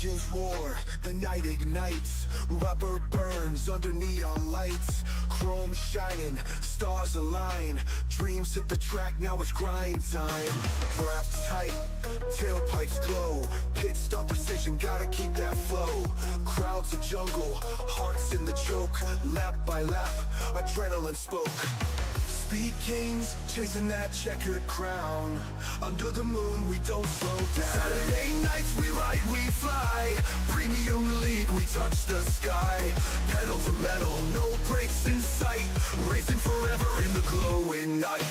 engines roar, the night ignites. Rubber burns under neon lights. Chrome shining, stars align. Dreams hit the track, now it's grind time. Wrapped tight, tailpipes glow. Pit stop precision, gotta keep that flow. Crowds a jungle, hearts in the choke. Lap by lap, adrenaline spoke. Speed kings, chasing that checkered crown. Under the moon, we don't slow down. Saturday nights, we ride, we fly. Premium league, we touch the sky. Pedal to metal, no brakes in sight. Racing forever in the glowing night.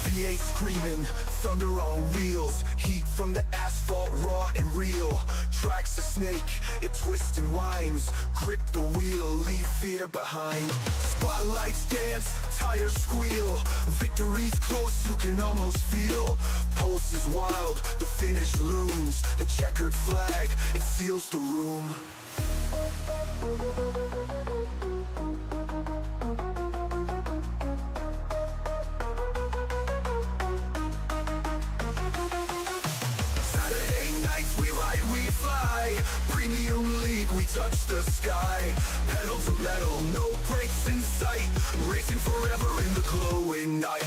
V8 screaming, thunder on wheels. Heat from the asphalt, raw and real. Tracks a snake, it twists and winds. Grip the wheel, leave fear behind. Spotlights dance, tires squeal. Victory's close, you can almost feel. Pulse is wild, the finish looms. The checkered flag, it seals the room. Premium league, we touch the sky. Pedal to metal, no brakes in sight. Racing forever in the glowing night.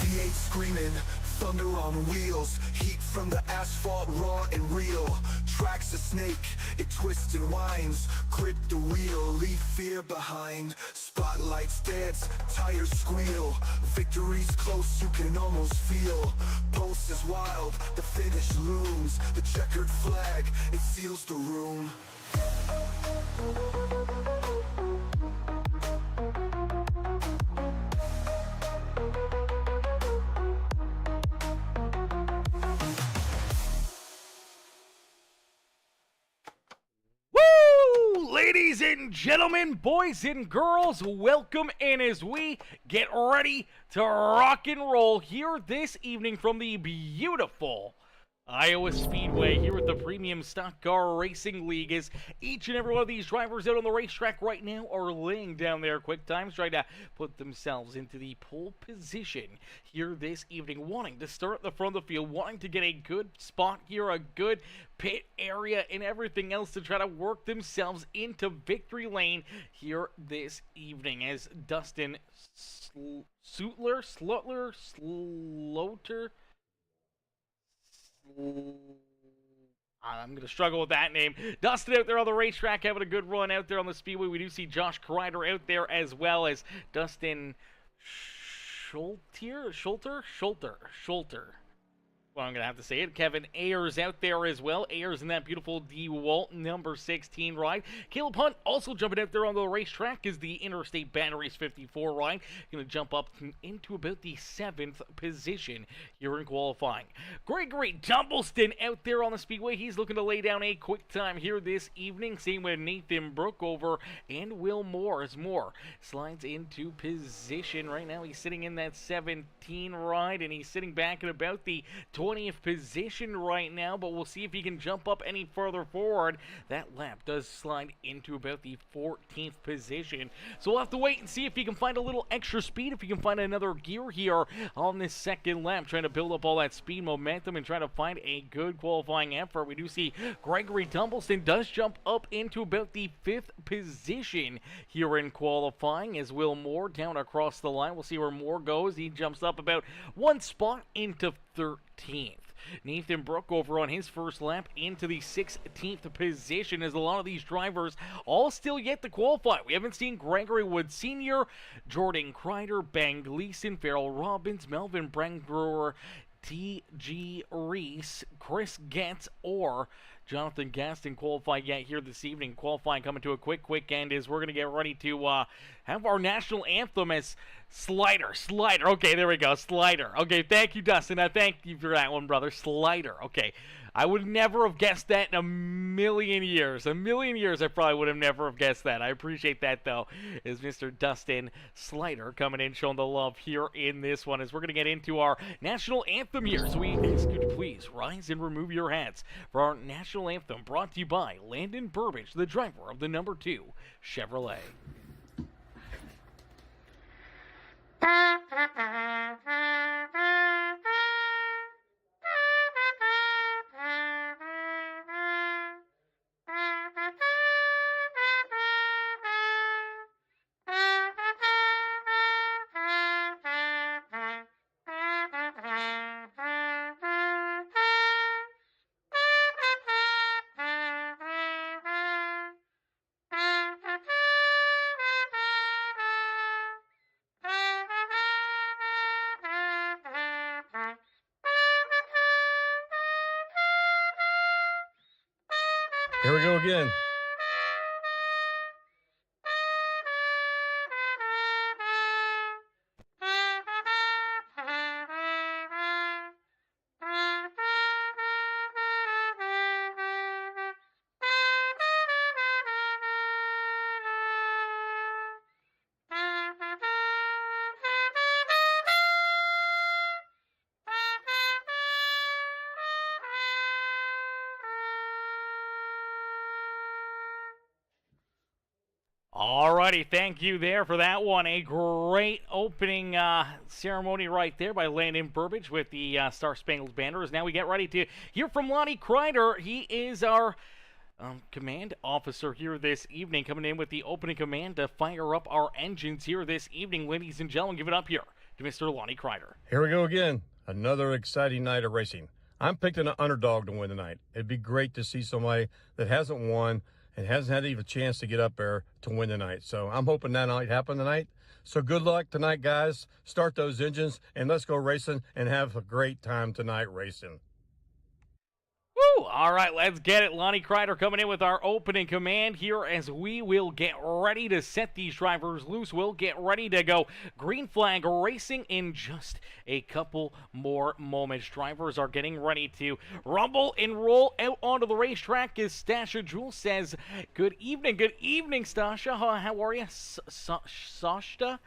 V8 screaming, thunder on wheels. Heat from the asphalt, raw and real. Tracks a snake, it twists and winds. Grip the wheel, leave fear behind. Spotlights dance, tires squeal. Victory's close, you can almost feel. Pulse is wild, the finish looms. The checkered flag, it seals the room. Ladies and gentlemen, boys and girls, welcome in as we get ready to rock and roll here this evening from the beautiful Iowa Speedway here at the Premium Stock Car Racing League. As each and every one of these drivers out on the racetrack right now are laying down their quick times, trying to put themselves into the pole position here this evening, wanting to start at the front of the field, wanting to get a good spot here, a good pit area and everything else to try to work themselves into victory lane here this evening. As Dustin Sloter, I'm going to struggle with that name. Dustin out there on the racetrack having a good run out there on the Speedway. We do see Josh Crider out there as well as Dustin Schulter. Well, I'm going to have to say it. Kevin Ayers out there as well. Ayers in that beautiful DeWalt number 16 ride. Caleb Hunt also jumping out there on the racetrack is the Interstate Batteries 54 ride. Going to jump up into about the 7th position here in qualifying. Gregory Dumbleston out there on the Speedway. He's looking to lay down a quick time here this evening. Same with Nathan Brookover and Will Moore as Moore slides into position. Right now he's sitting in that 17 ride and he's sitting back at about the 20th position right now, but we'll see if he can jump up any further forward. That lap does slide into about the 14th position, so we'll have to wait and see if he can find a little extra speed, if he can find another gear here on this second lap, trying to build up all that speed momentum and try to find a good qualifying effort. We do see Gregory Dumbleston does jump up into about the 5th position here in qualifying, as Will Moore down across the line. We'll see where Moore goes. He jumps up about one spot into 13th. Nathan Brookover on his first lap into the 16th position, as a lot of these drivers all still yet to qualify. We haven't seen Gregory Wood Sr., Jordan Crider, Ben Gleason, Farrell Robbins, Melvin Brangrewer, T.G. Reese, Chris Getz, or Jonathan Gaston qualify yet here this evening. Qualifying coming to a quick end as we're going to get ready to have our national anthem as Slider. Okay, there we go. Slider. Okay, thank you, Dustin. I thank you for that one, brother. Slider. Okay. I would never have guessed that in a million years. I probably would have never have guessed that. I appreciate that, though, is Mr. Dustin Slider coming in, showing the love here in this one, as we're going to get into our national anthem here. So we ask you to please rise and remove your hats for our national anthem, brought to you by Landon Burbage, the driver of the number 2 Chevrolet. Here we go again. Alrighty, thank you there for that one. A great opening ceremony right there by Landon Burbage with the Star Spangled Banners. Now we get ready to hear from Lonnie Crider. He is our command officer here this evening, coming in with the opening command to fire up our engines here this evening. Ladies and gentlemen, give it up here to Mr. Lonnie Crider. Here we go again. Another exciting night of racing. I'm picking an underdog to win tonight. It'd be great to see somebody that hasn't won and hasn't had even a chance to get up there to win tonight. So I'm hoping that might happen tonight. So good luck tonight, guys. Start those engines and let's go racing and have a great time tonight racing. Woo! All right, let's get it. Lonnie Crider coming in with our opening command here as we will get ready to set these drivers loose. We'll get ready to go green flag racing in just a couple more moments. Drivers are getting ready to rumble and roll out onto the racetrack as Stasha Jewell says, good evening, Stasha. How are you? Shashta?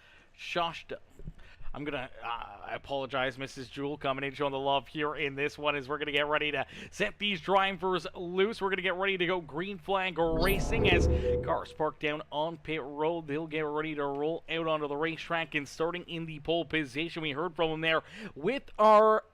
I apologize, Mrs. Jewell, coming in, showing the love here in this one as we're going to get ready to set these drivers loose. We're going to get ready to go green flag racing as cars parked down on pit road. They'll get ready to roll out onto the racetrack, and starting in the pole position, we heard from them there with our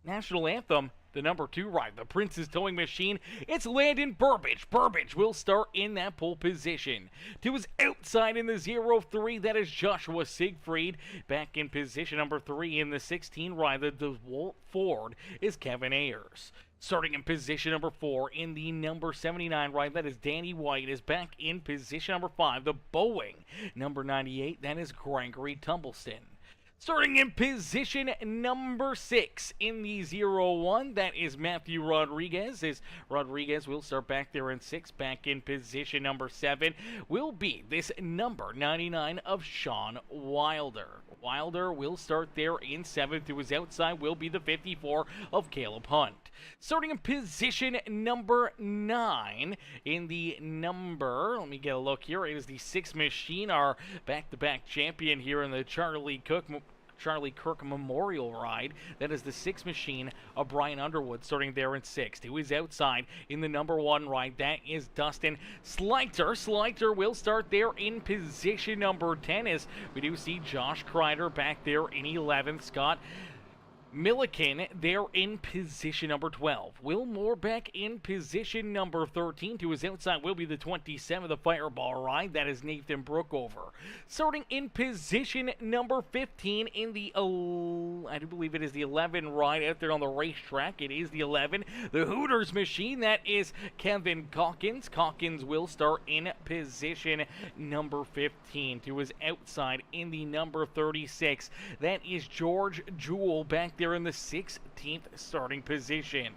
national anthem. The number 2 ride, the Prince's Towing Machine. It's Landon Burbage. Burbage will start in that pole position. To his outside in the 0-3, that is Joshua Siegfried. Back in position number 3 in the 16 ride, the DeWalt Ford, is Kevin Ayers. Starting in position number 4 in the number 79 ride, that is Danny White, is back in position number 5. The Boeing number 98, that is Gregory Tumbleston. Starting in position number 6 in the 0-1, that is Matthew Rodriguez. As Rodriguez will start back there in 6. Back in position number 7 will be this number 99 of Sean Wilder. Wilder will start there in 7th. To his outside will be the 54 of Caleb Hunt. Starting in position number 9 in the number, let me get a look here, it is the 6 Machine, our back-to-back champion here in the Charlie Kirk Memorial Ride. That is the 6 Machine of Brian Underwood, starting there in 6th. To his outside in the number 1 ride, that is Dustin Slighter. Slighter will start there in position number 10 as we do see Josh Crider back there in 11th. Scott Milliken there in position number 12. Will Moore back in position number 13. To his outside will be the 27, the Fireball ride. That is Nathan Brookover. Starting in position number 15 in the, I do believe it is the 11 ride out there on the racetrack. It is the 11. The Hooters Machine. That is Kevin Calkins. Calkins will start in position number 15. To his outside in the number 36. That is George Jewell back there there in the 16th starting position.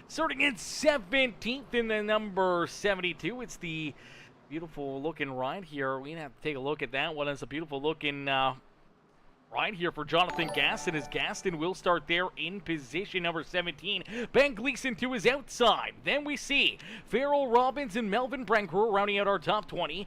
Starting in 17th in the number 72, it's the beautiful looking ride here. We're going to have to take a look at that one. It's a beautiful looking ride here for Jonathan Gaston, as Gaston will start there in position number 17. Ben Gleason to his outside. Then we see Farrell Robbins and Melvin Brancourt rounding out our top 20.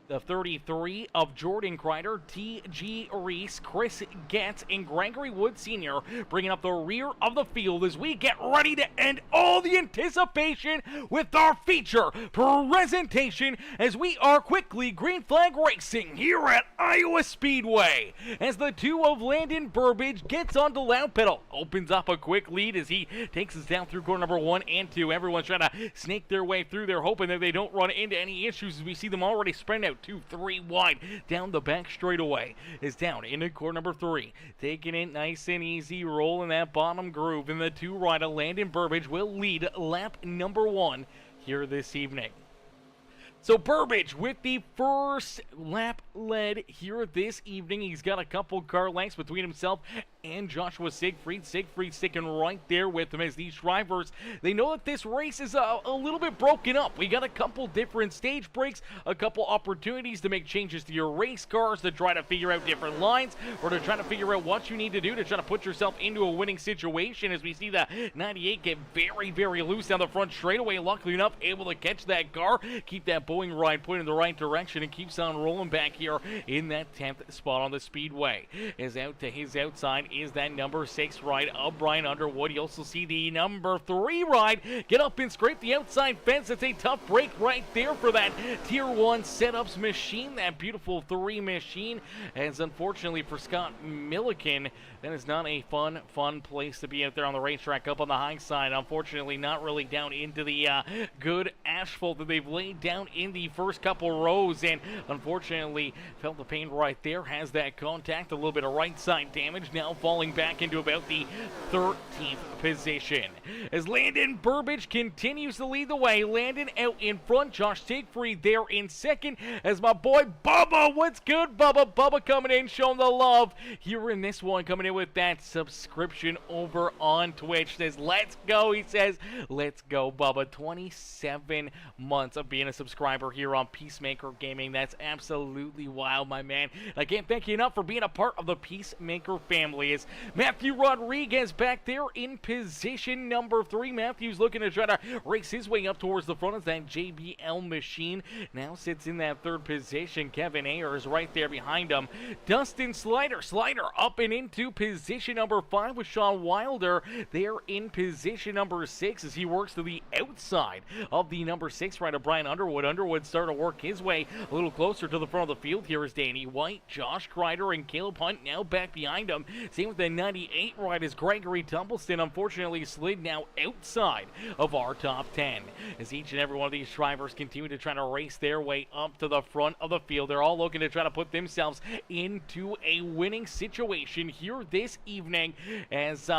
The 33 of Jordan Crider, T.G. Reese, Chris Getz, and Gregory Wood Sr. bringing up the rear of the field as we get ready to end all the anticipation with our feature presentation as we are quickly green flag racing here at Iowa Speedway. As the 2 of Landon Burbage gets on the loud pedal, opens up a quick lead as he takes us down through corner number 1 and 2. Everyone's trying to snake their way through there, hoping that they don't run into any issues as we see them already spread out 2-3 wide down the back straightaway. Is down into corner number 3, taking it nice and easy, rolling that bottom groove, and the 2 rider Landon Burbage will lead lap number 1 here this evening. So Burbage with the first lap led here this evening. He's got a couple car lengths between himself and Joshua Siegfried. Siegfried sticking right there with him as these drivers, they know that this race is a little bit broken up. We got a couple different stage breaks, a couple opportunities to make changes to your race cars, to try to figure out different lines, or to try to figure out what you need to do to try to put yourself into a winning situation, as we see the 98 get very, very loose down the front straightaway. Luckily enough, able to catch that car, keep that Boeing ride put in the right direction, and keeps on rolling back here in that 10th spot on the Speedway. Is out to his outside is that number 6 ride of Brian Underwood. You also see the number 3 ride get up and scrape the outside fence. It's a tough break right there for that Tier 1 setups machine, that beautiful 3 machine. As unfortunately for Scott Milliken, that is not a fun place to be out there on the racetrack up on the high side. Unfortunately, not really down into the good asphalt that they've laid down in the first couple rows, and unfortunately felt the pain right there. Has that contact, a little bit of right side damage, now falling back into about the 13th position. As Landon Burbage continues to lead the way, Landon out in front, Josh Siegfried there in second, as my boy Bubba, what's good Bubba? Bubba coming in, showing the love here in this one, coming in with that subscription over on Twitch. Says, let's go, he says, let's go Bubba. 27 months of being a subscriber here on Peacemaker Gaming. That's absolutely wild, my man. I can't thank you enough for being a part of the Peacemaker family. As Matthew Rodriguez back there in position number 3. Matthew's looking to try to race his way up towards the front as that JBL machine now sits in that 3rd position. Kevin Ayers right there behind him. Dustin Slider up and into position number 5 with Sean Wilder there in position number 6 as he works to the outside of the number 6 rider Brian Underwood. Underwood starting to work his way a little closer to the front of the field. Here is Danny White, Josh Crider, and Caleb Hunt now back behind him. Same with the 98 ride as Gregory Tumbleston unfortunately slid now outside of our top 10. As each and every one of these drivers continue to try to race their way up to the front of the field, they're all looking to try to put themselves into a winning situation here this evening. As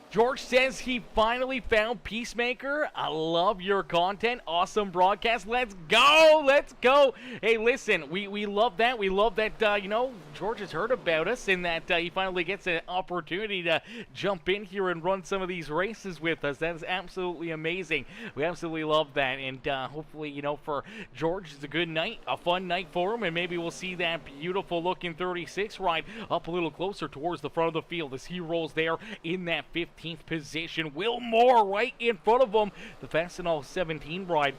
George says he finally found Peacemaker. I love your content. Awesome broadcast. Let's go. Let's go. Hey, listen, we love that. We love that, you know, George has heard about us and that he finally gets an opportunity to jump in here and run some of these races with us. That is absolutely amazing. We absolutely love that. And hopefully, you know, for George, it's a good night, a fun night for him. And maybe we'll see that beautiful looking 36 ride up a little closer towards the front of the field as he rolls there in that 15th position. Will Moore right in front of him, the Fastenal 17 ride,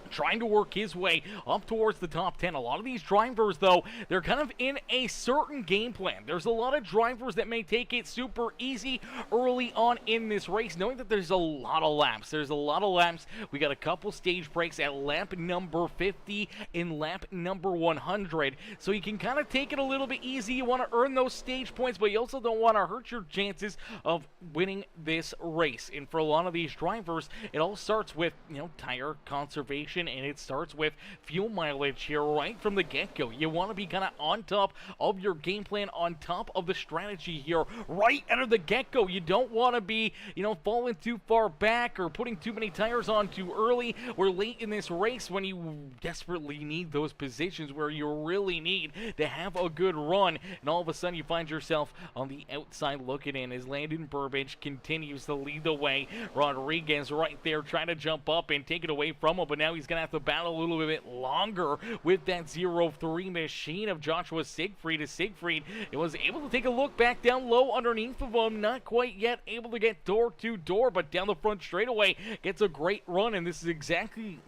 trying to work his way up towards the top 10. A lot of these drivers, though, they're kind of in a certain game plan. There's a lot of drivers that may take it super easy early on in this race, knowing that there's a lot of laps. We got a couple stage breaks at lap number 50 and lap number 100, so you can kind of take it a little bit easy. You want to earn those stage points, but you also don't want to hurt your chances of winning this race. And for a lot of these drivers, it all starts with, you know, tire conservation position, and it starts with fuel mileage here right from the get-go. You want to be kind of on top of your game plan, on top of the strategy here right out of the get-go. You don't want to be, falling too far back or putting too many tires on too early or late in this race when you desperately need those positions where you really need to have a good run, and all of a sudden you find yourself on the outside looking in as Landon Burbage continues to lead the way. Rodriguez right there trying to jump up and take it away from him, but now he's going to have to battle a little bit longer with that 0-3 machine of Joshua Siegfried. As Siegfried was able to take a look back down low underneath of him, not quite yet able to get door to door, but down the front straightaway gets a great run, and this is exactly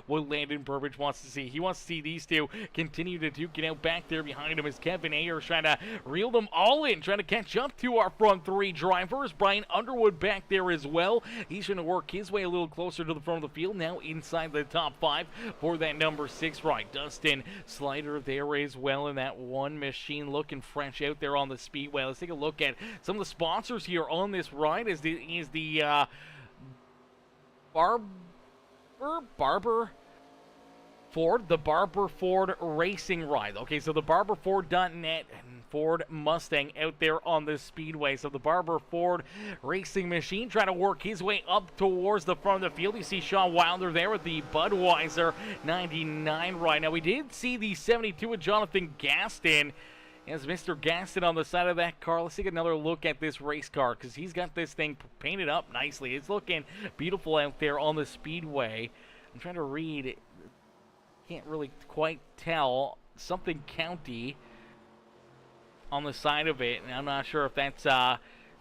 what Landon Burbage wants to see. He wants to see these two continue to duke it out. Back there behind him is Kevin Ayers trying to reel them all in, trying to catch up to our front three drivers. Brian Underwood back there as well. He's trying to work his way a little closer to the front of the field, now inside the top 5 for that number 6 ride. Dustin Slider there as well in that one machine, looking fresh out there on the Speedway. Let's take a look at some of the sponsors here on this ride. Is the Barber Ford Racing Ride. Okay, so the BarberFord.net and Ford Mustang out there on the Speedway. So the Barber Ford Racing Machine trying to work his way up towards the front of the field. You see Sean Wilder there with the Budweiser 99 ride. Now, we did see the 72 of Jonathan Gaston. As Mr. Gaston on the side of that car. Let's take another look at this race car because he's got this thing painted up nicely. It's looking beautiful out there on the Speedway. I'm trying to read. Can't really quite tell. Something County on the side of it, and I'm not sure if that's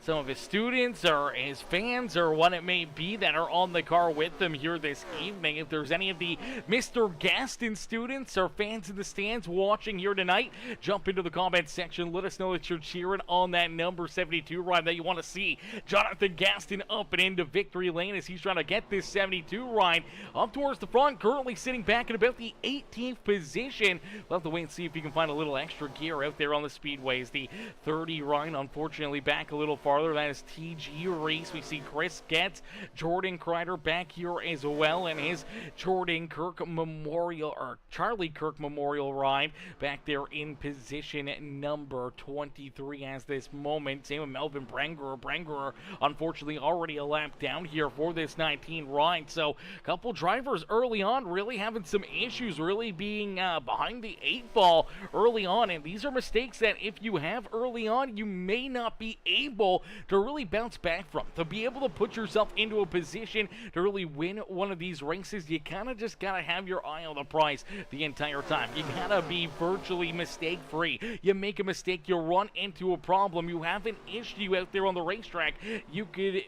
some of his students or his fans or what it may be that are on the car with them here this evening. If there's any of the Mr. Gaston students or fans in the stands watching here tonight, jump into the comment section. Let us know that you're cheering on that number 72 ride, that you want to see Jonathan Gaston up and into victory lane as he's trying to get this 72 ride up towards the front, currently sitting back in about the 18th position. We'll have to wait and see if he can find a little extra gear out there on the Speedways. The 30 ride, unfortunately, back a little farther. That is TG Reese. We see Chris Getz, Jordan Crider back here as well, and his Charlie Kirk Memorial ride back there in position number 23 as this moment. Same with Melvin Brangerer. Brangerer, unfortunately, already a lap down here for this 19 ride. So a couple drivers early on really having some issues, really being behind the 8 ball early on, and these are mistakes that if you have early on, you may not be able to really bounce back from. To be able to put yourself into a position to really win one of these races, you kind of just got to have your eye on the prize the entire time. You got to be virtually mistake-free. You make a mistake, you run into a problem, you have an issue out there on the racetrack, you could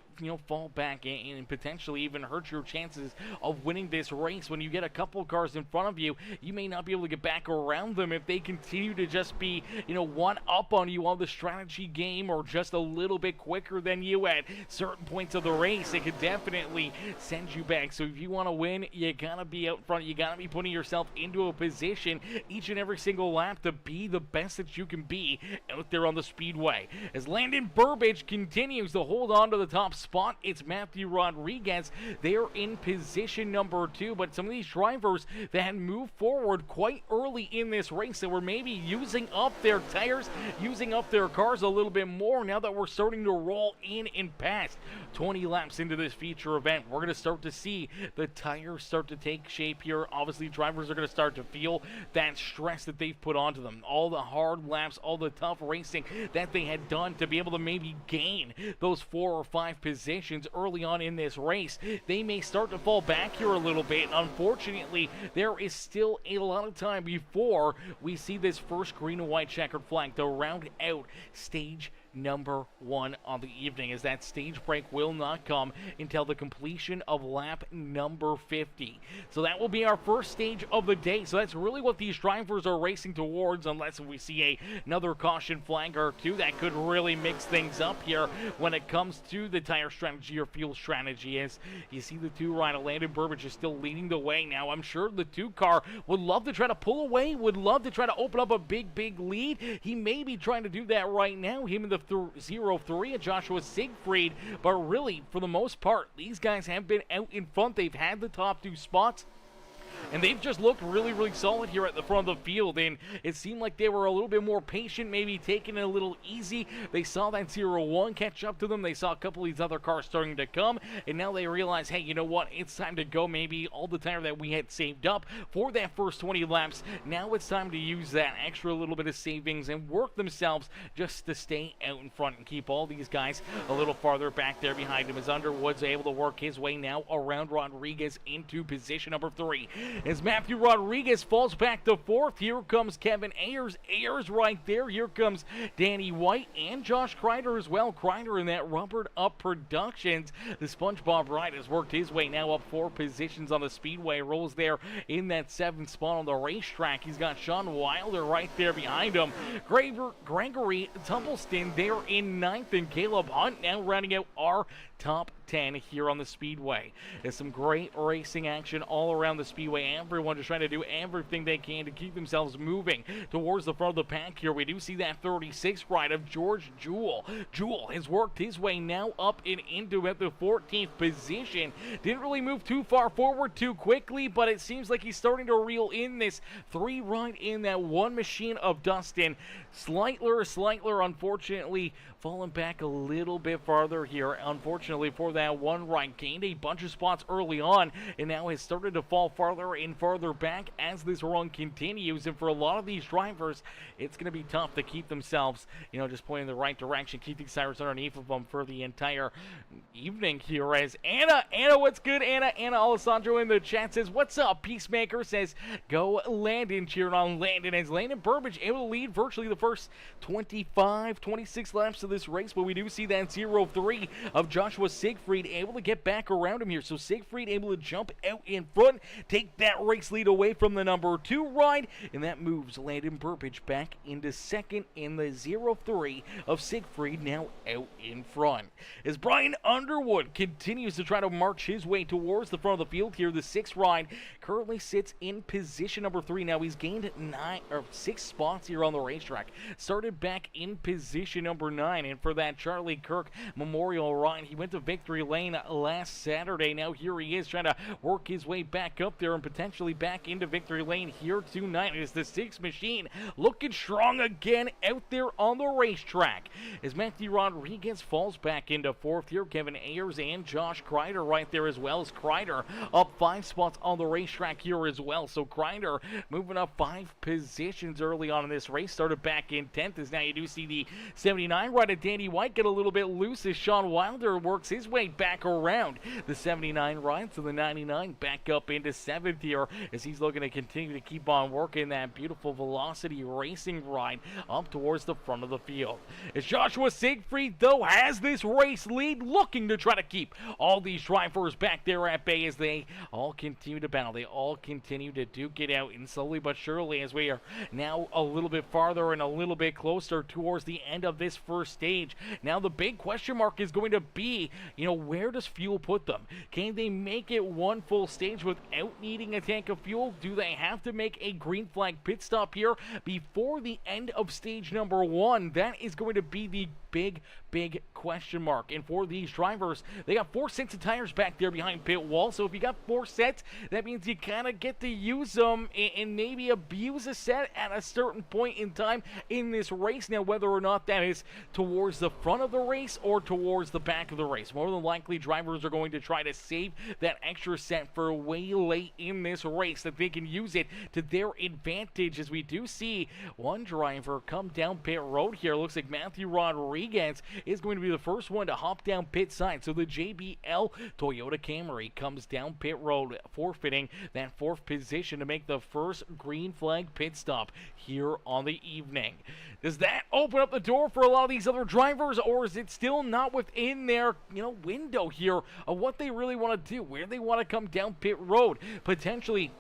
fall back and potentially even hurt your chances of winning this race. When you get a couple cars in front of you, you may not be able to get back around them if they continue to just be, one up on you on the strategy game or just a little bit quicker than you at certain points of the race. It could definitely send you back. So if you want to win, you gotta be out front. You gotta be putting yourself into a position each and every single lap to be the best that you can be out there on the Speedway. As Landon Burbage continues to hold on to the top spot, it's Matthew Rodriguez. They're in position number 2, but some of these drivers that had moved forward quite early in this race that were maybe using up their tires, using up their cars a little bit more now that we're starting to roll in and past 20 laps into this feature event. We're going to start to see the tires start to take shape here. Obviously, drivers are going to start to feel that stress that they've put onto them. All the hard laps, all the tough racing that they had done to be able to maybe gain those 4 or 5 positions early on in this race. They may start to fall back here a little bit. Unfortunately, there is still a lot of time before we see this first green and white checkered flag to round out stage number 1 on the evening, as that stage break will not come until the completion of lap number 50. So that will be our first stage of the day. So that's really what these drivers are racing towards, unless we see another caution flag or two that could really mix things up here when it comes to the tire strategy or fuel strategy. As you see the 2 ride, Landon Burbage is still leading the way now. I'm sure the 2 car would love to try to pull away, would love to try to open up a big lead. He may be trying to do that right now, him and the 0-3 of Joshua Siegfried, but really, for the most part, these guys have been out in front. They've had the top 2 spots. and they've just looked really, really solid here at the front of the field, and it seemed like they were a little bit more patient, maybe taking it a little easy. They saw that 0-1 catch up to them. They saw a couple of these other cars starting to come, and now they realize, hey, you know what? It's time to go. Maybe all the time that we had saved up for that first 20 laps, now it's time to use that extra little bit of savings and work themselves just to stay out in front and keep all these guys a little farther back there behind him, as Underwood's able to work his way now around Rodriguez into position number 3. As Matthew Rodriguez falls back to 4th, here comes Kevin Ayers. Ayers right there. Here comes Danny White and Josh Crider as well. Crider in that Rubbered Up Productions. The SpongeBob ride has worked his way now up 4 positions on the Speedway. Rolls there in that 7th spot on the racetrack. He's got Sean Wilder right there behind him. Gregory Tumbleston there in 9th, and Caleb Hunt now rounding out our top 10 here on the Speedway. There's some great racing action all around the Speedway. Everyone just trying to do everything they can to keep themselves moving towards the front of the pack here. We do see that 36 ride of George Jewell. Jewell has worked his way now up and into at the 14th position. Didn't really move too far forward too quickly, but it seems like he's starting to reel in this 3 ride in that one machine of Dustin. Slightler, unfortunately, falling back a little bit farther here. Unfortunately for that 1 ride, gained a bunch of spots early on, and now has started to fall farther and farther back as this run continues. And for a lot of these drivers, it's going to be tough to keep themselves, just pointing in the right direction, keep these tires underneath of them for the entire evening here. As Anna, what's good, Anna Alessandro in the chat says, what's up? Peacemaker says, go Landon, cheering on Landon, as Landon Burbage able to lead virtually the first 26 laps of this race, but we do see that 0-3 of Joshua Siegfried able to get back around him here. So Siegfried able to jump out in front, take that race lead away from the number 2 ride, and that moves Landon Burbage back into 2nd in the 0-3 of Siegfried now out in front. As Brian Underwood continues to try to march his way towards the front of the field here, the 6th ride currently sits in position number 3. Now he's gained 6 spots here on the racetrack. Started back in position number 9, and for that Charlie Kirk Memorial ride, he went to victory lane last Saturday. Now here he is trying to work his way back up there and potentially back into victory lane here tonight. It is the 6 machine looking strong again out there on the racetrack. As Matthew Rodriguez falls back into 4th here, Kevin Ayers and Josh Crider right there as well, as Crider up 5 spots on the racetrack here as well. So Crider moving up 5 positions early on in this race. Started back in 10th, as now you do see the 79 ride of Danny White get a little bit loose as Sean Wilder works his way back around the 79 ride. So the 99 back up into 7th here, as he's looking to continue to keep on working that beautiful velocity racing ride up towards the front of the field. As Joshua Siegfried, though, has this race lead, looking to try to keep all these drivers back there at bay as they all continue to battle. They all continue to duke it out, and slowly but surely, as we are now a little bit farther and a little bit closer towards the end of this first stage. Now the big question mark is going to be, where does fuel put them? Can they make it one full stage without needing a tank of fuel? Do they have to make a green flag pit stop here before the end of stage number 1? That is going to be the big question mark. And for these drivers, they got 4 sets of tires back there behind pit wall. So if you got 4 sets, that means you kind of get to use them and maybe abuse a set at a certain point in time in this race. Now, whether or not that is towards the front of the race or towards the back of the race, more than likely drivers are going to try to save that extra set for way late in this race, that they can use it to their advantage. As we do see one driver come down pit road here, looks like Matthew Rodriguez is going to be the first one to hop down pit side. So the JBL Toyota Camry comes down pit road, forfeiting that 4th position to make the first green flag pit stop here on the evening. Does that open up the door for a lot of these other drivers, or is it still not within their window here of what they really want to do, where they want to come down pit road, potentially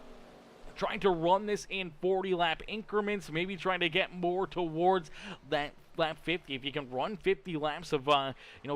trying to run this in 40 lap increments, maybe trying to get more towards that lap 50. If you can run 50 laps of,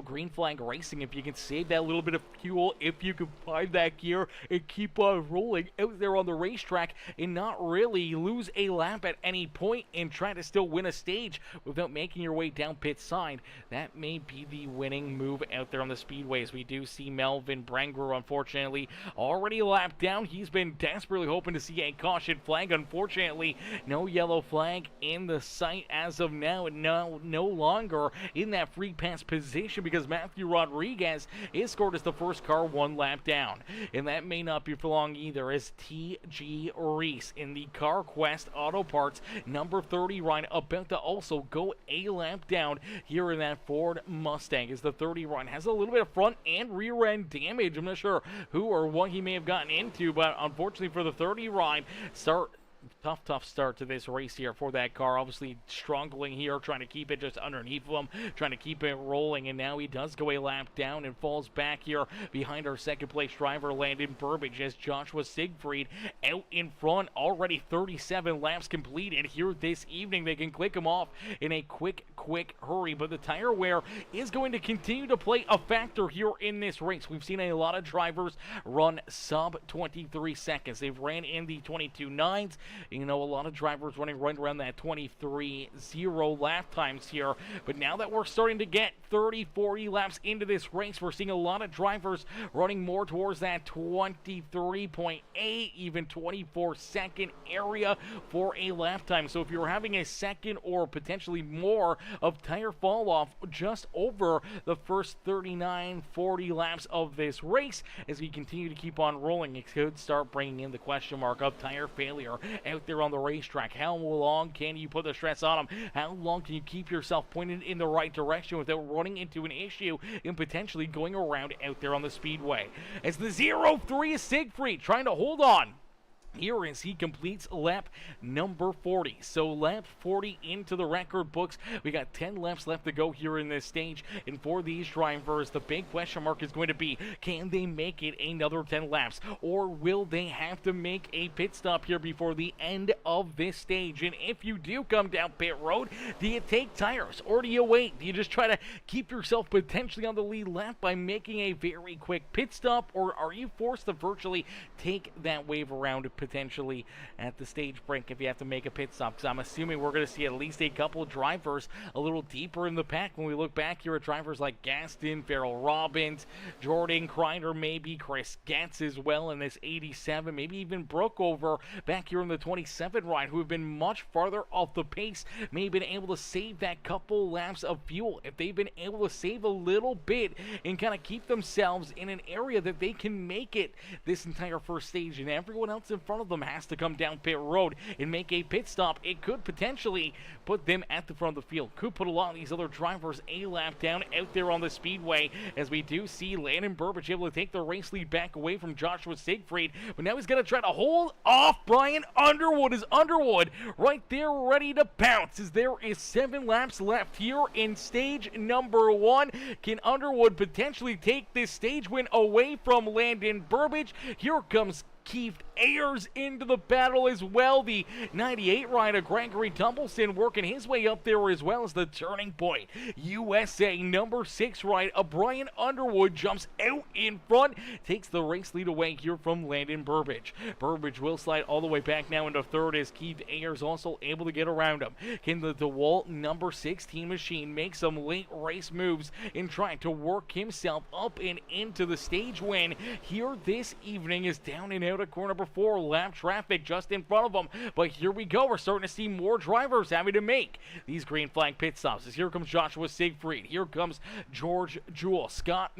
green flag racing, if you can save that little bit of fuel, if you can find that gear and keep on rolling out there on the racetrack and not really lose a lap at any point and try to still win a stage without making your way down pit side, that may be the winning move out there on the speedways. We do see Melvin Brenger, unfortunately, already lapped down. He's been desperately hoping to see a caution flag. Unfortunately, no yellow flag in the sight as of now, and no longer in that free pass position because Matthew Rodriguez is scored as the first car 1 lap down. And that may not be for long either, as T.G. Reese in the CarQuest Auto Parts number 30 ride about to also go a lap down here in that Ford Mustang, as the 30 run has a little bit of front and rear end damage. I'm not sure who or what he may have gotten into, but unfortunately for the 30 ride, tough start to this race here for that car. Obviously struggling here, trying to keep it just underneath him, trying to keep it rolling, and now he does go a lap down and falls back here behind our second place driver Landon Burbage, as Joshua Siegfried out in front. Already 37 laps completed here this evening. They can click him off in a quick hurry, but the tire wear is going to continue to play a factor here in this race. We've seen a lot of drivers run sub 23 seconds. They've ran in the 22.9s. A lot of drivers running right around that 23.0 lap times here. But now that we're starting to get 30, 40 laps into this race, we're seeing a lot of drivers running more towards that 23.8, even 24-second area for a lap time. So if you're having a second or potentially more of tire fall off just over the first 39, 40 laps of this race, as we continue to keep on rolling, it could start bringing in the question mark of tire failure out there on the racetrack. How long can you put the stress on them? How long can you keep yourself pointed in the right direction without running into an issue and potentially going around out there on the speedway? As the 0-3 is Siegfried trying to hold on here as he completes lap number 40. So lap 40 into the record books. We got 10 laps left to go here in this stage, and for these drivers, the big question mark is going to be, can they make it another 10 laps, or will they have to make a pit stop here before the end of this stage? And if you do come down pit road, do you take tires, or do you wait? Do you just try to keep yourself potentially on the lead lap by making a very quick pit stop, or are you forced to virtually take that wave around potentially at the stage break if you have to make a pit stop? Because I'm assuming we're going to see at least a couple of drivers a little deeper in the pack when we look back here at drivers like Gaston, Farrell Robbins, Jordan Crider, maybe Chris Getz as well in this 87, maybe even Brookover back here in the 27 ride, who have been much farther off the pace, may have been able to save that couple laps of fuel. If they've been able to save a little bit and kind of keep themselves in an area that they can make it this entire first stage, and everyone else in front of them has to come down pit road and make a pit stop, it could potentially put them at the front of the field. Could put a lot of these other drivers a lap down out there on the speedway, as we do see Landon Burbage able to take the race lead back away from Joshua Siegfried. But now he's going to try to hold off Brian Underwood. Is Underwood right there ready to pounce, as there is 7 laps left here in stage number 1. Can Underwood potentially take this stage win away from Landon Burbage? Here comes Keith Ayers into the battle as well. The 98 rider Gregory Tumbleson working his way up there, as well as the turning point USA number 6 rider Brian Underwood jumps out in front, takes the race lead away here from Landon Burbage. Burbage will slide all the way back now into third, as Keith Ayers also able to get around him. Can the DeWalt number 16 machine make some late race moves in trying to work himself up and into the stage win here this evening? Is down and out of corner number 4, lap traffic just in front of them. But here we go, we're starting to see more drivers having to make these green flag pit stops. As here comes Joshua Siegfried, here comes George Jewell, Scott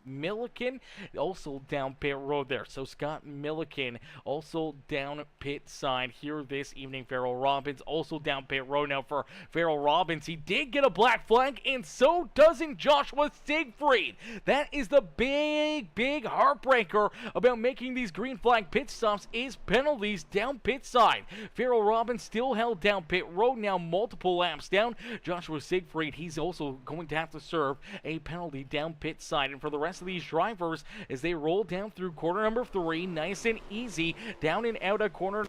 Milliken also down pit road there. So Scott Milliken also down pit side here this evening. Farrell Robbins also down pit road. Now for Farrell Robbins, he did get a black flag, and so doesn't Joshua Siegfried. That is the big heartbreaker about making these green flag pit stops, is penalties down pit side. Farrell Robbins still held down pit road, now multiple laps down. Joshua Siegfried, he's also going to have to serve a penalty down pit side. And for the rest of these drivers, as they roll down through corner number 3, nice and easy, down and out of corner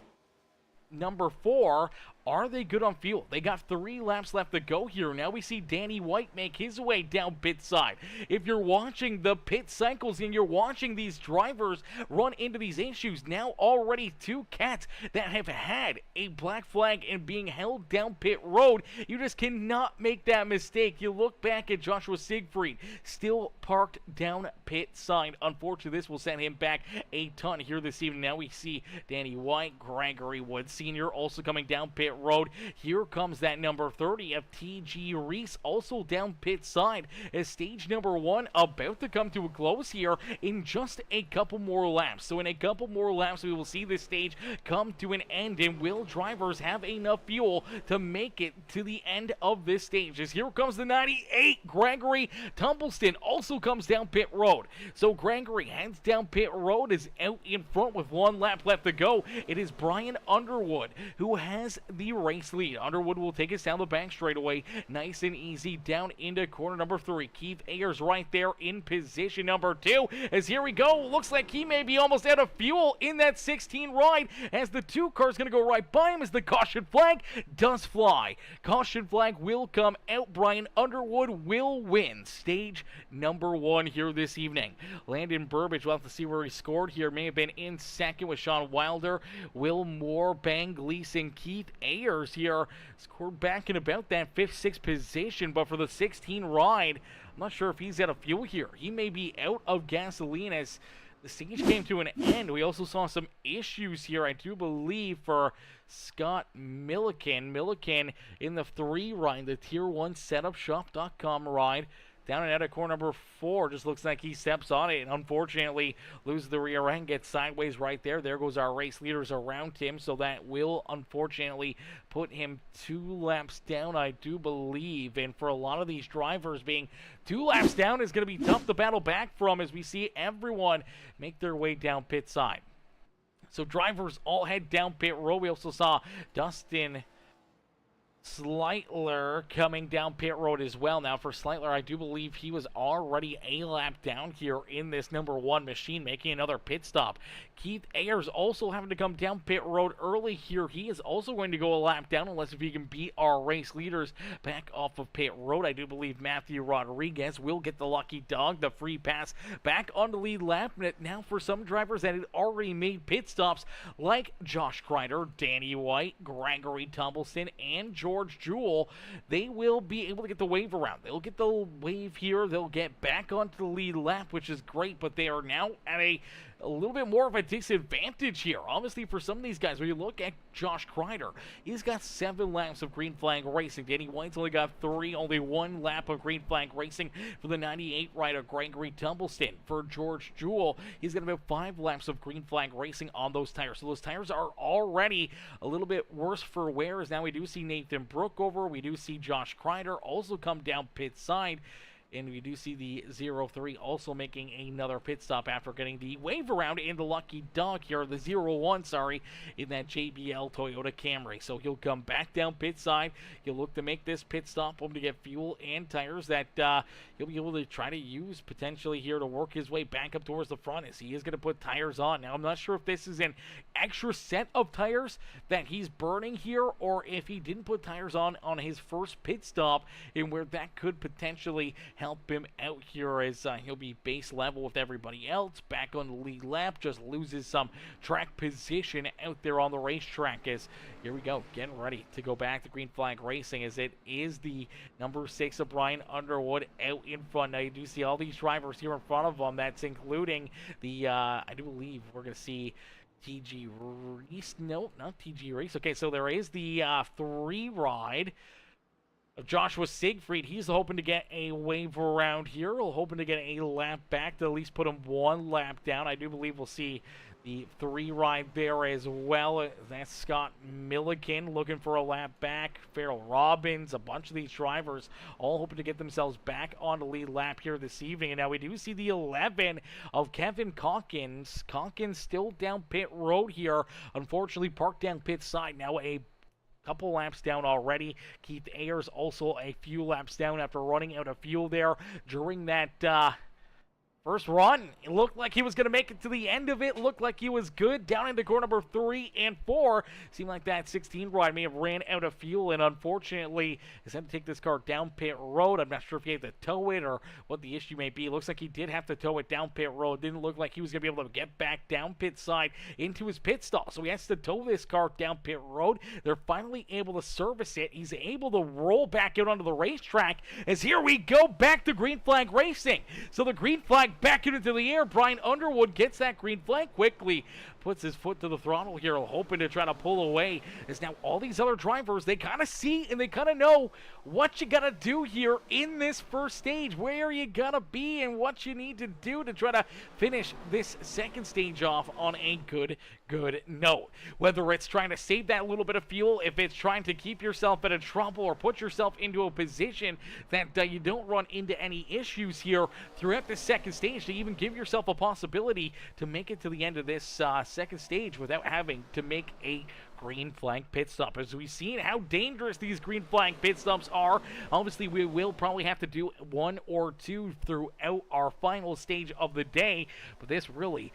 number 4, are they good on fuel? They got 3 laps left to go here. Now we see Danny White make his way down pit side. If you're watching the pit cycles and you're watching these drivers run into these issues, now already 2 cats that have had a black flag and being held down pit road, you just cannot make that mistake. You look back at Joshua Siegfried, still parked down pit side. Unfortunately, this will send him back a ton here this evening. Now we see Danny White, Gregory Wood Sr. also coming down pit road. Here comes that number 30 of T.G. Reese, also down pit side, as stage number 1 about to come to a close here in just a couple more laps. So in a couple more laps, we will see this stage come to an end, and will drivers have enough fuel to make it to the end of this stage? As here comes the 98, Gregory Tumbleston also comes down pit road. So Gregory heads down pit road, is out in front with 1 lap left to go. It is Brian Underwood who has the race lead. Underwood will take us down the back straightaway, nice and easy, down into corner number 3. Keith Ayers right there in position number 2, as here we go. Looks like he may be almost out of fuel in that 16 ride, as the 2 car's going to go right by him, as the caution flag does fly. Caution flag will come out. Brian Underwood will win stage number 1 here this evening. Landon Burbage, we'll have to see where he scored here, may have been in second with Sean Wilder. Will Moore, Bang Gleason, Keith Ayers here scored back in about that 5th, 6th position, but for the 16 ride, I'm not sure if he's out of fuel here. He may be out of gasoline as the stage came to an end. We also saw some issues here, I do believe, for Scott Milliken. Milliken in the 3 ride, the Tier 1 SetupShop.com ride. Down and out of corner number 4, just looks like he steps on it and unfortunately loses the rear end, gets sideways right there. There goes our race leaders around him, so that will unfortunately put him 2 laps down, I do believe. And for a lot of these drivers, being 2 laps down is going to be tough to battle back from, as we see everyone make their way down pit side. So drivers all head down pit road. We also saw Dustin Slightler coming down pit road as well. Now for Slightler, I do believe he was already a lap down here in this number 1 machine, making another pit stop. Keith Ayers also having to come down pit road early here. He is also going to go a lap down, unless if he can beat our race leaders back off of pit road. I do believe Matthew Rodriguez will get the lucky dog, the free pass back on the lead lap. Now for some drivers that had already made pit stops, like Josh Crider, Danny White, Gregory Tumbleson, and George Jewell, they will be able to get the wave around. They'll get the wave here. They'll get back onto the lead lap, which is great, but they are now at a little bit more of a disadvantage here. Obviously, for some of these guys, when you look at Josh Crider, he's got 7 laps of green flag racing. Danny White's only got 3, only 1 lap of green flag racing for the 98 rider, Gregory Tumbleston. For George Jewell, he's got about 5 laps of green flag racing on those tires. So those tires are already a little bit worse for wear, as now we do see Nathan Brookover. We do see Josh Crider also come down pit side. And we do see the 03 also making another pit stop after getting the wave around in the lucky dog here, the 01, sorry, in that JBL Toyota Camry. So he'll come back down pit side. He'll look to make this pit stop, home to get fuel and tires that he'll be able to try to use potentially here to work his way back up towards the front, as he is going to put tires on. Now, I'm not sure if this is an extra set of tires that he's burning here, or if he didn't put tires on his first pit stop, and where that could potentially help him out here, as he'll be base level with everybody else, back on the lead lap, just loses some track position out there on the racetrack. As here we go, getting ready to go back to green flag racing, as it is the number 6 of Brian Underwood out in front. Now you do see all these drivers here in front of them. That's including the I do believe we're going to see TG Reese. No, not TG Reese. Okay, so there is the 3 ride of Joshua Siegfried. He's hoping to get a wave around here. He'll hoping to get a lap back to at least put him 1 lap down. I do believe we'll see the 3 ride there as well. That's Scott Milliken looking for a lap back. Farrell Robbins, a bunch of these drivers all hoping to get themselves back on the lead lap here this evening. And now we do see the 11 of Kevin Calkins. Calkins still down pit road here. Unfortunately, parked down pit side. Now a couple laps down already. Keith Ayers also a few laps down after running out of fuel there during that First run, it looked like he was going to make it to the end of it. Looked like he was good. Down into corner number 3 and 4. Seemed like that 16 ride may have ran out of fuel, and unfortunately, he's had to take this car down pit road. I'm not sure if he had to tow it or what the issue may be. It looks like he did have to tow it down pit road. Didn't look like he was going to be able to get back down pit side into his pit stall. So he has to tow this car down pit road. They're finally able to service it. He's able to roll back out onto the racetrack as here we go back to green flag racing. So the green flag back into the air. Brian Underwood gets that green flag quickly, puts his foot to the throttle here, hoping to try to pull away. As now all these other drivers, they kind of see and they kind of know what you got to do here in this first stage, where you got to be and what you need to do to try to finish this second stage off on a good note. Whether it's trying to save that little bit of fuel, if it's trying to keep yourself out of trouble or put yourself into a position that you don't run into any issues here throughout the second stage, to even give yourself a possibility to make it to the end of this second stage without having to make a green flag pit stop. As we've seen how dangerous these green flag pit stops are, obviously we will probably have to do 1 or 2 throughout our final stage of the day, but this really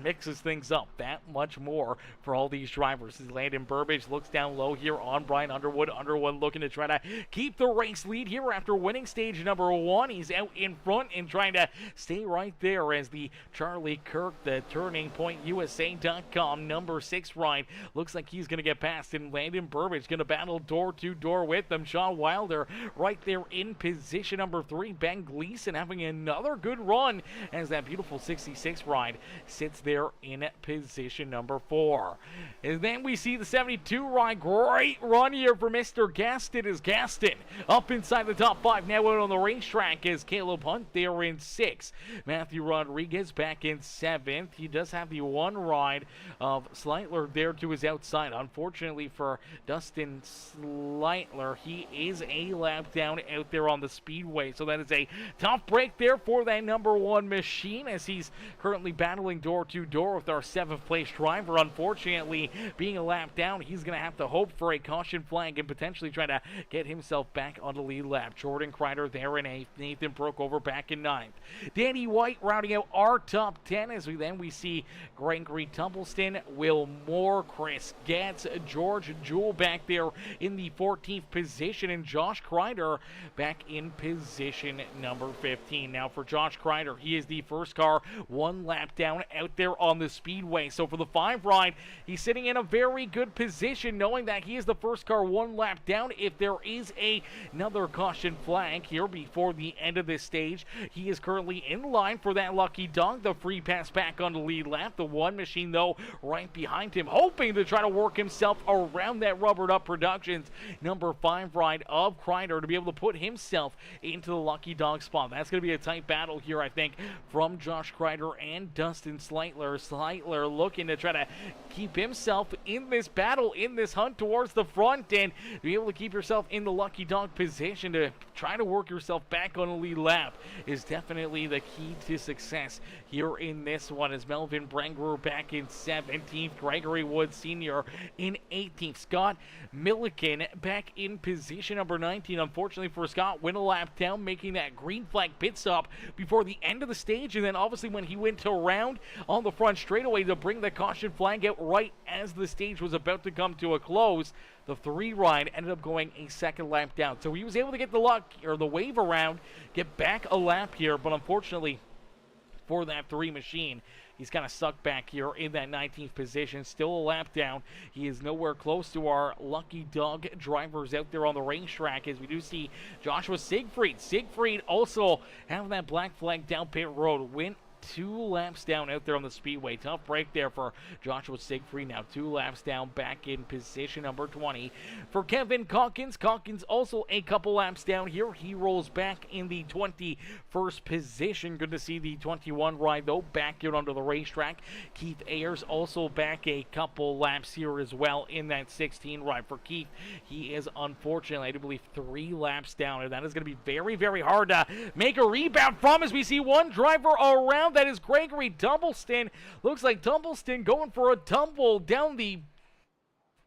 mixes things up that much more for all these drivers. As Landon Burbage looks down low here on Brian Underwood. Underwood looking to try to keep the race lead here after winning stage number 1. He's out in front and trying to stay right there as the Charlie Kirk, the Turning Point USA.com number 6 ride, looks like he's going to get past, and Landon Burbage going to battle door to door with them. Sean Wilder right there in position number 3. Ben Gleason having another good run as that beautiful 66 ride sits there in position number 4. And then we see the 72 ride. Great run here for Mr. Gaston, as Gaston up inside the top 5. Now out on the racetrack is Caleb Hunt there in 6. Matthew Rodriguez back in 7th. He does have the 1 ride of Sleitler there to his outside. Unfortunately for Dustin Sleitler, he is a lap down out there on the Speedway. So that is a tough break there for that number 1 machine, as he's currently battling door to door with our 7th place driver. Unfortunately, being a lap down, he's going to have to hope for a caution flag and potentially try to get himself back on the lead lap. Jordan Crider there in 8th. Nathan Brookover back in 9th. Danny White rounding out our top 10, as we see Gregory Tumbleston, Will Moore, Chris Getz, George Jewell back there in the 14th position, and Josh Crider back in position number 15. Now for Josh Crider, he is the first car 1 lap down out there on the Speedway. So for the 5 ride, he's sitting in a very good position, knowing that he is the first car 1 lap down. If there is another caution flag here before the end of this stage, he is currently in line for that lucky dog, the free pass back on the lead lap. The 1 machine, though, right behind him, hoping to try to work himself around that Rubbered Up Productions number 5 ride of Crider to be able to put himself into the lucky dog spot. That's going to be a tight battle here, I think, from Josh Crider and Dustin Sleitler. Sleitler looking to try to keep himself in this battle, in this hunt towards the front, and be able to keep yourself in the lucky dog position to try to work yourself back on the lead lap is definitely the key to success here in this one. As Melvin Brangwer back in 17th, Gregory Wood Sr. in 18th, Scott Milliken back in position number 19. Unfortunately for Scott, went a lap down, making that green flag pit stop before the end of the stage, and then obviously when he went around on the front straightaway to bring the caution flag out right as the stage was about to come to a close, the 3 ride ended up going a 2nd lap down. So he was able to get the luck, or the wave around, get back a lap here, but unfortunately for that 3 machine, he's kind of stuck back here in that 19th position, still a lap down. He is nowhere close to our lucky dog drivers out there on the racetrack, as we do see Joshua Siegfried. Siegfried also having that black flag down pit road, went 2 laps down out there on the Speedway. Tough break there for Joshua Siegfried. Now 2 laps down, back in position number 20. For Kevin Calkins, Calkins also a couple laps down here. He rolls back in the 21st position. Good to see the 21 ride, though, back here onto the racetrack. Keith Ayers also back a couple laps here as well in that 16 ride. For Keith, he is unfortunately, I do believe, 3 laps down, and that is going to be very, very hard to make a rebound from, as we see one driver around. That is Gregory Tumbleston. Looks like Tumbleston going for a tumble down the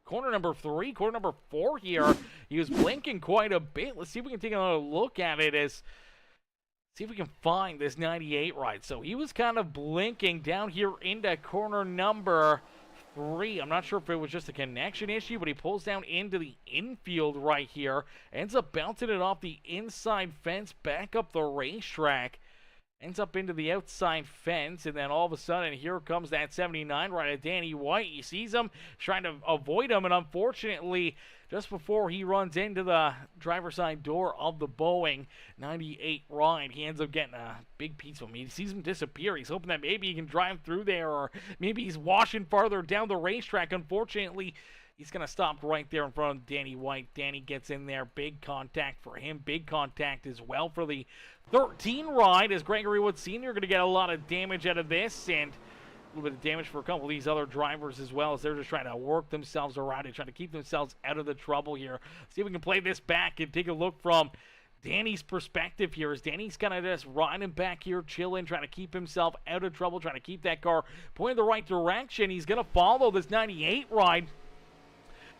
corner number 3, corner number 4 here. He was blinking quite a bit. Let's see if we can take another look at it, as See if we can find this 98 ride. So he was kind of blinking down here into corner number 3. I'm not sure if it was just a connection issue, but he pulls down into the infield right here. Ends up bouncing it off the inside fence back up the racetrack. Ends up into the outside fence, and then all of a sudden, here comes that 79 right at Danny White. He sees him, trying to avoid him, and unfortunately, just before he runs into the driver's side door of the Boeing 98 ride, he ends up getting a big piece of him. He sees him disappear. He's hoping that maybe he can drive through there, or maybe he's washing farther down the racetrack. Unfortunately, he's going to stop right there in front of Danny White. Danny gets in there. Big contact for him. Big contact as well for the 13 ride, as Gregory Wood Sr. going to get a lot of damage out of this, and a little bit of damage for a couple of these other drivers as well, as they're just trying to work themselves around it, trying to keep themselves out of the trouble here. See if we can play this back and take a look from Danny's perspective here, as Danny's kind of just riding back here, chilling, trying to keep himself out of trouble, trying to keep that car pointing the right direction. He's going to follow this 98 ride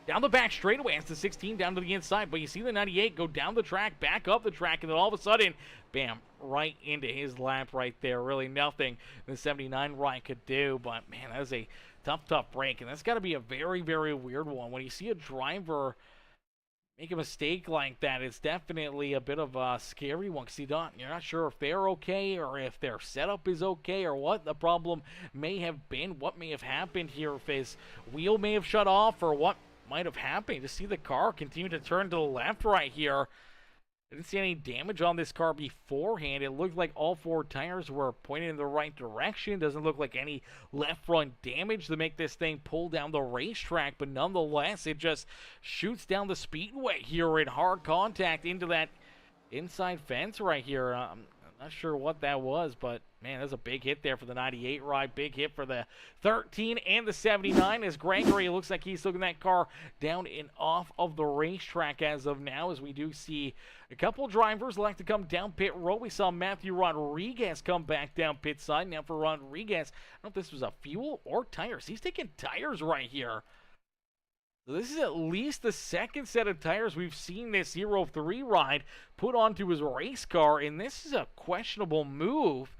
down the back straightaway. It's the 16 down to the inside, but you see the 98 go down the track, back up the track, and then all of a sudden, bam, right into his lap right there. Really nothing the 79 ride could do, but man, that was a tough break, and that's got to be a very, very weird one. When you see a driver make a mistake like that, it's definitely a bit of a scary one, because you're not sure if they're okay, or if their setup is okay, or what the problem may have been, what may have happened here, if his wheel may have shut off, or what might have happened. To see the car continue to turn to the left right here. I didn't see any damage on this car beforehand. It looked like all 4 tires were pointed in the right direction. Doesn't look like any left front damage to make this thing pull down the racetrack, but nonetheless, it just shoots down the speedway here in hard contact into that inside fence right here. I'm not sure what that was, but man, that's a big hit there for the 98 ride. Big hit for the 13 and the 79, as Gregory looks like he's looking that car down and off of the racetrack as of now, as we do see a couple drivers like to come down pit road. We saw Matthew Rodriguez come back down pit side. Now for Rodriguez, I don't know if this was a fuel or tires. He's taking tires right here. So this is at least the second set of tires we've seen this 03 ride put onto his race car, and this is a questionable move,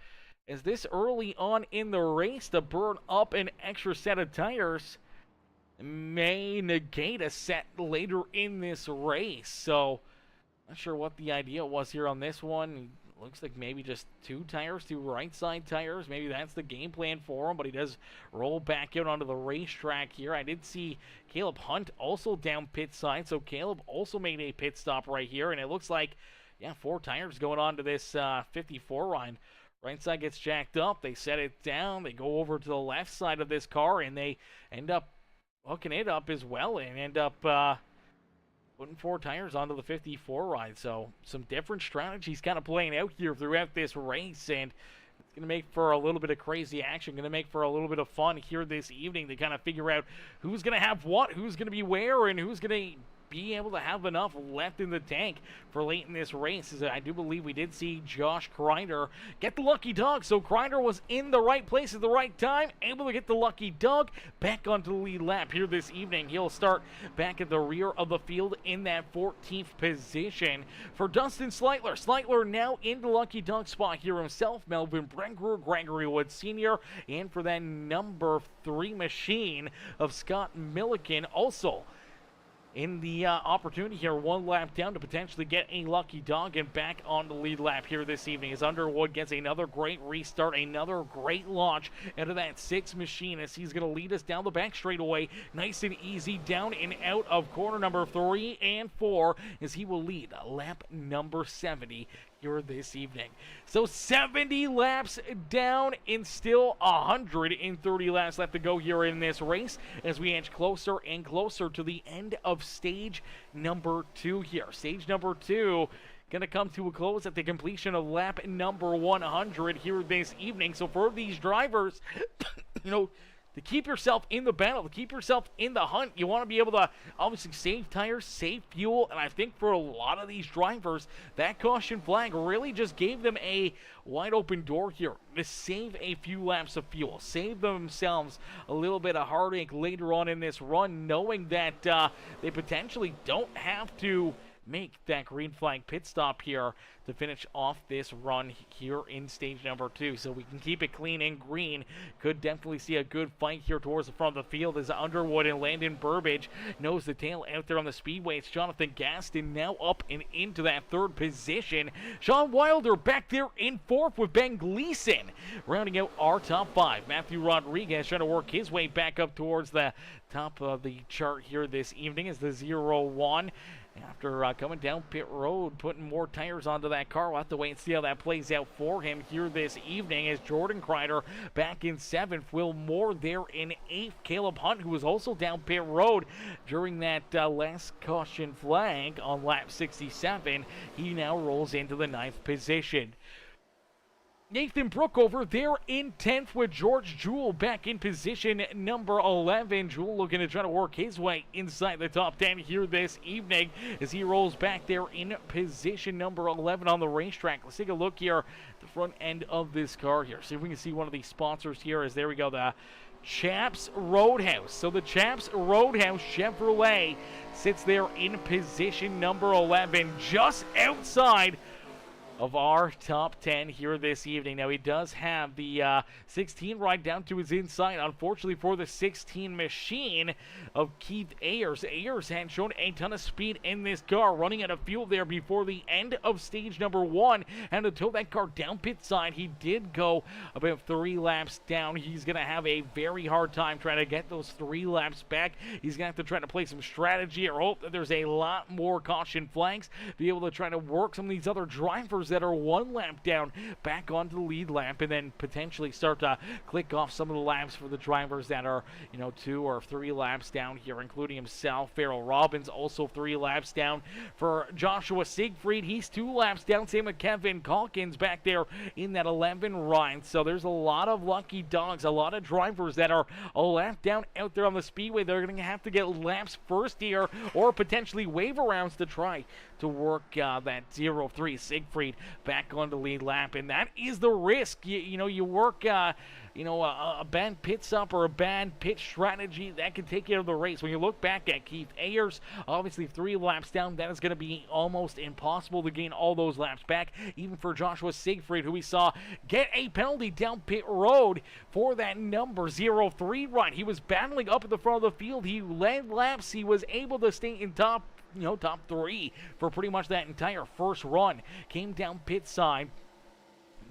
as this early on in the race to burn up an extra set of tires may negate a set later in this race. So not sure what the idea was here on this one. Looks like maybe just 2 tires, 2 right side tires. Maybe that's the game plan for him, but he does roll back out onto the racetrack here. I did see Caleb Hunt also down pit side, so Caleb also made a pit stop right here, and it looks like, yeah, 4 tires going on to this 54 ride. Right side gets jacked up, they set it down, they go over to the left side of this car, and they end up hooking it up as well, and end up putting 4 tires onto the 54 ride. So some different strategies kind of playing out here throughout this race, and it's going to make for a little bit of crazy action, going to make for a little bit of fun here this evening to kind of figure out who's going to have what, who's going to be where, and who's going to be able to have enough left in the tank for late in this race. As I do believe we did see Josh Crider get the lucky dog, so Crider was in the right place at the right time, able to get the lucky dog back onto the lead lap here this evening. He'll start back at the rear of the field in that 14th position for Dustin Sleitler. Sleitler now in the lucky dog spot here himself, Melvin Brengerer, Gregory Wood Sr., and for that number 3 machine of Scott Milliken, also in the opportunity here, 1 lap down to potentially get a lucky dog and back on the lead lap here this evening, as Underwood gets another great restart, another great launch out of that 6 machine, as he's going to lead us down the back straightaway nice and easy down and out of corner number 3 and 4, as he will lead lap number 70 here this evening. So 70 laps down and still 130 laps left to go here in this race, as we inch closer and closer to the end of stage number 2 here. Stage number 2 going to come to a close at the completion of lap number 100 here this evening. So for these drivers, you know, to keep yourself in the battle, to keep yourself in the hunt, you want to be able to obviously save tires, save fuel, and I think for a lot of these drivers, that caution flag really just gave them a wide open door here to save a few laps of fuel, save themselves a little bit of heartache later on in this run, knowing that they potentially don't have to make that green flag pit stop here to finish off this run here in stage number 2. So we can keep it clean and green. Could definitely see a good fight here towards the front of the field as Underwood and Landon Burbage nose the tail out there on the speedway. It's Jonathan Gaston now up and into that 3rd position. Sean Wilder back there in 4th with Ben Gleason rounding out our top 5. Matthew Rodriguez trying to work his way back up towards the top of the chart here this evening as the 0-1. After coming down pit road, putting more tires onto that car. We'll have to wait and see how that plays out for him here this evening as Jordan Crider back in 7th. Will Moore there in 8th. Caleb Hunt, who was also down pit road during that last caution flag on lap 67. He now rolls into the 9th position. Nathan Brookover there in 10th with George Jewell back in position number 11. Jewell looking to try to work his way inside the top 10 here this evening as he rolls back there in position number 11 on the racetrack. Let's take a look here at the front end of this car here. See if we can see one of these sponsors here as there we go, the Chaps Roadhouse. So the Chaps Roadhouse Chevrolet sits there in position number 11 just outside of our top 10 here this evening. Now, he does have the 16 right down to his inside. Unfortunately for the 16 machine of Keith Ayers. Ayers had shown a ton of speed in this car, running out of fuel there before the end of stage number 1. And to tow that car down pit side, he did go about 3 laps down. He's going to have a very hard time trying to get those 3 laps back. He's going to have to try to play some strategy or hope that there's a lot more caution flags, be able to try to work some of these other drivers that are 1 lap down back onto the lead lap, and then potentially start to click off some of the laps for the drivers that are, 2 or 3 laps down here, including himself. Farrell Robbins also 3 laps down. For Joshua Siegfried, he's 2 laps down. Same with Kevin Calkins back there in that 11 ride. So there's a lot of lucky dogs, a lot of drivers that are a lap down out there on the speedway. They're going to have to get laps first here or potentially wave arounds to try to work that 0-3 Siegfried back on the lead lap, and that is the risk. You work a bad pit stop or a bad pit strategy that can take you out of the race. When you look back at Keith Ayers, obviously 3 laps down, that is going to be almost impossible to gain all those laps back. Even for Joshua Siegfried, who we saw get a penalty down pit road for that number 0-3 run. He was battling up at the front of the field. He led laps. He was able to stay in top 3 for pretty much that entire first run. Came down pit side,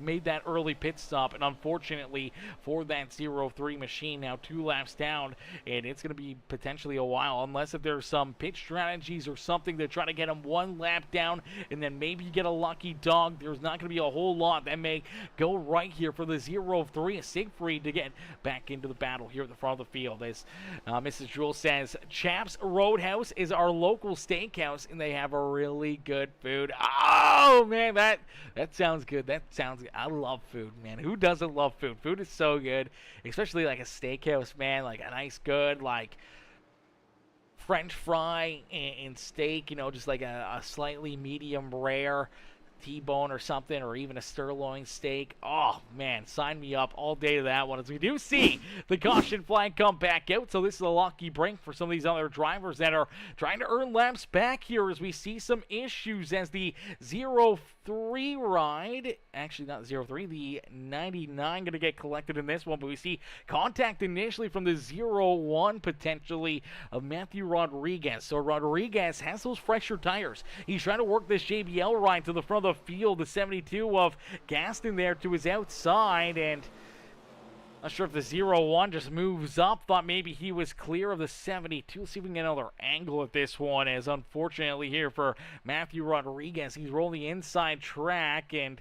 made that early pit stop, and unfortunately for that 0-3 machine, now 2 laps down, and it's going to be potentially a while, unless if there's some pit strategies or something to try to get him 1 lap down, and then maybe you get a lucky dog. There's not going to be a whole lot that may go right here for the 0-3 Siegfried to get back into the battle here at the front of the field. As Mrs. Jewell says, Chaps Roadhouse is our local steakhouse, and they have a really good food. Oh man, that sounds good. That sounds good. I love food, man. Who doesn't love food? Food is so good, especially like a steakhouse, man. Like a nice, good, like French fry and steak. Just like a slightly medium rare T-bone or something, or even a sirloin steak. Oh man, sign me up all day to that one. As we do see the caution flag come back out, so this is a lucky break for some of these other drivers that are trying to earn laps back here, as we see some issues as the 0-3 ride, actually not 0-3, the 99 going to get collected in this one, but we see contact initially from the 0-1 potentially of Matthew Rodriguez. So Rodriguez has those fresher tires. He's trying to work this JBL ride to the front of the field. The 72 of Gaston there to his outside, and not sure if the 0-1 just moves up. Thought maybe he was clear of the 72. Let's see if we can get another angle at this one, as unfortunately here for Matthew Rodriguez, he's rolling inside track, and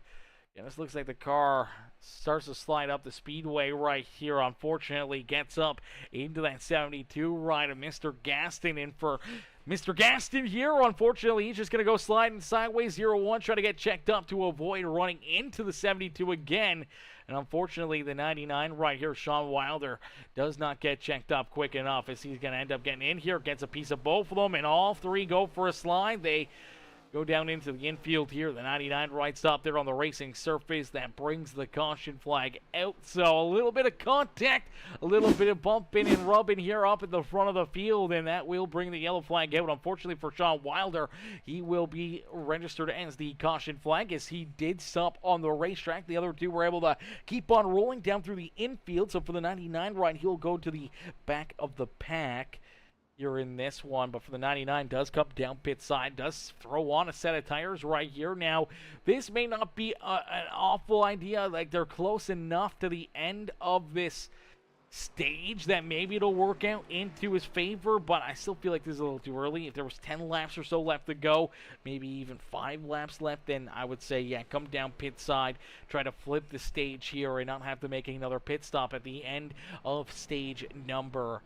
this looks like the car starts to slide up the speedway right here. Unfortunately gets up into that 72 ride of Mr. Gaston, and for Mr. Gaston here, unfortunately, he's just going to go sliding sideways 0-1, try to get checked up to avoid running into the 72 again. And unfortunately, the 99 right here, Sean Wilder, does not get checked up quick enough, as he's going to end up getting in here, gets a piece of both of them, and all 3 go for a slide. They Go down into the infield here. The 99 right stop there on the racing surface. That brings the caution flag out. So a little bit of contact, a little bit of bumping and rubbing here up at the front of the field, and that will bring the yellow flag out. Unfortunately for Sean Wilder, he will be registered as the caution flag as he did stop on the racetrack. The other two were able to keep on rolling down through the infield. So for the 99 right, he'll go to the back of the pack. You're in this one, but for the 99 does come down pit side, does throw on a set of tires right here. Now, this may not be an awful idea, like they're close enough to the end of this stage that maybe it'll work out into his favor, but I still feel like this is a little too early. If there was 10 laps or so left to go, maybe even 5 laps left, then I would say, yeah, come down pit side, try to flip the stage here and not have to make another pit stop at the end of stage number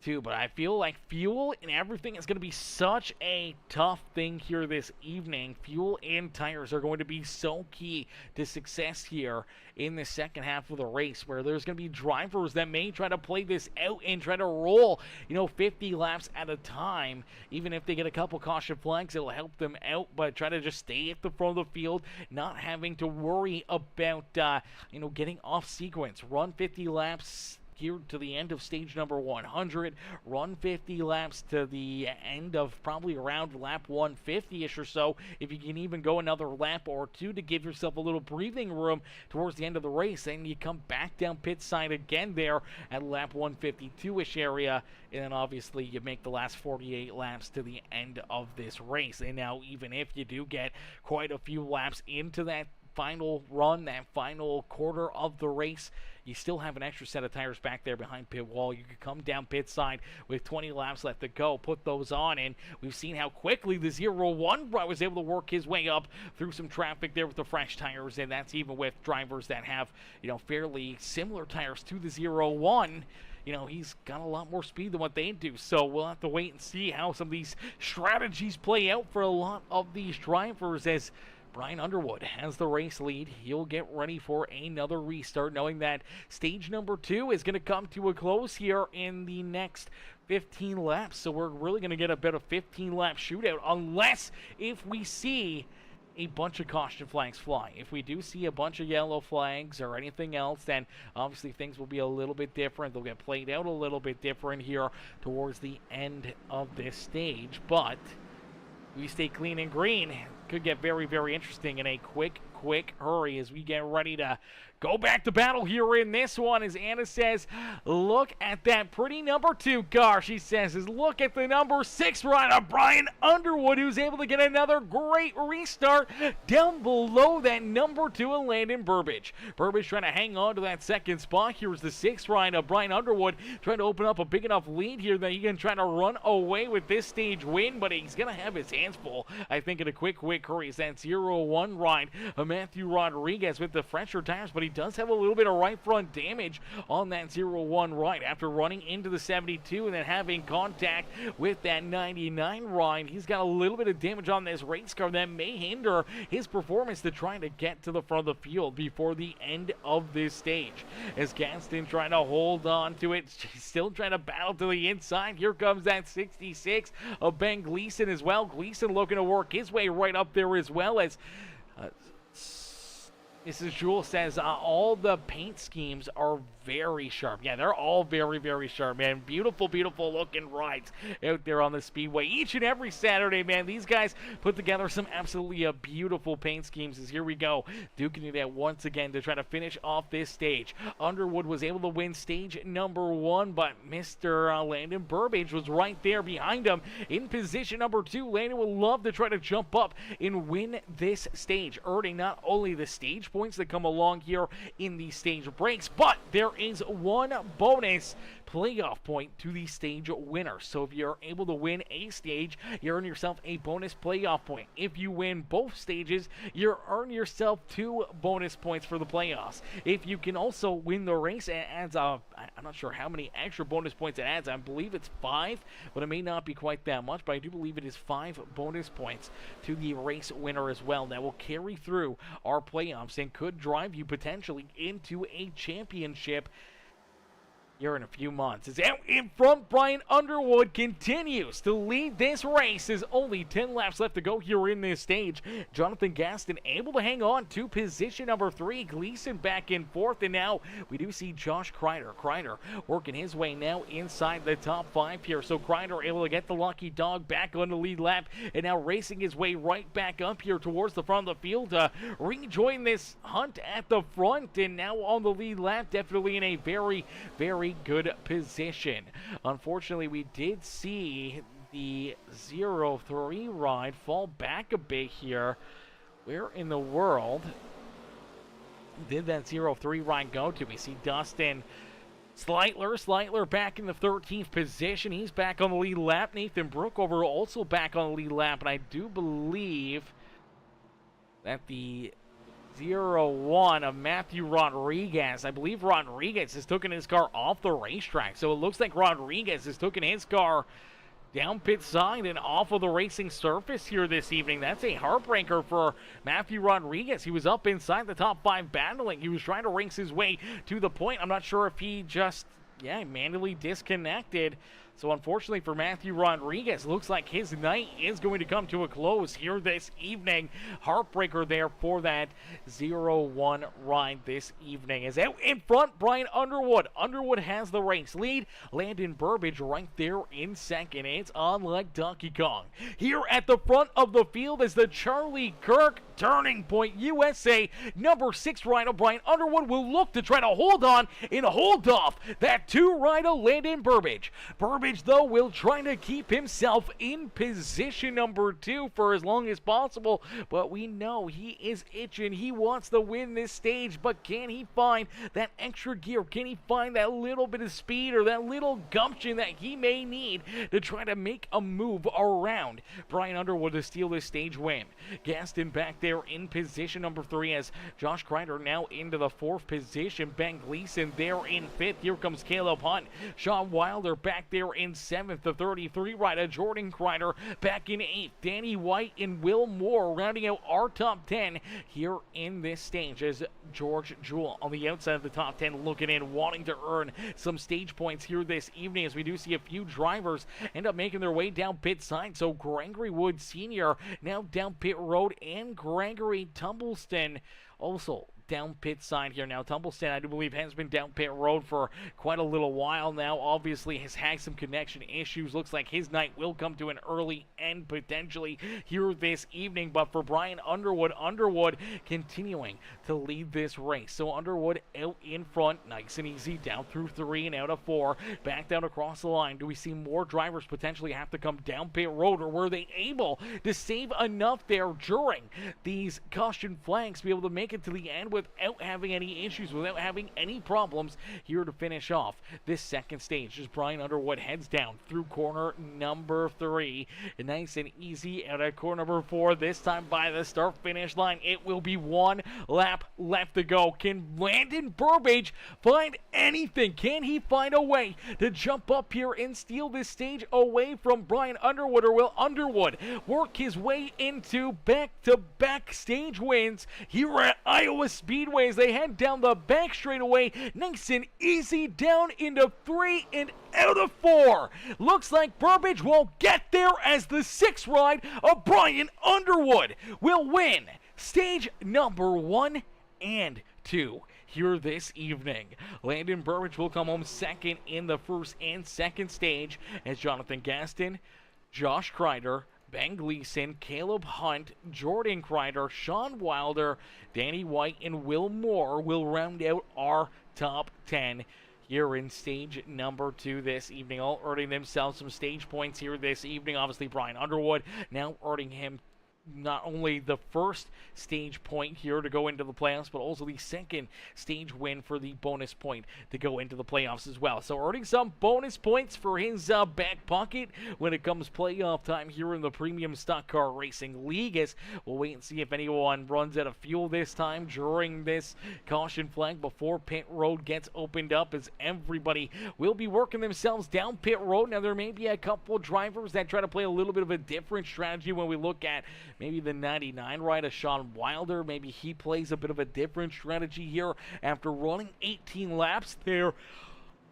2. But I feel like fuel and everything is going to be such a tough thing here this evening. Fuel and tires are going to be so key to success here in the second half of the race, where there's going to be drivers that may try to play this out and try to roll, 50 laps at a time. Even if they get a couple caution flags, it'll help them out, but try to just stay at the front of the field, not having to worry about, getting off sequence. Run 50 laps here to the end of stage number 100, run 50 laps to the end of probably around lap 150-ish or so, if you can even go another lap or two to give yourself a little breathing room towards the end of the race. And you come back down pit side again there at lap 152-ish area, and then obviously you make the last 48 laps to the end of this race. And now even if you do get quite a few laps into that final run, that final quarter of the race, you still have an extra set of tires back there behind pit wall. You could come down pit side with 20 laps left to go, put those on, and we've seen how quickly the 01 was able to work his way up through some traffic there with the fresh tires, and that's even with drivers that have, fairly similar tires to the 01. He's got a lot more speed than what they do. So we'll have to wait and see how some of these strategies play out for a lot of these drivers, as Brian Underwood has the race lead. He'll get ready for another restart, knowing that stage number 2 is going to come to a close here in the next 15 laps. So we're really going to get a bit of 15-lap shootout, unless if we see a bunch of caution flags fly. If we do see a bunch of yellow flags or anything else, then obviously things will be a little bit different. They'll get played out a little bit different here towards the end of this stage. But we stay clean and green. Could get very, very interesting in a quick hurry as we get ready to go back to battle here in this one. As Anna says, look at that pretty number 2 car. She says, look at the number 6 rider, Brian Underwood, who's able to get another great restart down below that number 2 of Landon Burbage. Burbage trying to hang on to that second spot. Here's the 6th rider, Brian Underwood, trying to open up a big enough lead here that he can try to run away with this stage win, but he's going to have his hands full, I think, in a quick hurry. It's that 01 ride, Matthew Rodriguez with the fresher tires, but he does have a little bit of right front damage on that 01 ride after running into the 72 and then having contact with that 99 ride. He's got a little bit of damage on this race car that may hinder his performance to trying to get to the front of the field before the end of this stage. As Gaston trying to hold on to it, still trying to battle to the inside. Here comes that 66 of Ben Gleason as well. Gleason looking to work his way right up there as well, as Mrs. Jewell says all the paint schemes are very sharp. Yeah, they're all very, very sharp, man. Beautiful, beautiful looking rides out there on the Speedway. Each and every Saturday, man, these guys put together some absolutely beautiful paint schemes. As here we go, duking it out once again to try to finish off this stage. Underwood was able to win stage number 1, but Mr. Landon Burbage was right there behind him in position number 2. Landon would love to try to jump up and win this stage, earning not only the stage points that come along here in the stage breaks, but there is one bonus playoff point to the stage winner. So if you're able to win a stage, you earn yourself a bonus playoff point. If you win both stages, you earn yourself 2 bonus points for the playoffs. If you can also win the race, it adds I'm not sure how many extra bonus points it adds. I believe it's 5, but it may not be quite that much, but I do believe it is 5 bonus points to the race winner as well. That will carry through our playoffs and could drive you potentially into a championship here in a few months. Is out in front. Brian Underwood continues to lead this race. There's only 10 laps left to go here in this stage. Jonathan Gaston able to hang on to position number 3. Gleason back in 4th, and now we do see Josh Crider. Crider working his way now inside the top 5 here. So Crider able to get the lucky dog back on the lead lap, and now racing his way right back up here towards the front of the field to rejoin this hunt at the front, and now on the lead lap, definitely in a very, very good position. Unfortunately, we did see the 0-3 ride fall back a bit here. Where in the world did that 0-3 ride go to? We see Dustin Slightler back in the 13th position. He's back on the lead lap. Nathan Brookover also back on the lead lap, and I do believe that the 0-1 of Matthew Rodriguez. I believe Rodriguez has taken his car off the racetrack. So it looks like Rodriguez has taken his car down pit side and off of the racing surface here this evening. That's a heartbreaker for Matthew Rodriguez. He was up inside the top 5 battling. He was trying to race his way to the point. I'm not sure if he just, manually disconnected. So unfortunately for Matthew Rodriguez, looks like his night is going to come to a close here this evening. Heartbreaker there for that 0-1 ride this evening. Is out in front, Brian Underwood. Underwood has the race lead. Landon Burbage right there in second. It's on like Donkey Kong. Here at the front of the field is the Charlie Kirk Turning Point USA number 6 rider. Brian Underwood will look to try to hold on and hold off that 2 rider Landon Burbage. Burbage, though, will try to keep himself in position number 2 for as long as possible, but we know he is itching. He wants to win this stage, but can he find that extra gear? Can he find that little bit of speed or that little gumption that he may need to try to make a move around Brian Underwood to steal this stage win? Gaston back there in position number 3 as Josh Crider now into the 4th position. Ben Gleason there in 5th. Here comes Caleb Hunt. Sean Wilder back there in 7th. The 33 rider Jordan Crider back in 8th. Danny White and Will Moore rounding out our top 10 here in this stage as George Jewell on the outside of the top 10 looking in, wanting to earn some stage points here this evening, as we do see a few drivers end up making their way down pit side. So Gregory Wood Sr. now down pit road, and Gregory Tumbleston also down pit side here. Now Tumbleston, I do believe, has been down pit road for quite a little while now. Obviously has had some connection issues. Looks like his night will come to an early end potentially here this evening. But for Brian Underwood, Underwood continuing to lead this race. So Underwood out in front, nice and easy, down through 3 and out of 4, back down across the line. Do we see more drivers potentially have to come down pit road, or were they able to save enough there during these caution flags to be able to make it to the end without having any issues, without having any problems here to finish off this second stage as Brian Underwood heads down through corner number 3. Nice and easy out of corner number 4. This time by the start finish line, it will be 1 lap left to go. Can Landon Burbage find anything? Can he find a way to jump up here and steal this stage away from Brian Underwood, or will Underwood work his way into back-to-back stage wins here at Iowa Speedway as they head down the back straightaway, nice and easy, down into 3 and out of 4. Looks like Burbage will get there as the 6th ride of Brian Underwood will win stage number 1 and 2 here this evening. Landon Burbage will come home second in the first and second stage as Jonathan Gaston, Josh Crider, Ben Gleason, Caleb Hunt, Jordan Crider, Sean Wilder, Danny White, and Will Moore will round out our top 10 here in stage number 2 this evening, all earning themselves some stage points here this evening. Obviously, Brian Underwood now earning him not only the first stage point here to go into the playoffs, but also the second stage win for the bonus point to go into the playoffs as well. So earning some bonus points for his back pocket when it comes playoff time here in the Premium Stock Car Racing League, as we'll wait and see if anyone runs out of fuel this time during this caution flag before pit road gets opened up, as everybody will be working themselves down pit road. Now there may be a couple drivers that try to play a little bit of a different strategy when we look at maybe the 99 rider Sean Wilder. Maybe he plays a bit of a different strategy here after running 18 laps there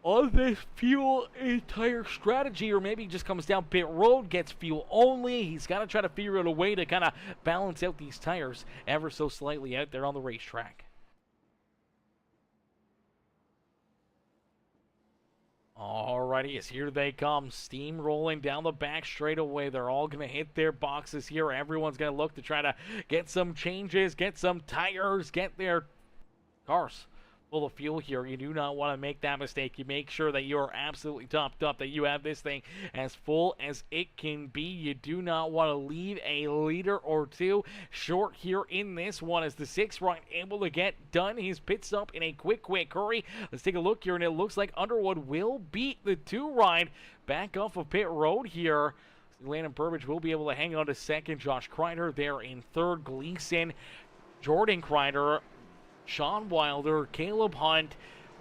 on this fuel and tire strategy, or maybe he just comes down pit road, gets fuel only. He's got to try to figure out a way to kind of balance out these tires ever so slightly out there on the racetrack. Alrighty, yes, here they come, steamrolling down the back straightaway. They're all going to hit their boxes here. Everyone's going to look to try to get some changes, get some tires, get their cars full of fuel here. You do not want to make that mistake. You make sure that you're absolutely topped up, that you have this thing as full as it can be. You do not want to leave a liter or two short here in this one, as the 6 ride able to get done his pit stop in a quick hurry. Let's take a look here, and it looks like Underwood will beat the 2 ride back off of pit road here. Landon Burbage will be able to hang on to second. Josh Crider there in third. Gleason, Jordan Crider, Sean Wilder, Caleb Hunt,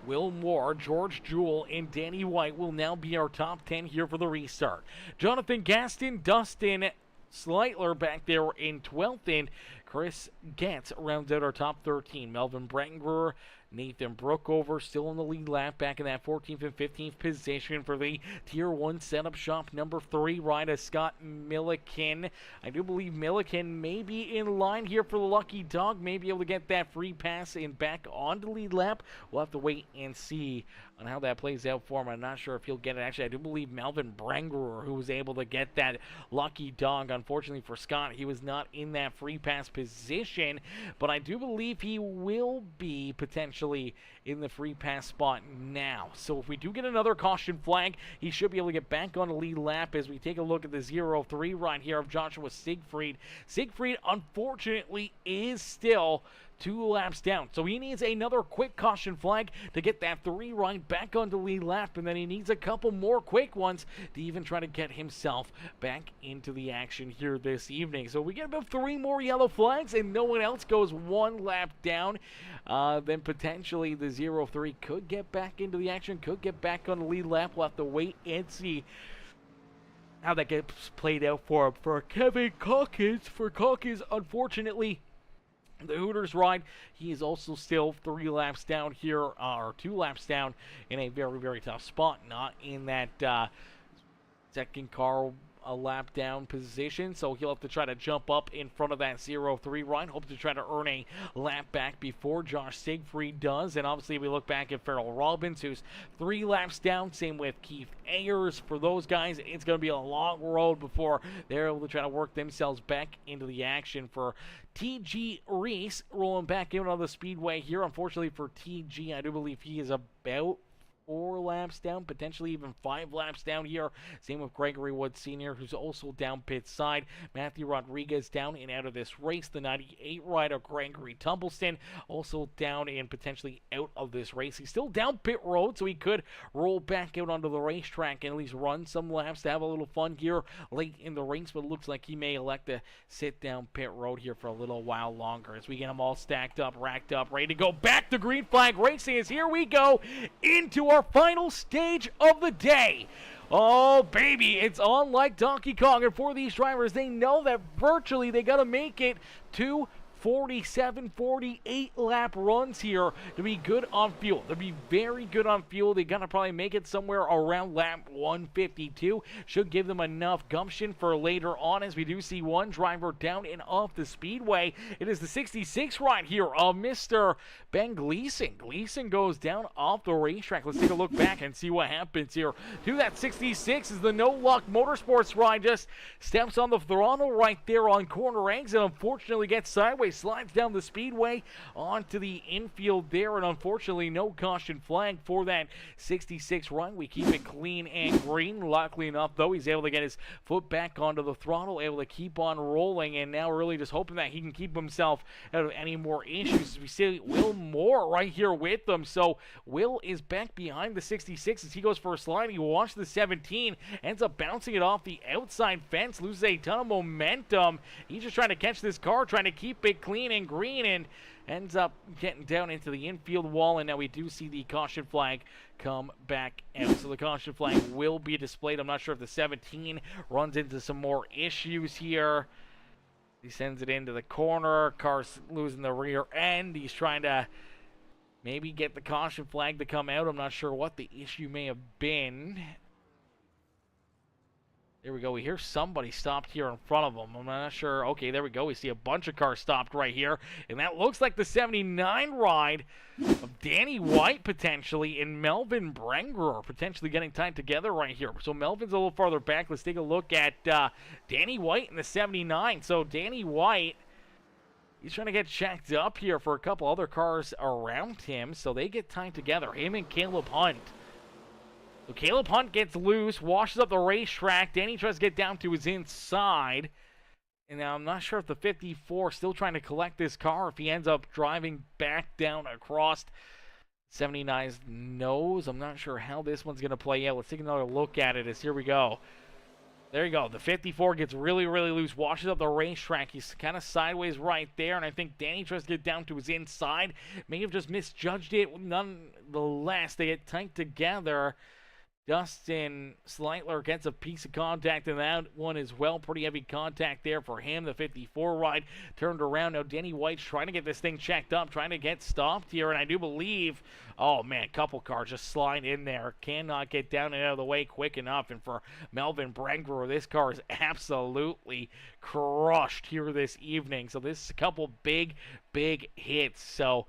Will Moore, George Jewell, and Danny White will now be our top 10 here for the restart. Jonathan Gaston, Dustin Sleitler back there in 12th, and Chris Getz rounds out our top 13. Melvin Brettenbrewer, Nathan Brookover still in the lead lap, back in that 14th and 15th position for the Tier 1 setup shop number 3 ride of Scott Milliken. I do believe Milliken may be in line here for the lucky dog, may be able to get that free pass and back on the lead lap. We'll have to wait and see on how that plays out for him. I'm not sure if he'll get it. Actually, I do believe Melvin Brettenbrewer, who was able to get that lucky dog. Unfortunately for Scott, he was not in that free pass position, but I do believe he will be potentially in the free pass spot now. So if we do get another caution flag, he should be able to get back on the lead lap as we take a look at the 0-3 ride here of Joshua Siegfried. Siegfried, unfortunately, is still 2 laps down. So he needs another quick caution flag to get that 3 ride back on the lead lap, and then he needs a couple more quick ones to even try to get himself back into the action here this evening. So we get about 3 more yellow flags and no one else goes 1 lap down. Then potentially the 0-3 could get back into the action, could get back on the lead lap. We'll have to wait and see how that gets played out for Kevin Calkins. For Calkins, unfortunately, the Hooters ride, he is also still 3 laps down here, or 2 laps down in a very tough spot. Not in that second car a lap down position, so he'll have to try to jump up in front of that 0-3 ride. Hope to try to earn a lap back before Josh Siegfried does. And obviously we look back at Farrell Robbins, who's 3 laps down. Same with Keith Ayers. For those guys, it's going to be a long road before they're able to try to work themselves back into the action. For TG Reese, rolling back in on the Speedway here. Unfortunately for TG, I do believe he is about 4 laps down, potentially even 5 laps down here. Same with Gregory Wood Sr., who's also down pit side. Matthew Rodriguez down and out of this race. The 98 rider Gregory Tumbleston also down and potentially out of this race. He's still down pit road, so he could roll back out onto the racetrack and at least run some laps to have a little fun here late in the race, but it looks like he may elect to sit down pit road here for a little while longer as we get them all stacked up, racked up, ready to go back to green flag racing. As here we go into our final stage of the day. Oh baby, it's on like Donkey Kong, and for these drivers, they know that virtually they got to make it to 47, 48 lap runs here to be good on fuel. To be very good on fuel, they got to probably make it somewhere around lap 152. Should give them enough gumption for later on, as we do see one driver down and off the speedway. It is the 66 ride here of Mr. Ben Gleason. Gleason goes down off the racetrack. Let's take a look back and see what happens here. To that 66 is the No Luck Motorsports ride. Just steps on the throttle right there on corner exit. Unfortunately gets sideways, slides down the speedway onto the infield there, and unfortunately no caution flag for that 66 run. We keep it clean and green. Luckily enough, though, he's able to get his foot back onto the throttle, able to keep on rolling, and now really just hoping that he can keep himself out of any more issues. We see Will Moore right here with them, so Will is back behind the 66 as he goes for a slide. He watched the 17, ends up bouncing it off the outside fence, loses a ton of momentum. He's just trying to catch this car, trying to keep it clean and green, and ends up getting down into the infield wall. And now we do see the caution flag come back out, so the caution flag will be displayed. I'm not sure if the 17 runs into some more issues here. He sends it into the corner. Car's losing the rear end. He's trying to maybe get the caution flag to come out. I'm not sure what the issue may have been. There we go. We hear somebody stopped here in front of them. I'm not sure. Okay, there we go. We see a bunch of cars stopped right here. And that looks like the 79 ride of Danny White potentially and Melvin Brengerer potentially getting tied together right here. So Melvin's a little farther back. Let's take a look at Danny White in the 79. So Danny White, he's trying to get checked up here for a couple other cars around him. So they get tied together, him and Caleb Hunt. So Caleb Hunt gets loose, washes up the racetrack. Danny tries to get down to his inside. And now I'm not sure if the 54 is still trying to collect this car, if he ends up driving back down across 79's nose. I'm not sure how this one's going to play out. Let's take another look at it as here we go. There you go. The 54 gets really, really loose, washes up the racetrack. He's kind of sideways right there, and I think Danny tries to get down to his inside. May have just misjudged it. Nonetheless, they get tight together. Dustin Sleitler gets a piece of contact in that one as well. Pretty heavy contact there for him. The 54 ride turned around. Now Danny White's trying to get this thing checked up, trying to get stopped here. And I do believe, oh man, a couple cars just slide in there. Cannot get down and out of the way quick enough. And for Melvin Brengerer, this car is absolutely crushed here this evening. So this is a couple big hits. So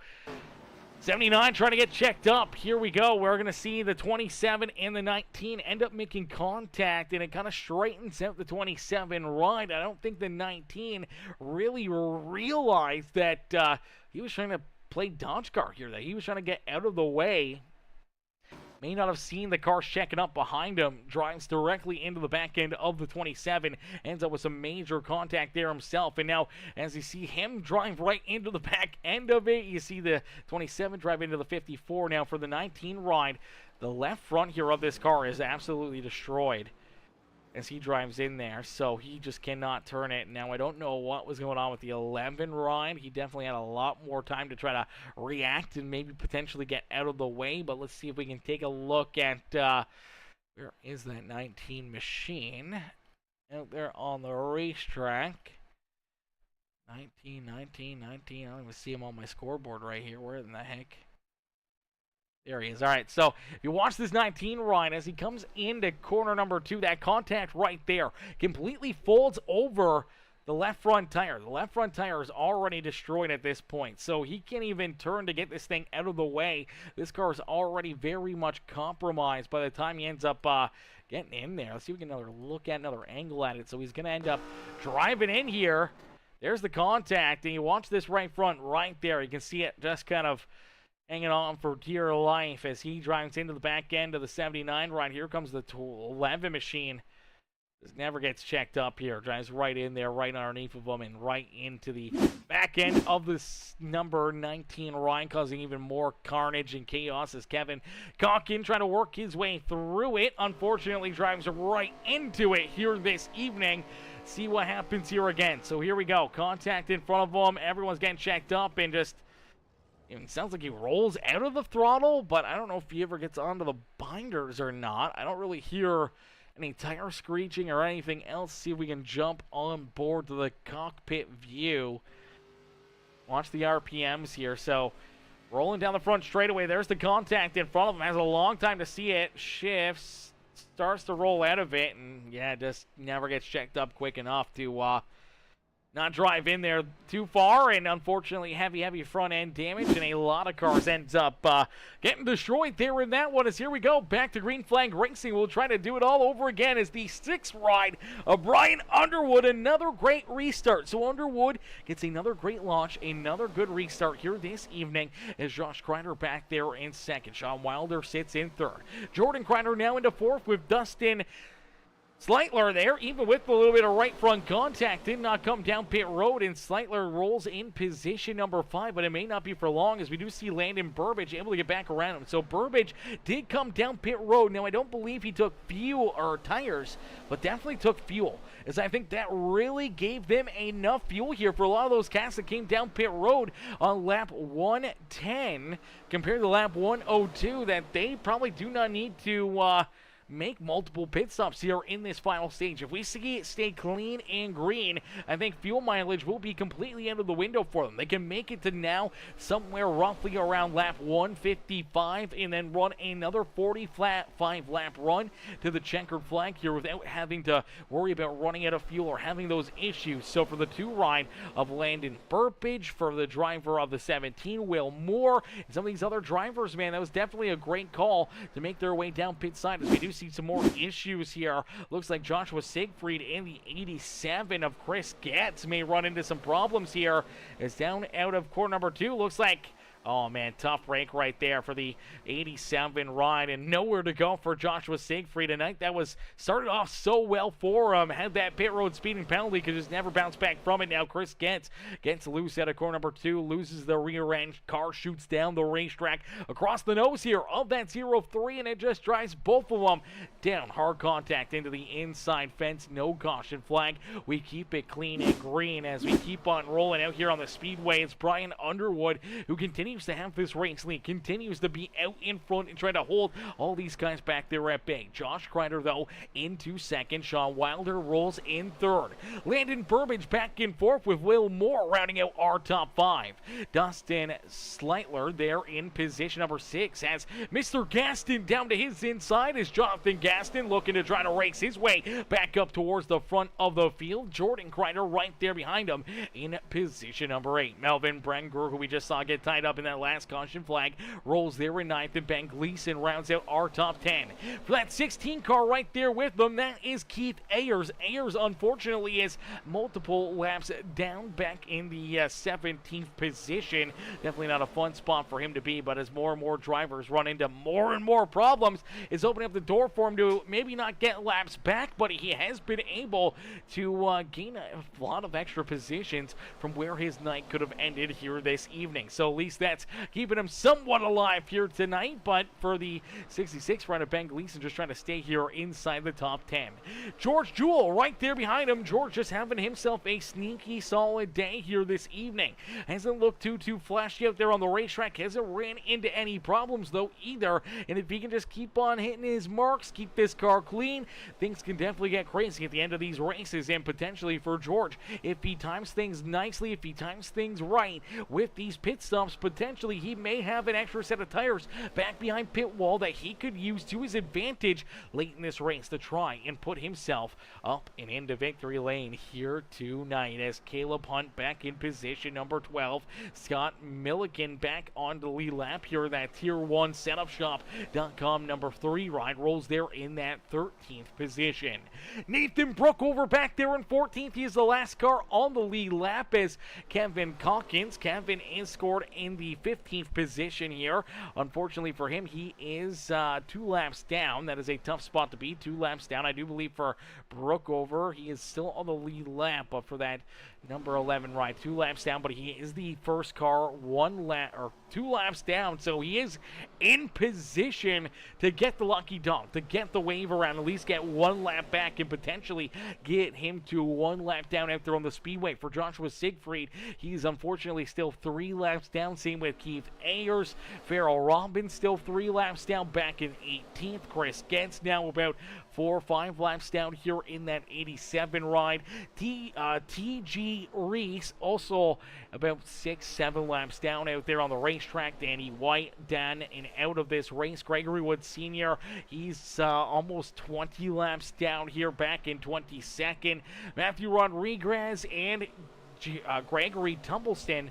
79 trying to get checked up. Here we go. We're going to see the 27 and the 19 end up making contact, and it kind of straightens out the 27 ride. I don't think the 19 really realized that he was trying to play dodge car here, that he was trying to get out of the way. May not have seen the cars checking up behind him. Drives directly into the back end of the 27. Ends up with some major contact there himself. And now, as you see him drive right into the back end of it, you see the 27 drive into the 54. Now, for the 19 ride, the left front here of this car is absolutely destroyed as he drives in there, so he just cannot turn it. Now, I don't know what was going on with the 11 ride. He definitely had a lot more time to try to react and maybe potentially get out of the way, but let's see if we can take a look at where is that 19 machine out there on the racetrack. 19. I don't even see him on my scoreboard right here. Where in the heck? There he is. All right, so if you watch this 19 ride, as he comes into corner number 2, that contact right there completely folds over the left front tire. The left front tire is already destroyed at this point, so he can't even turn to get this thing out of the way. This car is already very much compromised by the time he ends up getting in there. Let's see if we can look at another angle at it. So he's going to end up driving in here. There's the contact, and you watch this right front right there. You can see it just kind of hanging on for dear life as he drives into the back end of the 79 ride. Here comes the 11 machine. This never gets checked up here. Drives right in there, right underneath of them, and right into the back end of this number 19 ride, causing even more carnage and chaos as Kevin Conkin trying to work his way through it. Unfortunately, drives right into it here this evening. See what happens here again. So here we go. Contact in front of them. Everyone's getting checked up, and just, it sounds like he rolls out of the throttle, but I don't know if he ever gets onto the binders or not. I don't really hear any tire screeching or anything else. See if we can jump on board to the cockpit view. Watch the RPMs here. So rolling down the front straightaway. There's the contact in front of him. Has a long time to see it. Shifts. Starts to roll out of it. And yeah, just never gets checked up quick enough to not drive in there too far, and unfortunately heavy front end damage, and a lot of cars ends up getting destroyed there in that one. As here we go back to Green Flag Racing. We'll try to do it all over again as the 6th ride of Brian Underwood. Another great restart. So Underwood gets another great launch, another good restart here this evening as Josh Crider back there in 2nd. Sean Wilder sits in 3rd. Jordan Crider now into 4th with Dustin Sleitler there, even with a little bit of right front contact, did not come down pit road, and Sleitler rolls in position number 5, but it may not be for long as we do see Landon Burbage able to get back around him. So Burbage did come down pit road. Now, I don't believe he took fuel or tires, but definitely took fuel, as I think that really gave them enough fuel here for a lot of those cats that came down pit road on lap 110 compared to lap 102, that they probably do not need to make multiple pit stops here in this final stage. If we see it stay clean and green, I think fuel mileage will be completely out of the window for them. They can make it to now somewhere roughly around lap 155 and then run another 45 lap run to the checkered flag here without having to worry about running out of fuel or having those issues. So for the 2 ride of Landon Burbage, for the driver of the 17, Will Moore, and some of these other drivers, man, that was definitely a great call to make their way down pit side as we do see some more issues here. Looks like Joshua Siegfried and the 87 of Chris Getz may run into some problems here as down out of corner number 2. Looks like, oh man, tough break right there for the 87 ride, and nowhere to go for Joshua Siegfried tonight. That was started off so well for him. Had that pit road speeding penalty, could just never bounce back from it. Now Chris Getz gets loose out of corner number 2, loses the rear end. Car shoots down the racetrack across the nose here of that 0-3, and it just drives both of them down. Hard contact into the inside fence. No caution flag. We keep it clean and green as we keep on rolling out here on the Speedway. It's Brian Underwood who continues to have this race lead, continues to be out in front and trying to hold all these guys back there at bay. Josh Crider, though, into second. Sean Wilder rolls in third. Landon Burbage back and forth with Will Moore rounding out our top 5. Dustin Sleitler there in position number 6 as Mr. Gaston down to his inside as Jonathan Gaston looking to try to race his way back up towards the front of the field. Jordan Crider right there behind him in position number 8. Melvin Brenger, who we just saw get tied up in that last caution flag, rolls there in 9th, and Ben Gleason rounds out our top 10. For that 16 car right there with them, that is Keith Ayers. Ayers, unfortunately, is multiple laps down back in the 17th position. Definitely not a fun spot for him to be, but as more and more drivers run into more and more problems, is opening up the door for him to maybe not get laps back, but he has been able to gain a lot of extra positions from where his night could have ended here this evening. So at least that's keeping him somewhat alive here tonight, but for the 66 run of Ben Gleason, just trying to stay here inside the top 10. George Jewell right there behind him. George just having himself a sneaky solid day here this evening. Hasn't looked too flashy out there on the racetrack. Hasn't ran into any problems though either, and if he can just keep on hitting his marks, keep this car clean, things can definitely get crazy at the end of these races. And potentially for George, if he times things nicely, if he times things right with these pit stops, potentially he may have an extra set of tires back behind pit wall that he could use to his advantage late in this race to try and put himself up and into victory lane here tonight. As Caleb Hunt back in position number 12, Scott Milligan back on the lead lap here. That Tier 1 setupshop.com number 3 ride rolls there in that 13th position. Nathan Brookover back there in 14th. He is the last car on the lead lap as Kevin Calkins. Kevin is scored in the 15th position here. Unfortunately for him, he is 2 laps down. That is a tough spot to be. 2 laps down. I do believe for Brookover, he is still on the lead lap, but for that number 11 ride, 2 laps down, but he is the first car 2 laps down, so he is in position to get the lucky dog, to get the wave around, at least get 1 lap back and potentially get him to 1 lap down out there on the Speedway. For Joshua Siegfried, he's unfortunately still 3 laps down. Same with Keith Ayers. Farrell Robbins still 3 laps down back in 18th. Chris Getz now about 4 or 5 laps down here in that 87 ride. TG Reese also about 6-7 laps down out there on the racetrack. Danny White down and out of this race. Gregory Wood Sr., he's almost 20 laps down here back in 22nd. Matthew Rodriguez and Gregory Tumbleston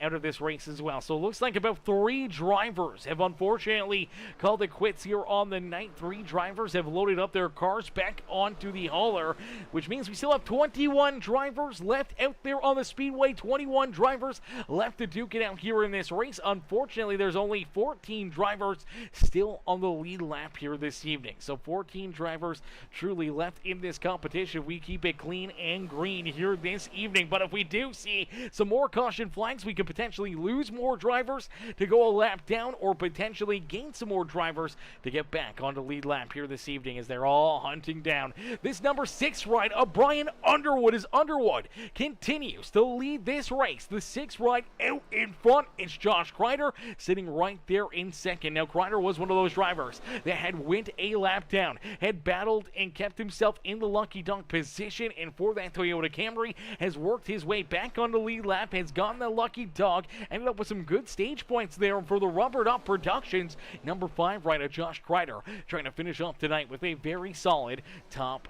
out of this race as well. So it looks like about 3 drivers have unfortunately called it quits here on the night. 3 drivers have loaded up their cars back onto the hauler, which means we still have 21 drivers left out there on the Speedway. 21 drivers left to duke it out here in this race. Unfortunately, there's only 14 drivers still on the lead lap here this evening. So 14 drivers truly left in this competition. We keep it clean and green here this evening. But if we do see some more caution flags, we could potentially lose more drivers to go a lap down, or potentially gain some more drivers to get back on the lead lap here this evening, as they're all hunting down this number 6 ride of Brian Underwood. As Underwood continues to lead this race, the 6 ride out in front, it's Josh Crider sitting right there in second. Now, Crider was one of those drivers that had went a lap down, had battled and kept himself in the lucky dunk position, and for that Toyota Camry has worked his way back on the lead lap, has gotten the lucky dog, ended up with some good stage points there for the Rubbered Up Productions. Number 5 rider Josh Crider trying to finish off tonight with a very solid top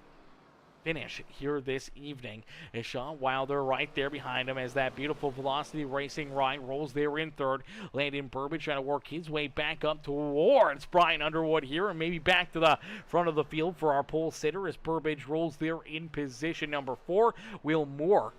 finish here this evening. Is Sean Wilder right there behind him as that beautiful Velocity Racing ride rolls there in third. Landon Burbage trying to work his way back up towards Brian Underwood here, and maybe back to the front of the field for our pole sitter as Burbage rolls there in position number 4. Will Moore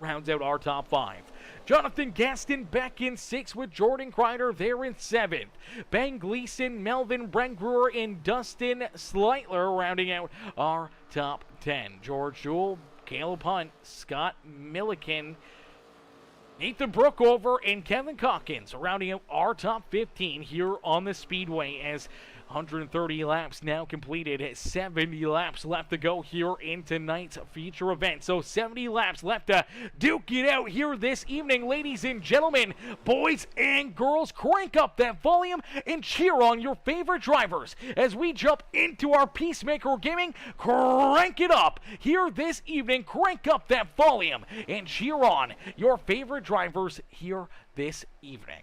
rounds out our top 5. Jonathan Gaston back in 6 with Jordan Crider there in 7th. Ben Gleason, Melvin Brengruer, and Dustin Sleitler rounding out our top 10. George Jewell, Caleb Hunt, Scott Milliken, Nathan Brookover, and Kevin Calkins rounding out our top 15 here on the Speedway, as 130 laps now completed, 70 laps left to go here in tonight's feature event. So 70 laps left to duke it out here this evening. Ladies and gentlemen, boys and girls, crank up that volume and cheer on your favorite drivers as we jump into our Peacemaker Gaming. Crank it up here this evening. Crank up that volume and cheer on your favorite drivers here this evening.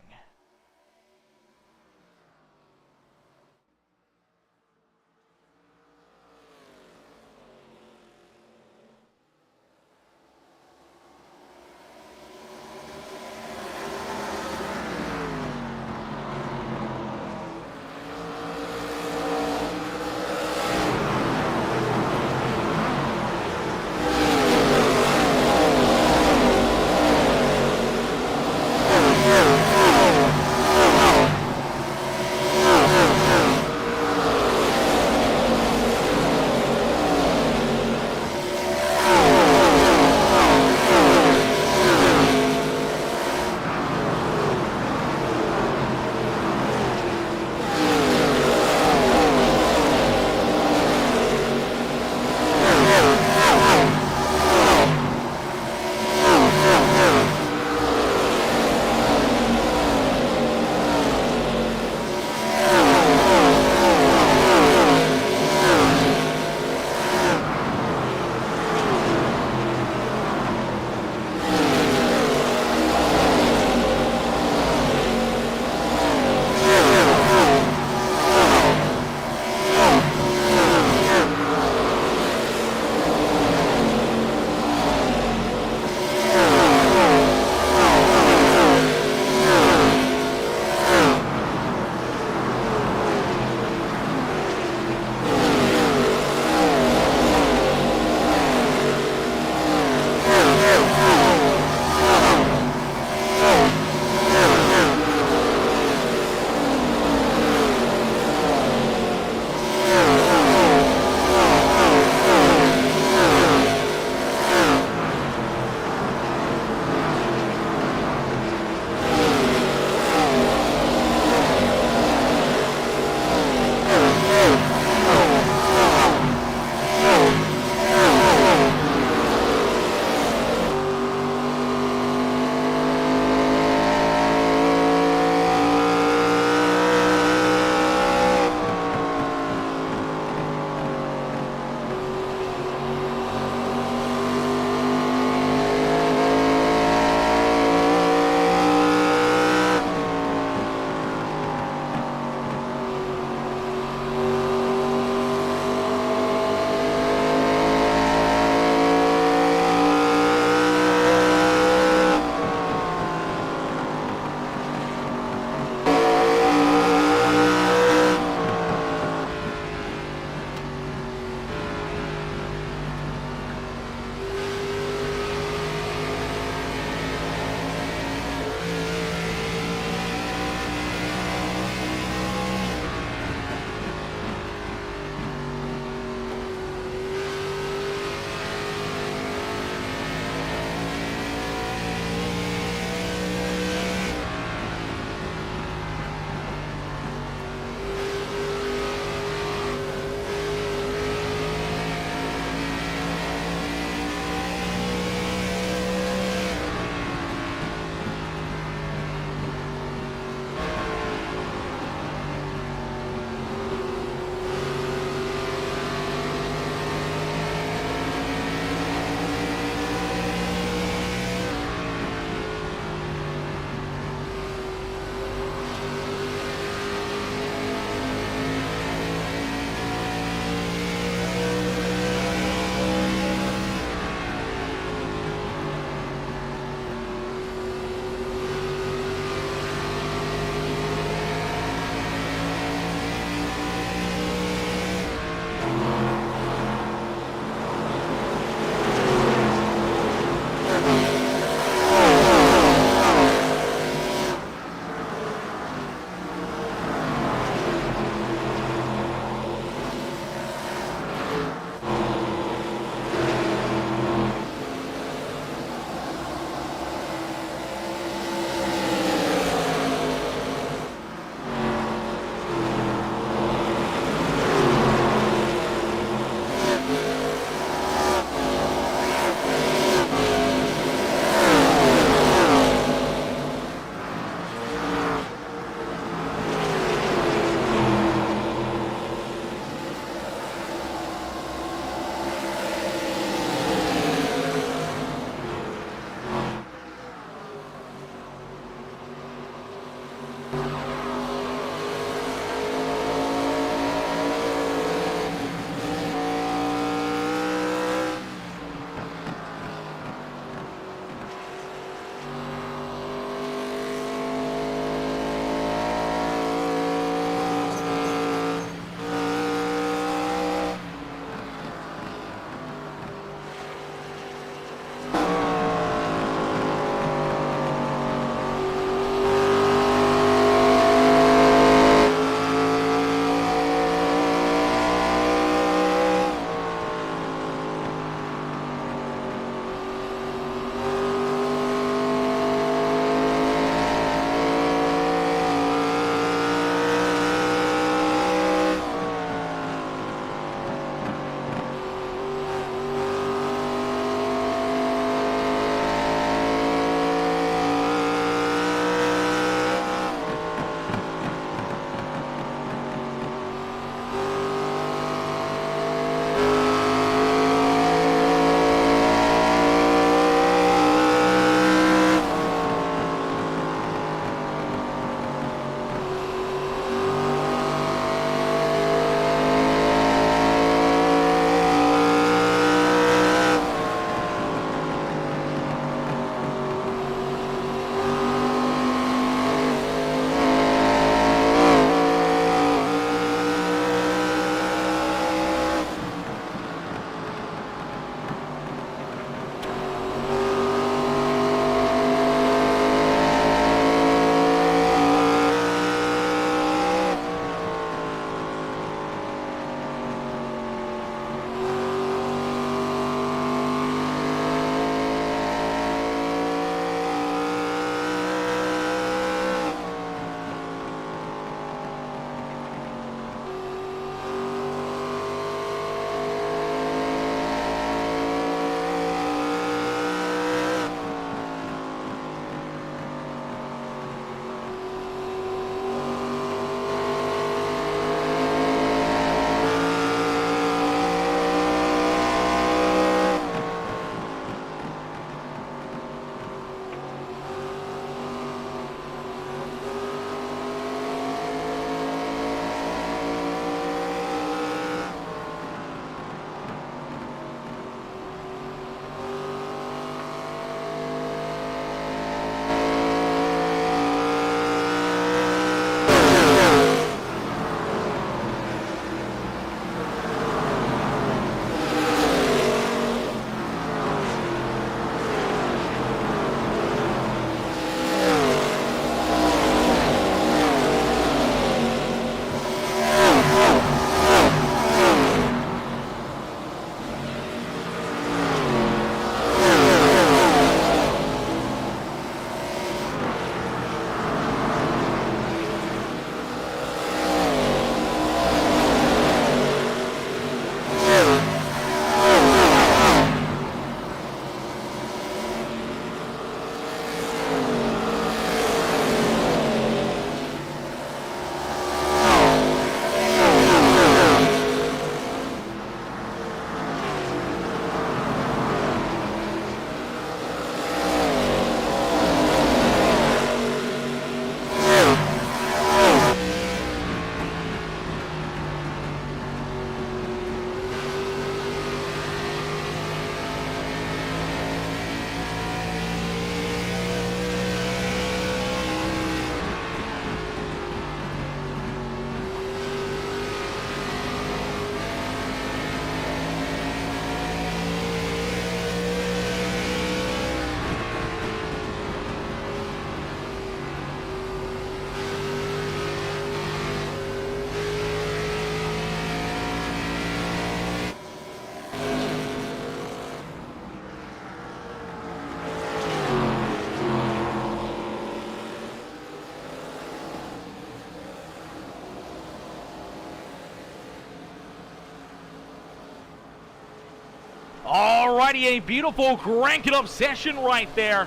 already a beautiful crank it up session right there,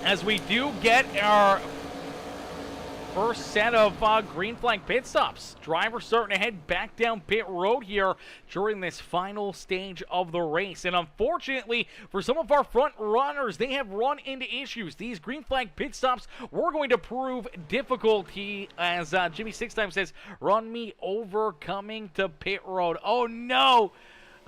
as we do get our first set of green flag pit stops. Drivers starting to head back down pit road here during this final stage of the race. And unfortunately, for some of our front runners, they have run into issues. These green flag pit stops were going to prove difficulty, as Jimmy Six Time says, run me over coming to pit road. Oh no!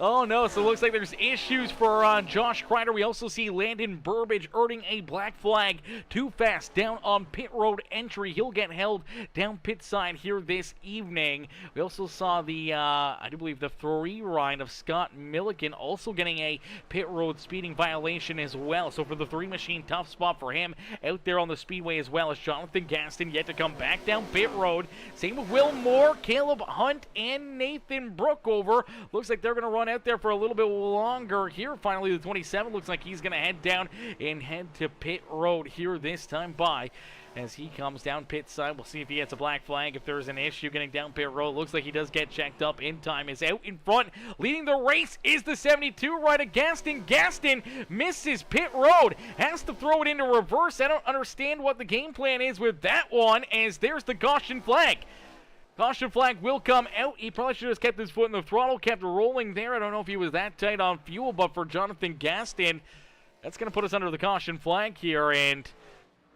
Oh no, so it looks like there's issues for Josh Crider. We also see Landon Burbage earning a black flag. Too fast down on pit road entry. He'll get held down pit side here this evening. We also saw the, I do believe the 3 ride of Scott Milliken also getting a pit road speeding violation as well. So for the 3 machine, tough spot for him out there on the speedway, as well as Jonathan Gaston yet to come back down pit road. Same with Will Moore, Caleb Hunt, and Nathan Brookover. Looks like they're going to run out there for a little bit longer here. Finally, the 27 looks like he's going to head down and head to pit road here this time by. As he comes down pit side, we'll see if he gets a black flag. If there's an issue getting down pit road, looks like he does get checked up in time. Is out in front, leading the race is the 72 right of Gaston. Gaston misses pit road, has to throw it into reverse. I don't understand what the game plan is with that one, as there's the caution flag. Caution flag will come out. He probably should have kept his foot in the throttle, kept rolling there. I don't know if he was that tight on fuel, but for Jonathan Gaston, that's going to put us under the caution flag here, and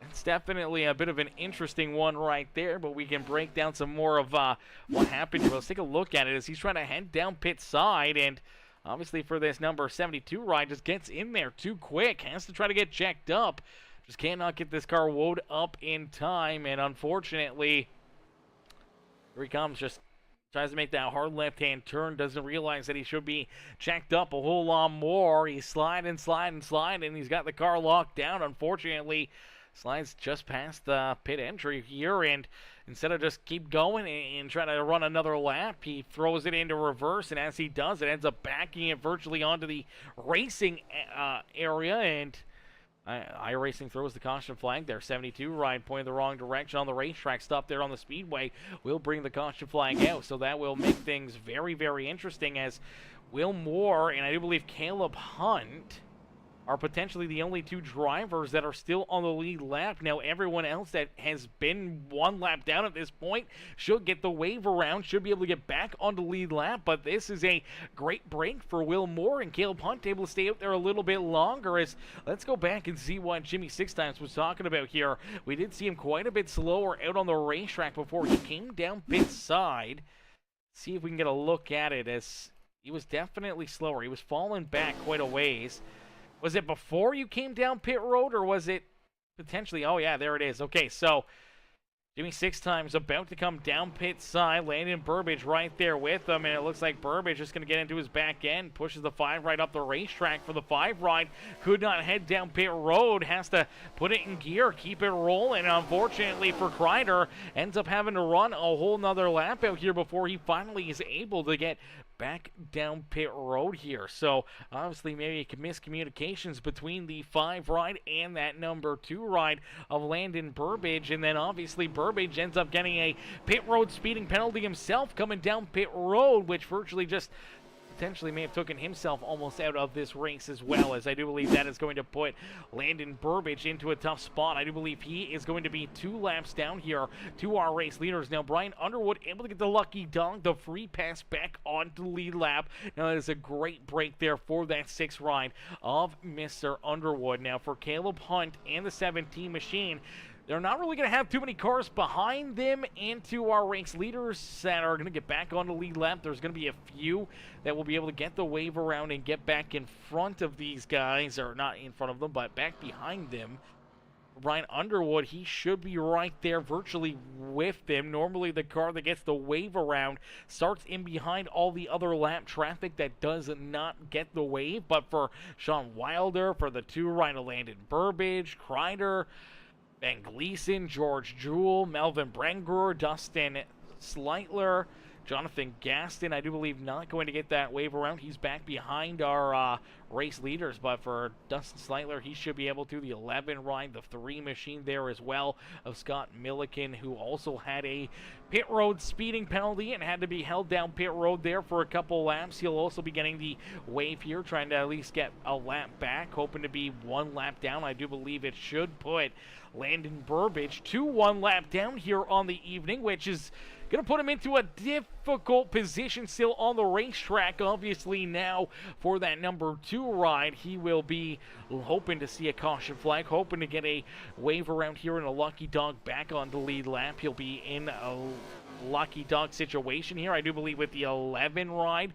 it's definitely a bit of an interesting one right there, but we can break down some more of what happened here. Let's take a look at it as he's trying to head down pit side, and obviously for this number 72 ride, just gets in there too quick, has to try to get checked up, just cannot get this car woed up in time, and unfortunately, here he comes, just tries to make that hard left-hand turn, doesn't realize that he should be checked up a whole lot more. He's sliding, and he's got the car locked down. Unfortunately, slides just past the pit entry here, and instead of just keep going and trying to run another lap, he throws it into reverse, and as he does, it ends up backing it virtually onto the racing area, and iRacing throws the caution flag there. 72 ride pointed the wrong direction on the racetrack. Stop there on the speedway. Will bring the caution flag out, so that will make things very, very interesting, as Will Moore and I do believe Caleb Hunt are potentially the only 2 drivers that are still on the lead lap. Now, everyone else that has been 1 lap down at this point should get the wave around, should be able to get back on the lead lap, but this is a great break for Will Moore, and Caleb Hunt able to stay out there a little bit longer. As let's go back and see what Jimmy Six Times was talking about here. We did see him quite a bit slower out on the racetrack before he came down pit side. See if we can get a look at it, as he was definitely slower. He was falling back quite a ways. Was it before you came down pit road, or was it potentially? Oh, yeah, there it is. Okay, so Jimmy Six Times about to come down pit side. Landon Burbage right there with him, and it looks like Burbage is going to get into his back end. Pushes the 5 right up the racetrack for the 5 ride. Could not head down pit road. Has to put it in gear, keep it rolling. Unfortunately for Crider, ends up having to run a whole nother lap out here before he finally is able to get back down pit road here. So obviously maybe miscommunications between the 5 ride and that number 2 ride of Landon Burbage, and then obviously Burbage ends up getting a pit road speeding penalty himself coming down pit road, which virtually just potentially may have taken himself almost out of this race as well, as I do believe that is going to put Landon Burbage into a tough spot. I do believe he is going to be 2 laps down here to our race leaders. Now, Brian Underwood able to get the lucky dunk, the free pass back onto the lead lap. Now, that is a great break there for that 6 ride of Mr. Underwood. Now, for Caleb Hunt and the 17 machine, they're not really going to have too many cars behind them and to our race leaders that are going to get back on the lead lap. There's going to be a few that will be able to get the wave around and get back in front of these guys, or not in front of them, but back behind them. Brian Underwood, he should be right there virtually with them. Normally the car that gets the wave around starts in behind all the other lap traffic that does not get the wave, but for Sean Wilder, for the 2 ride of Landon Burbage, Crider, Ben Gleason, George Jewell, Melvin Brengruer, Dustin Sleitler, Jonathan Gaston, I do believe, not going to get that wave around. He's back behind our race leaders, but for Dustin Sleitler, he should be able to. The 11 ride, the 3 machine there as well of Scott Milliken, who also had a pit road speeding penalty and had to be held down pit road there for a couple laps. He'll also be getting the wave here, trying to at least get a lap back, hoping to be 1 lap down. I do believe it should put Landon Burbage to 1 lap down here on the evening, which is going to put him into a difficult position still on the racetrack. Obviously now for that number 2 ride, he will be hoping to see a caution flag, hoping to get a wave around here in a lucky dog back on the lead lap. He'll be in a lucky dog situation here, I do believe, with the 11 ride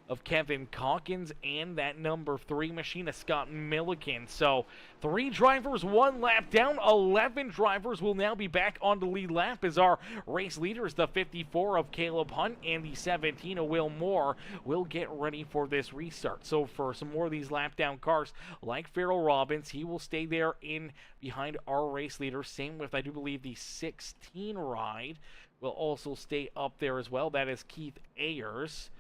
of Kevin Calkins and that number 3 machine of Scott Milliken. So 3 drivers, 1 lap down. 11 drivers will now be back on the lead lap as our race leaders, the 54 of Caleb Hunt and the 17 of Will Moore, will get ready for this restart. So for some more of these lap down cars, like Farrell Robbins, he will stay there in behind our race leader. Same with, I do believe, the 16 ride will also stay up there as well. That is Keith Ayers.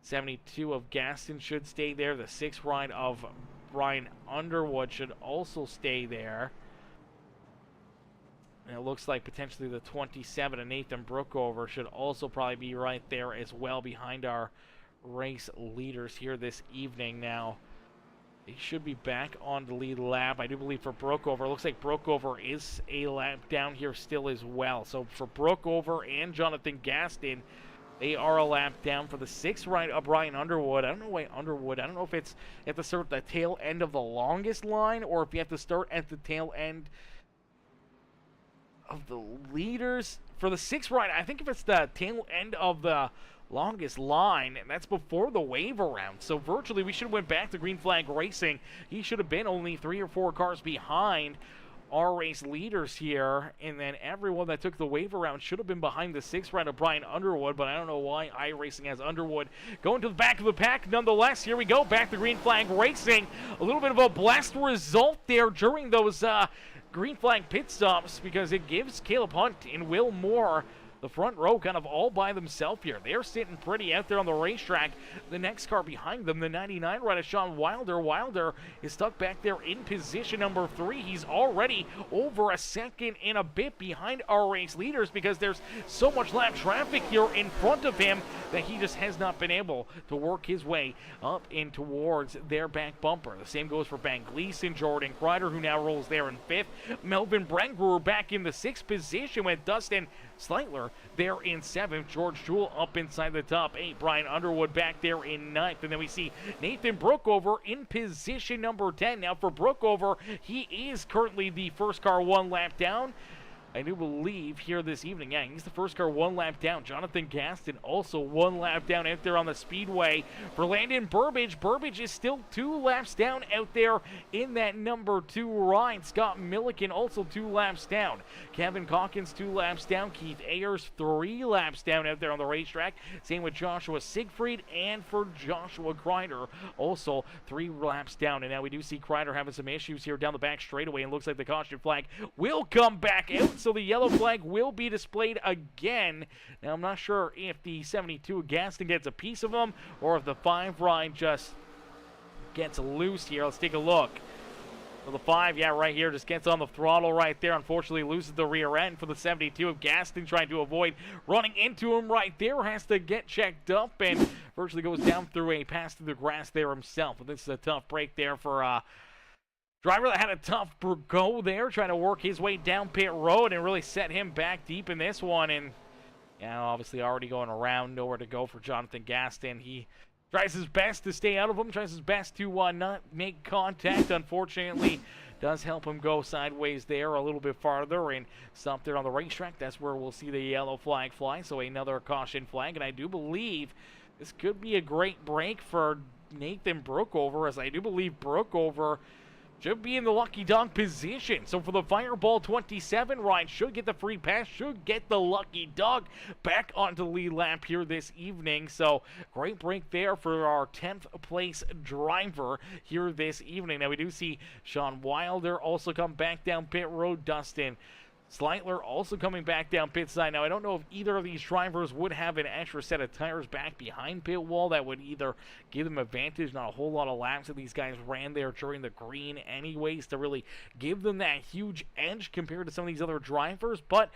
72 of Gaston should stay there. The 6th ride of Brian Underwood should also stay there. And it looks like potentially the 27 of Nathan Brookover should also probably be right there as well behind our race leaders here this evening. Now, they should be back on the lead lap. I do believe for Brookover, it looks like Brookover is a lap down here still as well. So for Brookover and Jonathan Gaston, they are a lap down. For the 6th ride of Brian Underwood, I don't know why Underwood. I don't know if it's you have to start at the tail end of the longest line or if you have to start at the tail end of the leaders. For the 6th ride, I think if it's the tail end of the longest line, and that's before the wave around. So virtually we should have went back to green flag racing. He should have been only 3 or 4 cars behind our race leaders here, and then everyone that took the wave around should have been behind the 6th ride of Brian Underwood, but I don't know why iRacing has Underwood going to the back of the pack. Nonetheless, here we go, back to green flag racing. A little bit of a blessed result there during those green flag pit stops, because it gives Caleb Hunt and Will Moore the front row kind of all by themselves here. They're sitting pretty out there on the racetrack. The next car behind them, the 99 ride of Sean Wilder. Wilder is stuck back there in position number 3. He's already over a second and a bit behind our race leaders because there's so much lap traffic here in front of him that he just has not been able to work his way up and towards their back bumper. The same goes for Ben Gleason, Jordan Crider, who now rolls there in 5th. Melvin Brengruer back in the 6th position with Dustin Sleitler there in 7th. George Jewell up inside the top 8. Brian Underwood back there in 9th. And then we see Nathan Brookover in position number 10. Now for Brookover, he is currently the first car 1 lap down, I do believe, here this evening. Yeah, he's the first car 1 lap down. Jonathan Gaston also 1 lap down out there on the speedway. For Landon Burbage, Burbage is still 2 laps down out there in that number 2 ride. Scott Milliken also 2 laps down. Kevin Calkins 2 laps down. Keith Ayers 3 laps down out there on the racetrack. Same with Joshua Siegfried, and for Joshua Crider also 3 laps down. And now we do see Crider having some issues here down the back straightaway, and looks like the caution flag will come back out. So the yellow flag will be displayed again. Now, I'm not sure if the 72 Gaston gets a piece of them or if the 5 ride just gets loose here. Let's take a look. For the 5, yeah, right here, just gets on the throttle right there. Unfortunately, loses the rear end. For the 72 of Gaston, trying to avoid running into him right there. Has to get checked up and virtually goes down through a pass through the grass there himself. But this is a tough break there for driver that had a tough go there, trying to work his way down pit road and really set him back deep in this one. And, yeah, obviously already going around, nowhere to go for Jonathan Gaston. He tries his best to stay out of him, tries his best to not make contact. Unfortunately, does help him go sideways there a little bit farther and stop there on the racetrack. That's where we'll see the yellow flag fly, so another caution flag. And I do believe this could be a great break for Nathan Brookover, as I do believe Brookover should be in the lucky dog position. So for the Fireball 27 ride, should get the free pass, should get the lucky dog back onto the lead lap here this evening. So great break there for our 10th place driver here this evening. Now we do see Sean Wilder also come back down pit road. Dustin Sleitler also coming back down pit side. Now, I don't know if either of these drivers would have an extra set of tires back behind pit wall that would either give them advantage. Not a whole lot of laps that these guys ran there during the green anyways to really give them that huge edge compared to some of these other drivers. But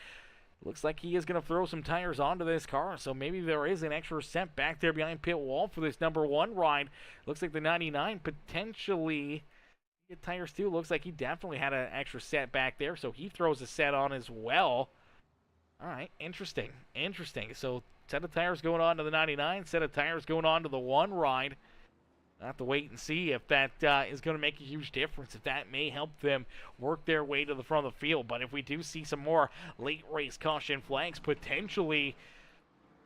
looks like he is going to throw some tires onto this car, so maybe there is an extra set back there behind pit wall for this number 1 ride. Looks like the 99 potentially get tires too. Looks like he definitely had an extra set back there, so he throws a set on as well. All right, interesting. So set of tires going on to the 99, set of tires going on to the 1 ride. I'll have to wait and see if that is going to make a huge difference, if that may help them work their way to the front of the field. But if we do see some more late race caution flags, potentially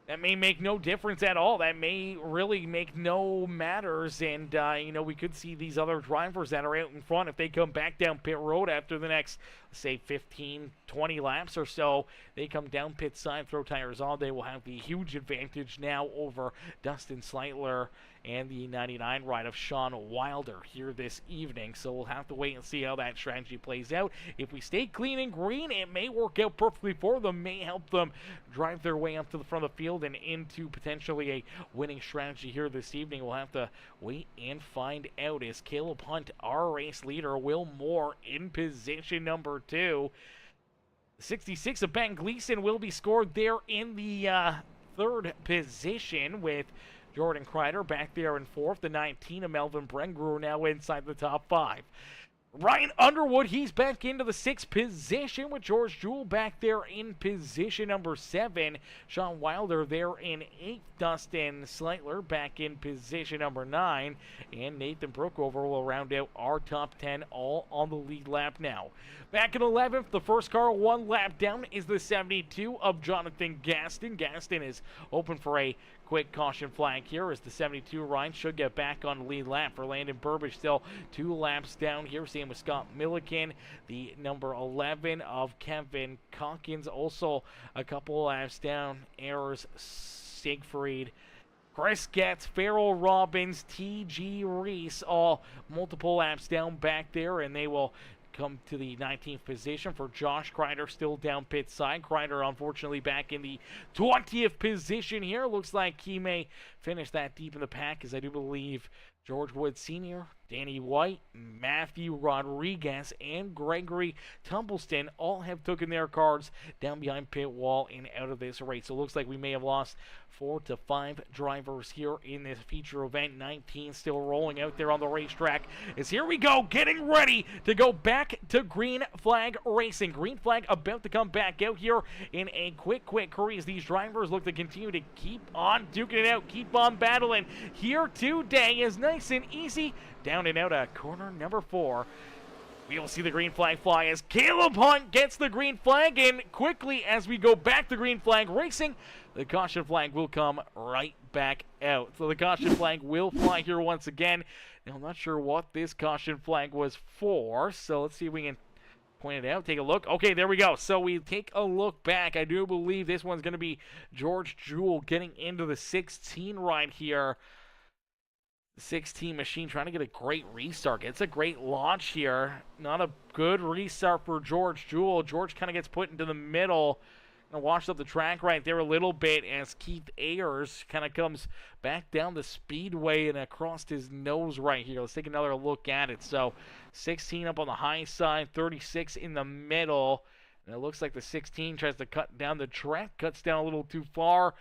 that may make no difference at all. That may really make no matters. And, we could see these other drivers that are out in front, if they come back down pit road after the next, say, 15, 20 laps or so, they come down pit side, throw tires on. They will have the huge advantage now over Dustin Sleitler and the 99 ride of Sean Wilder here this evening. So we'll have to wait and see how that strategy plays out. If we stay clean and green, it may work out perfectly for them, may help them drive their way up to the front of the field and into potentially a winning strategy here this evening. We'll have to wait and find out. Is Caleb Hunt our race leader? Will Moore in position number 2. 66 of Ben Gleason will be scored there in the 3rd position, with Jordan Crider back there in 4th. The 19 of Melvin Brengrew now inside the top 5. Ryan Underwood, he's back into the 6th position, with George Jewell back there in position number 7. Sean Wilder there in 8th. Dustin Sleitler back in position number 9. And Nathan Brookover will round out our top 10, all on the lead lap now. Back in 11th, the first car 1 lap down is the 72 of Jonathan Gaston. Gaston is open for a quick caution flag here, as the 72 Ryan should get back on the lead lap. For Landon Burbage still 2 laps down here. Same with Scott Milliken. The number 11 of Kevin Calkins also a couple laps down. Ayers, Siegfried, Chris Getz, Farrell Robbins, T.G. Reese, all multiple laps down back there, and they will come to the 19th position for Josh Crider, still down pit side. Crider, unfortunately, back in the 20th position here. Looks like he may finish that deep in the pack, as I do believe George Wood Sr., Danny White, Matthew Rodriguez, and Gregory Tumbleston all have taken their cars down behind pit wall and out of this race. So it looks like we may have lost 4 to 5 drivers here in this feature event. 19 still rolling out there on the racetrack. As here we go, getting ready to go back to green flag racing. Green flag about to come back out here in a quick hurry, as these drivers look to continue to keep on duking it out, keep on battling. Here today is nice and easy. Down and out of corner number 4. We will see the green flag fly as Caleb Hunt gets the green flag, and quickly as we go back to green flag racing, the caution flag will come right back out. So the caution flag will fly here once again. Now, I'm not sure what this caution flag was for, so let's see if we can point it out, take a look. Okay, there we go. So we take a look back. I do believe this one's going to be George Jewell getting into the 16 right here. 16 machine trying to get a great restart. It's a great launch here. Not a good restart for George Jewell. George kind of gets put into the middle and washed up the track right there a little bit, as Keith Ayers kind of comes back down the speedway and across his nose right here. Let's take another look at it. So 16 up on the high side, 36 in the middle, and it looks like the 16 tries to cut down the track, cuts down a little too far.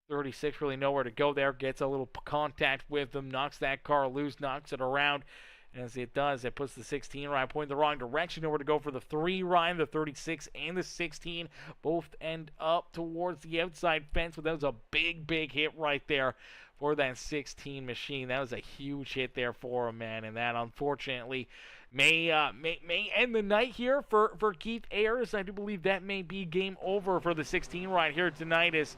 36 really nowhere to go there, gets a little contact with them, knocks that car loose, knocks it around. And as it does, it puts the 16 Ryan pointing the wrong direction. Nowhere to go for the 3 Ryan, the 36 and the 16 both end up towards the outside fence. But that was a big hit right there for that 16 machine. That was a huge hit there for him, man. And that, unfortunately, may end the night here for Keith Ayers. I do believe that may be game over for the 16 right here tonight. It's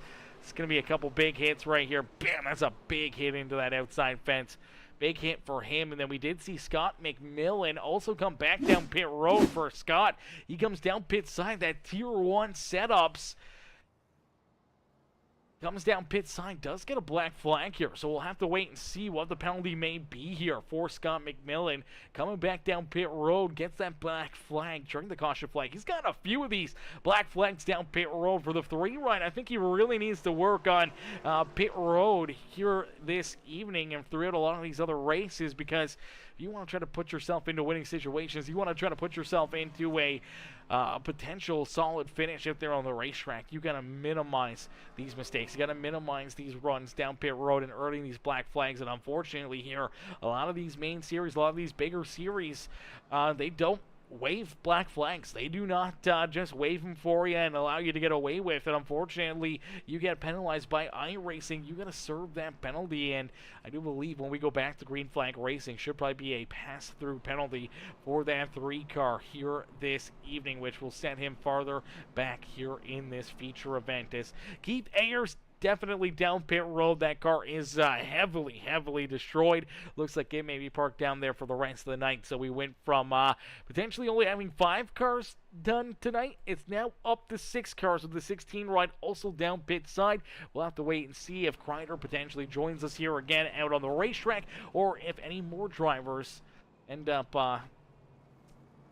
going to be a couple big hits right here. Bam, that's a big hit into that outside fence. Big hit for him. And then we did see Scott McMillan also come back down pit road for Scott. He comes down pit side, that tier 1 setups. comes down pit side, does get a black flag here, so we'll have to wait and see what the penalty may be here for Scott McMillan. Coming back down pit road, gets that black flag during the caution flag. He's got a few of these black flags down pit road for the 3 ride. I think he really needs to work on pit road here this evening and throughout a lot of these other races, because if you want to try to put yourself into winning situations, you want to try to put yourself into a potential solid finish out there on the racetrack, you got to minimize these mistakes. You got to minimize these runs down pit road and earning these black flags. And unfortunately here, a lot of these main series, a lot of these bigger series, they don't wave black flags. They do not just wave them for you and allow you to get away with it. Unfortunately, you get penalized by iRacing. You got to serve that penalty, and I do believe when we go back to green flag racing, should probably be a pass-through penalty for that 3 car here this evening, which will send him farther back here in this feature event. As Keith Ayers definitely down pit road. That car is heavily destroyed. Looks like it may be parked down there for the rest of the night. So we went from potentially only having 5 cars done tonight. It's now up to 6 cars with the 16 ride also down pit side. We'll have to wait and see if Crider potentially joins us here again out on the racetrack, or if any more drivers end up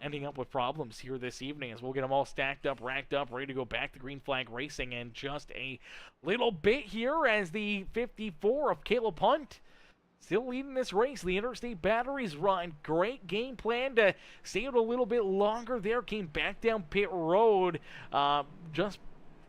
ending up with problems here this evening, as we'll get them all stacked up, racked up, ready to go back to green flag racing in just a little bit here, as the 54 of Caleb Hunt still leading this race. The Interstate Batteries run. Great game plan to stay out a little bit longer there. Came back down pit road just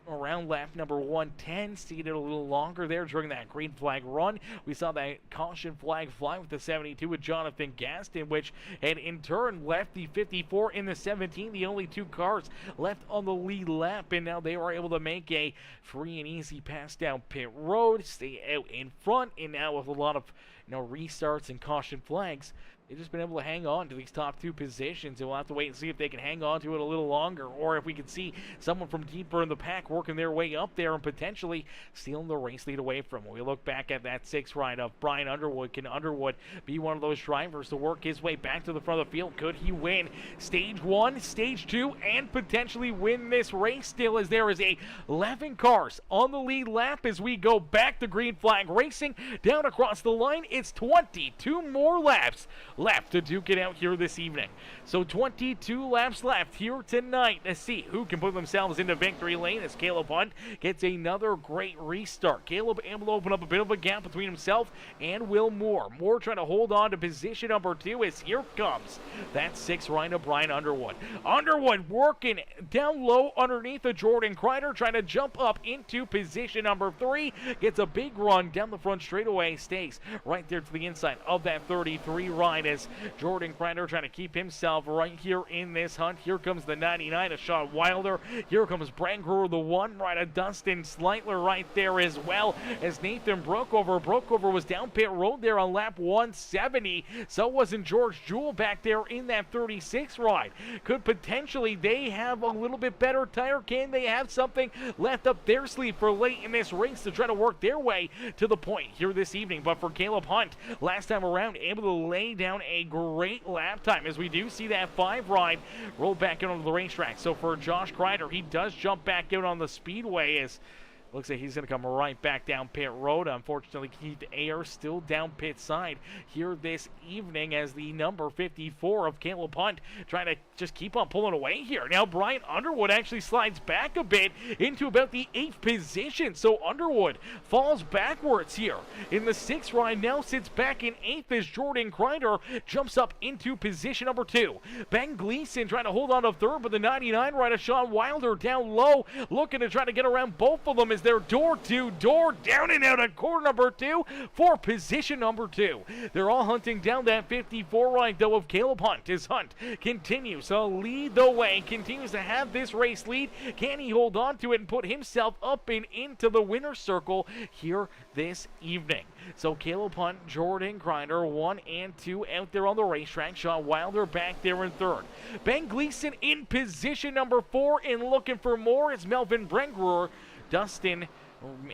around lap number 110, stayed it a little longer there during that green flag run. We saw that caution flag fly with the 72 with Jonathan Gaston, which had in turn left the 54 in the 17, the only 2 cars left on the lead lap, and now they were able to make a free and easy pass down pit road, stay out in front, and now with a lot of restarts and caution flags, they've just been able to hang on to these top 2 positions, and we'll have to wait and see if they can hang on to it a little longer, or if we can see someone from deeper in the pack working their way up there and potentially stealing the race lead away from them. We look back at that 6th ride of Brian Underwood. Can Underwood be one of those drivers to work his way back to the front of the field? Could he win stage 1, stage 2, and potentially win this race still, as there is 11 cars on the lead lap as we go back to green flag racing down across the line? It's 22 more laps left to duke it out here this evening. So 22 laps left here tonight to see who can put themselves into victory lane, as Caleb Hunt gets another great restart. Caleb able to open up a bit of a gap between himself and Will Moore. Moore trying to hold on to position number 2, as here comes that 6th ride of Brian Underwood. Underwood working down low underneath the Jordan Crider, trying to jump up into position number 3. Gets a big run down the front straightaway, stays right there to the inside of that 33 ride, as Jordan Crider trying to keep himself right here in this hunt. Here comes the 99 of Sean Wilder. Here comes Brangruer, the 1 right of Dustin Sleitler right there as well, as Nathan Brookover was down pit road there on lap 170. So wasn't George Jewell back there in that 36 ride. Could potentially they have a little bit better tire? Can they have something left up their sleeve for late in this race to try to work their way to the point here this evening? But for Caleb Hunt, last time around, able to lay down a great lap time, as we do see that 5 ride roll back out onto the racetrack. So for Josh Crider, he does jump back out on the Speedway, as looks like he's going to come right back down pit road. Unfortunately, Keith Ayers still down pit side here this evening, as the number 54 of Caleb Hunt trying to just keep on pulling away here. Now Brian Underwood actually slides back a bit into about the 8th position. So Underwood falls backwards here in the 6th ride, now sits back in 8th as Jordan Crider jumps up into position number 2. Ben Gleason trying to hold on to 3rd, but the 99 ride of Sean Wilder down low, looking to try to get around both of them, as they're door to door, down and out of corner number 2 for position number 2. They're all hunting down that 54 ride though of Caleb Hunt, as Hunt continues to lead the way, continues to have this race lead. Can he hold on to it and put himself up and into the winner's circle here this evening? So Caleb Hunt, Jordan Crider, 1 and 2 out there on the racetrack. Sean Wilder back there in 3rd. Ben Gleason in position number 4 and looking for more. It's Melvin Brengruer. Dustin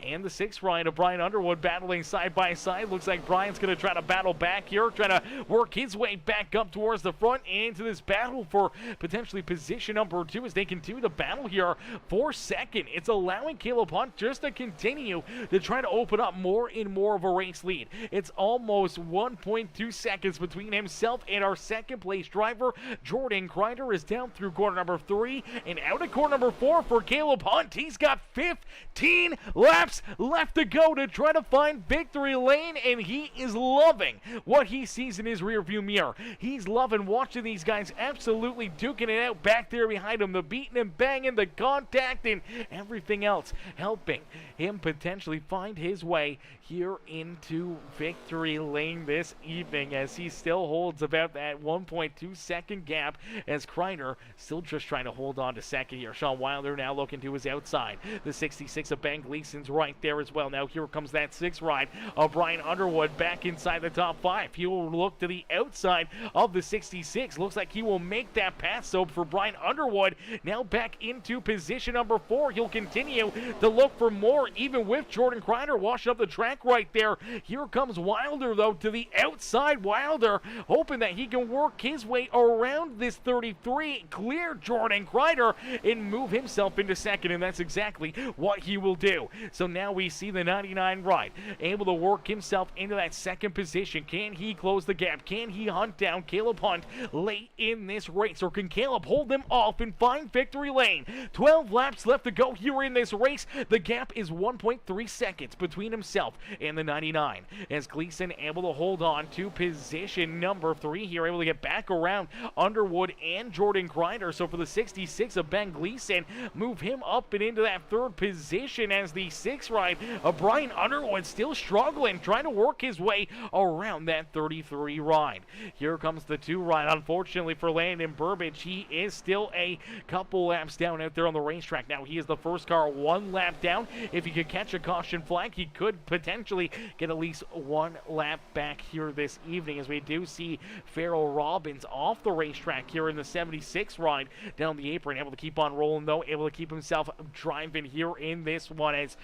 and the 6th ride of Brian Underwood battling side by side. Looks like Brian's going to try to battle back here, trying to work his way back up towards the front into this battle for potentially position number 2 as they continue to battle here for second. It's allowing Caleb Hunt just to continue to try to open up more and more of a race lead. It's almost 1.2 seconds between himself and our second place driver. Jordan Crider is down through corner number 3 and out of corner number 4 for Caleb Hunt. He's got 15 laps left to go to try to find victory lane, and he is loving what he sees in his rearview mirror. He's loving watching these guys absolutely duking it out back there behind him, the beating and banging, the contact, and everything else, helping him potentially find his way here into victory lane this evening, as he still holds about that 1.2 second gap, as Crider still just trying to hold on to second here. Sean Wilder now looking to his outside. The 66 of Ben Gleason's right there as well. Now here comes that 6th ride of Brian Underwood back inside the top 5. He will look to the outside of the 66. Looks like he will make that pass. So for Brian Underwood, now back into position number 4. He'll continue to look for more, even with Jordan Crider washing up the track right there. Here comes Wilder, though, to the outside. Wilder hoping that he can work his way around this 33, clear Jordan Crider, and move himself into second, and that's exactly what he will do. So now we see the 99 ride able to work himself into that second position. Can he close the gap? Can he hunt down Caleb Hunt late in this race, or can Caleb hold him off and find victory lane? 12 laps left to go here in this race. The gap is 1.3 seconds between himself and the 99, as Gleason able to hold on to position number 3 here, able to get back around Underwood and Jordan Crider. So for the 66 of Ben Gleason, move him up and into that 3rd position, as the 6th ride of Brian Underwood still struggling, trying to work his way around that 33 ride. Here comes the 2 ride. Unfortunately for Landon Burbage, he is still a couple laps down out there on the racetrack. Now he is the first car 1 lap down. If he could catch a caution flag, he could potentially get at least 1 lap back here this evening, as we do see Farrell Robbins off the racetrack here in the 76 ride down the apron, able to keep on rolling though, able to keep himself driving here in this one, as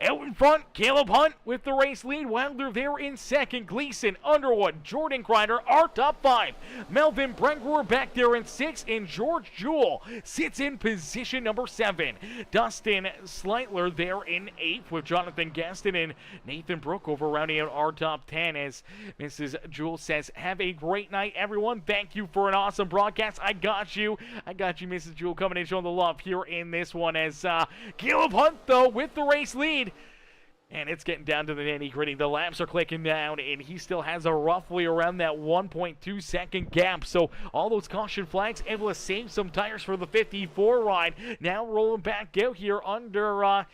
out in front, Caleb Hunt with the race lead. Wilder there in second. Gleason, Underwood, Jordan Crider, our top 5. Melvin Brengerer back there in 6, and George Jewell sits in position number 7. Dustin Sleitler there in 8th, with Jonathan Gaston and Nathan Brookover rounding out our top 10, as Mrs. Jewell says, have a great night, everyone. Thank you for an awesome broadcast. I got you, Mrs. Jewell, coming in showing the love here in this one, as Caleb Hunt, though, with the race lead. And it's getting down to the nitty-gritty. The laps are clicking down, and he still has a roughly around that 1.2 second gap. So all those caution flags able to save some tires for the 54 ride. Now rolling back out here under,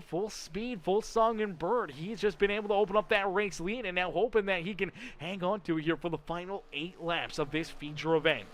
full speed, full song and bird. He's just been able to open up that race lead, and now hoping that he can hang on to it here for the final 8 laps of this feature event.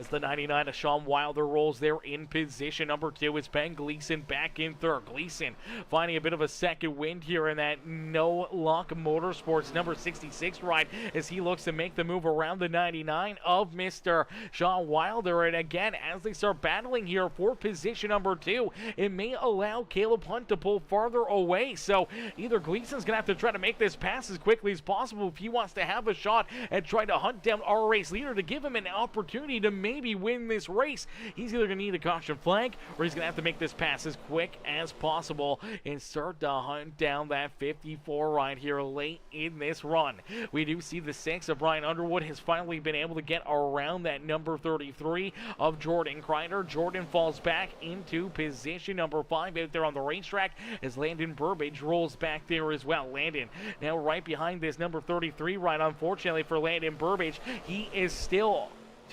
As the 99 of Sean Wilder rolls there in position number 2. It's Ben Gleason back in 3rd. Gleason finding a bit of a second wind here in that No Luck Motorsports number 66 ride, as he looks to make the move around the 99 of Mr. Sean Wilder. And again, as they start battling here for position number 2, it may allow Caleb Hunt to pull farther away. So either Gleason's going to have to try to make this pass as quickly as possible if he wants to have a shot at trying to hunt down our race leader to give him an opportunity to maybe win this race. He's either going to need a caution flag, or he's going to have to make this pass as quick as possible and start to hunt down that 54 ride here late in this run. We do see the 6 of Brian Underwood has finally been able to get around that number 33 of Jordan Crider. Jordan falls back into position number 5 out there on the racetrack, as Landon Burbage rolls back there as well. Landon now right behind this number 33 ride. Unfortunately for Landon Burbage, he is still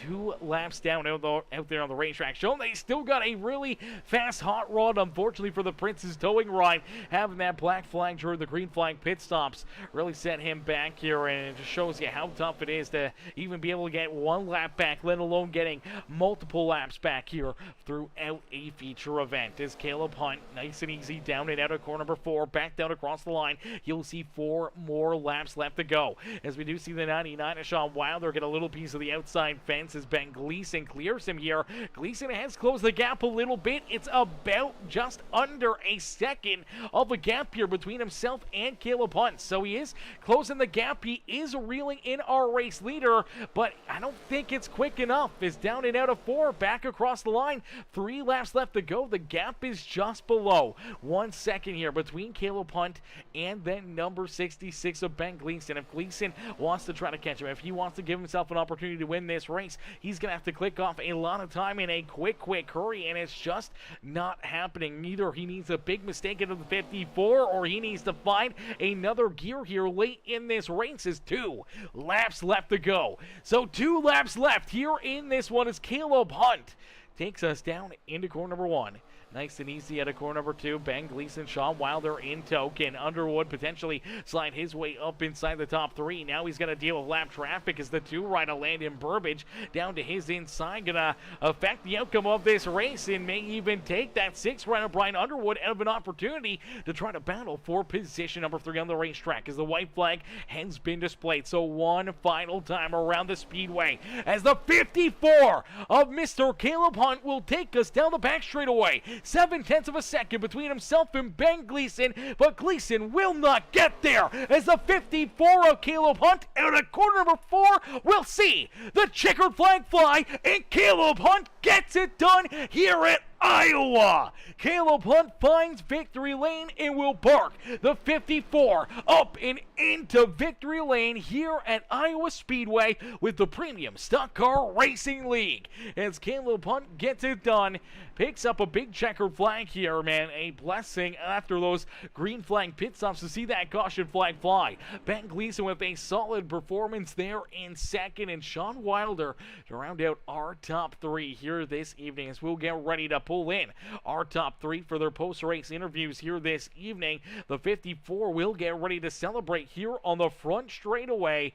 2 laps down out there on the racetrack, showing they still got a really fast hot rod. Unfortunately for the Prince's Towing ride, having that black flag during the green flag pit stops really set him back here, and it just shows you how tough it is to even be able to get 1 lap back, let alone getting multiple laps back here throughout a feature event. As Caleb Hunt nice and easy down and out of corner number 4, back down across the line. You'll see 4 more laps left to go, as we do see the 99 of Sean Wilder get a little piece of the outside fence defense as Ben Gleason clears him here. Gleason has closed the gap a little bit. It's about just under a second of a gap here between himself and Caleb Hunt. So he is closing the gap. He is reeling in our race leader, but I don't think it's quick enough. It's down and out of 4, back across the line. 3 laps left to go. The gap is just below 1 second here between Caleb Hunt and then number 66 of Ben Gleason. If Gleason wants to try to catch him, if he wants to give himself an opportunity to win this race, he's going to have to click off a lot of time in a quick hurry, and it's just not happening. Either he needs a big mistake into the 54, or he needs to find another gear here late in this race. Is 2 laps left to go. So 2 laps left here in this one as Caleb Hunt takes us down into corner number 1. Nice and easy at a corner number 2. Ben Gleason, Sean Wilder in tow. Can Underwood potentially slide his way up inside the top 3? Now he's going to deal with lap traffic as the 2-rider Landon Burbage down to his inside. Going to affect the outcome of this race and may even take that 6-rider Brian Underwood out of an opportunity to try to battle for position number 3 on the racetrack as the white flag has been displayed. So one final time around the speedway as the 54 of Mr. Caleb Hunt will take us down the back straightaway. 7/10 of a second between himself and Ben Gleason, but Gleason will not get there as the 54 of Caleb Hunt out of corner number 4 will see the checkered flag fly, and Caleb Hunt gets it done here at Iowa. Caleb Hunt finds victory lane and will park the 54 up and into victory lane here at Iowa Speedway with the Premium Stock Car Racing League. As Caleb Hunt gets it done, picks up a big checkered flag here, man. A blessing after those green flag pit stops to see that caution flag fly. Ben Gleason with a solid performance there in second, and Sean Wilder to round out our top 3 here this evening as we'll get ready to pull in our top 3 for their post-race interviews here this evening. The 54 will get ready to celebrate here on the front straightaway.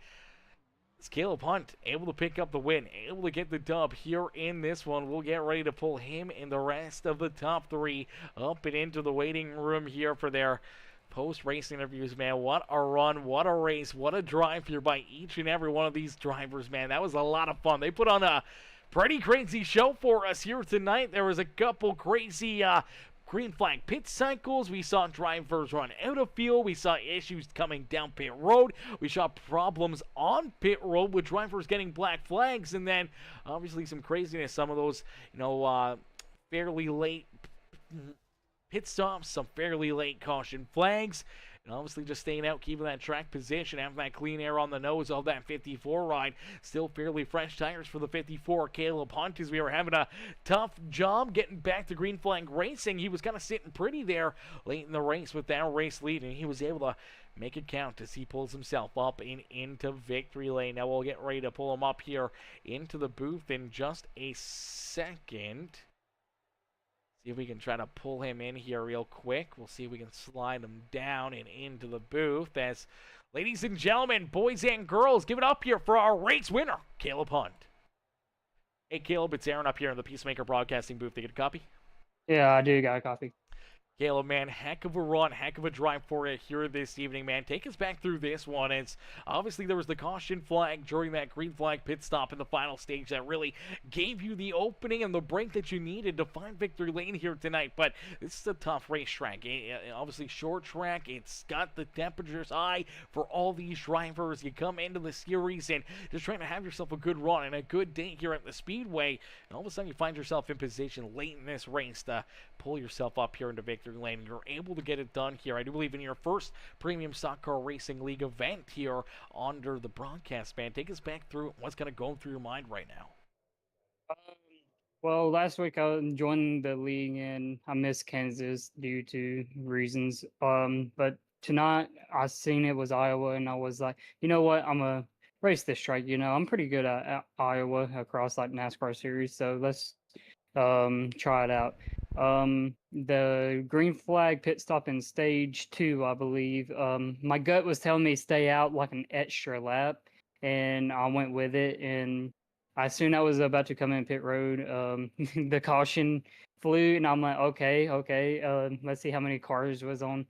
It's Caleb Hunt able to pick up the win, able to get the dub here in this one. We'll get ready to pull him and the rest of the top 3 up and into the waiting room here for their post-race interviews, man. What a run, what a race, what a drive here by each and every one of these drivers, man. That was a lot of fun. They put on a pretty crazy show for us here tonight. There was a couple crazy green flag pit cycles. We saw drivers run out of field. We saw issues coming down pit road. We saw problems on pit road with drivers getting black flags, and then obviously some craziness. Some of those, fairly late pit stops, some fairly late caution flags. And obviously just staying out, keeping that track position, having that clean air on the nose of that 54 ride. Still fairly fresh tires for the 54 Caleb Hunt as we were having a tough job getting back to green flag racing. He was kind of sitting pretty there late in the race with that race lead, and he was able to make it count as he pulls himself up and into victory lane. Now we'll get ready to pull him up here into the booth in just a second. See if we can try to pull him in here real quick. We'll see if we can slide him down and into the booth as, ladies and gentlemen, boys and girls, give it up here for our race winner, Caleb Hunt. Hey, Caleb, it's Aaron up here in the Peacemaker Broadcasting booth. Did you get a copy? Yeah, I do got a copy. Caleb, man, heck of a run, heck of a drive for you here this evening, man. Take us back through this one. It's obviously there was the caution flag during that green flag pit stop in the final stage that really gave you the opening and the break that you needed to find victory lane here tonight. But this is a tough racetrack. Obviously short track. It's got the temperatures high for all these drivers. You come into the series and just trying to have yourself a good run and a good day here at the Speedway. And all of a sudden you find yourself in position late in this race to pull yourself up here into victory lane. You're able to get it done here. I do believe in your first Premium Stock Car Racing League event here under the broadcast, man. Take us back through what's going to go through your mind right now. Well, last week I joined the league and I missed Kansas due to reasons. But tonight I seen it was Iowa and I was like, you know what, I'm gonna race this track. I'm pretty good at Iowa across like NASCAR series, so let's try it out. The green flag pit stop in stage 2, I believe. My gut was telling me stay out like an extra lap, and I went with it. And as soon as I was about to come in pit road, the caution flew, and I'm like, okay. Let's see how many cars was on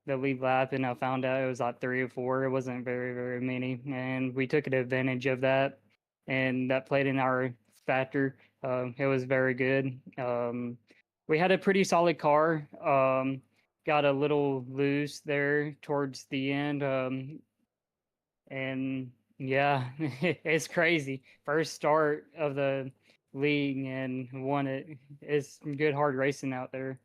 the lead lap, and I found out it was like 3 or 4. It wasn't very, very many, and we took advantage of that. and that played in our factor. It was very good. We had a pretty solid car. Got a little loose there towards the end, and yeah, it's crazy. First start of the league and won it. It's good hard racing out there.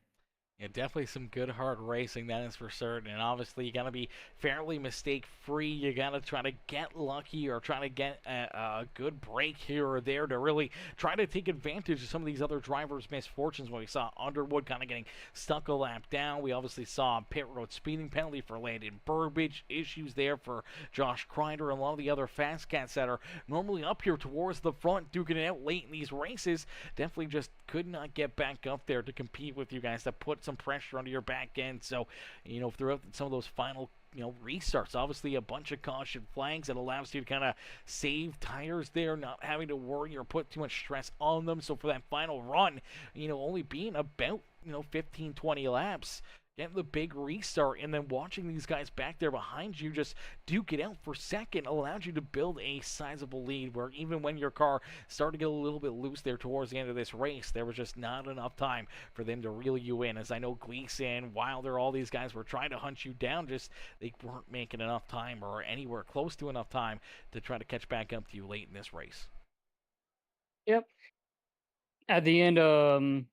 Yeah, definitely some good hard racing, that is for certain. And obviously, you got to be fairly mistake-free. You got to try to get lucky or try to get a good break here or there to really try to take advantage of some of these other drivers' misfortunes. When we saw Underwood kind of getting stuck a lap down, we obviously saw a pit road speeding penalty for Landon Burbage, issues there for Josh Crider, and a lot of the other fast cats that are normally up here towards the front, duking it out late in these races. Definitely just could not get back up there to compete with you guys, to put some pressure under your back end. So, throughout some of those final, restarts, obviously a bunch of caution flags that allows you to kind of save tires there, not having to worry or put too much stress on them. So for that final run, only being about, 15, 20 laps, getting the big restart, and then watching these guys back there behind you just duke it out for second allowed you to build a sizable lead, where even when your car started to get a little bit loose there towards the end of this race, there was just not enough time for them to reel you in. As I know Gleason, Wilder, all these guys were trying to hunt you down, just they weren't making enough time or anywhere close to enough time to try to catch back up to you late in this race. Yep. At the end,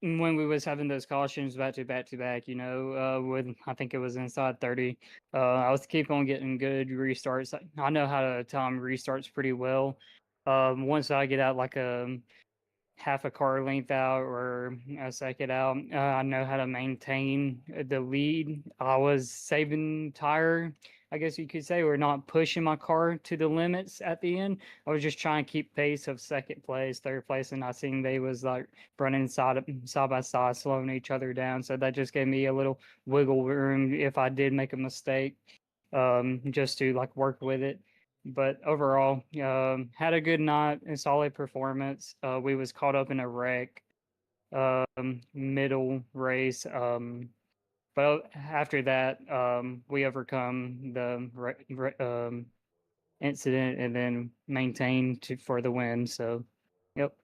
when we was having those cautions back to back, with I think it was inside 30, I was keep on getting good restarts. I know how to time restarts pretty well. Once I get out like a half a car length out or a second out, I know how to maintain the lead. I was saving tire, I guess you could say, or not pushing my car to the limits at the end. I was just trying to keep pace of second place, third place, and I seen they was like running side by side, slowing each other down. So that just gave me a little wiggle room if I did make a mistake, just to like work with it. But overall, had a good night and solid performance. We was caught up in a wreck, middle race. But after that, we overcome the incident and then maintained for the win. So, yep.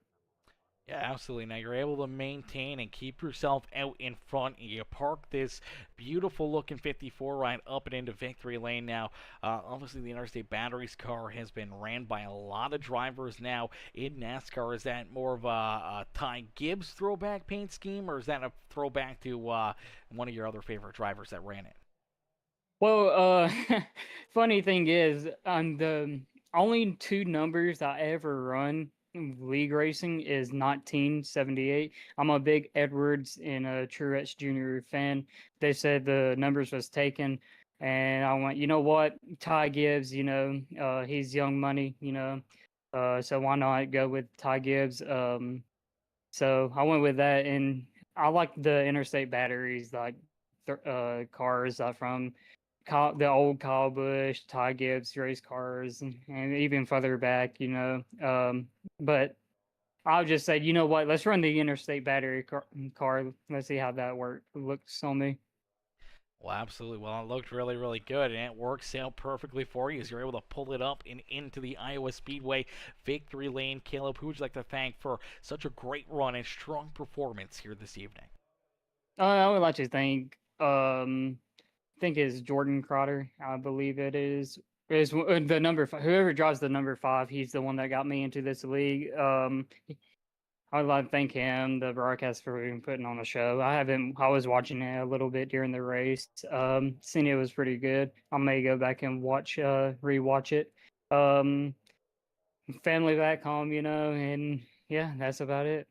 Yeah, absolutely. Now you're able to maintain and keep yourself out in front. You park this beautiful looking 54 right up and into victory lane now. Obviously, the Interstate Batteries car has been ran by a lot of drivers now in NASCAR. Is that more of a Ty Gibbs throwback paint scheme, or is that a throwback to one of your other favorite drivers that ran it? Well, funny thing is, on the only two numbers I ever run league racing is 1978. I'm a big Edwards and Truex Jr. fan. They said the numbers was taken, and I went, you know what, Ty Gibbs, he's young money, so why not go with Ty Gibbs? So I went with that, and I like the Interstate Batteries, like cars from the old Kyle Busch, Ty Gibbs race cars, and even further back, but I'll just say, you know what? Let's run the Interstate Battery car. Let's see how that looks on me. Well, absolutely. Well, it looked really, really good, and it works out perfectly for you as you're able to pull it up and into the Iowa Speedway victory lane. Caleb, who would you like to thank for such a great run and strong performance here this evening? I would like to thank, I think it's Jordan Crowder, I believe it is the number whoever drives the number 5. He's the one that got me into this league. I would like to thank him, the broadcast, for even putting on the show. I was watching it a little bit during the race. Seen it was pretty good. I may go back and rewatch it. Family back home, and yeah, that's about it.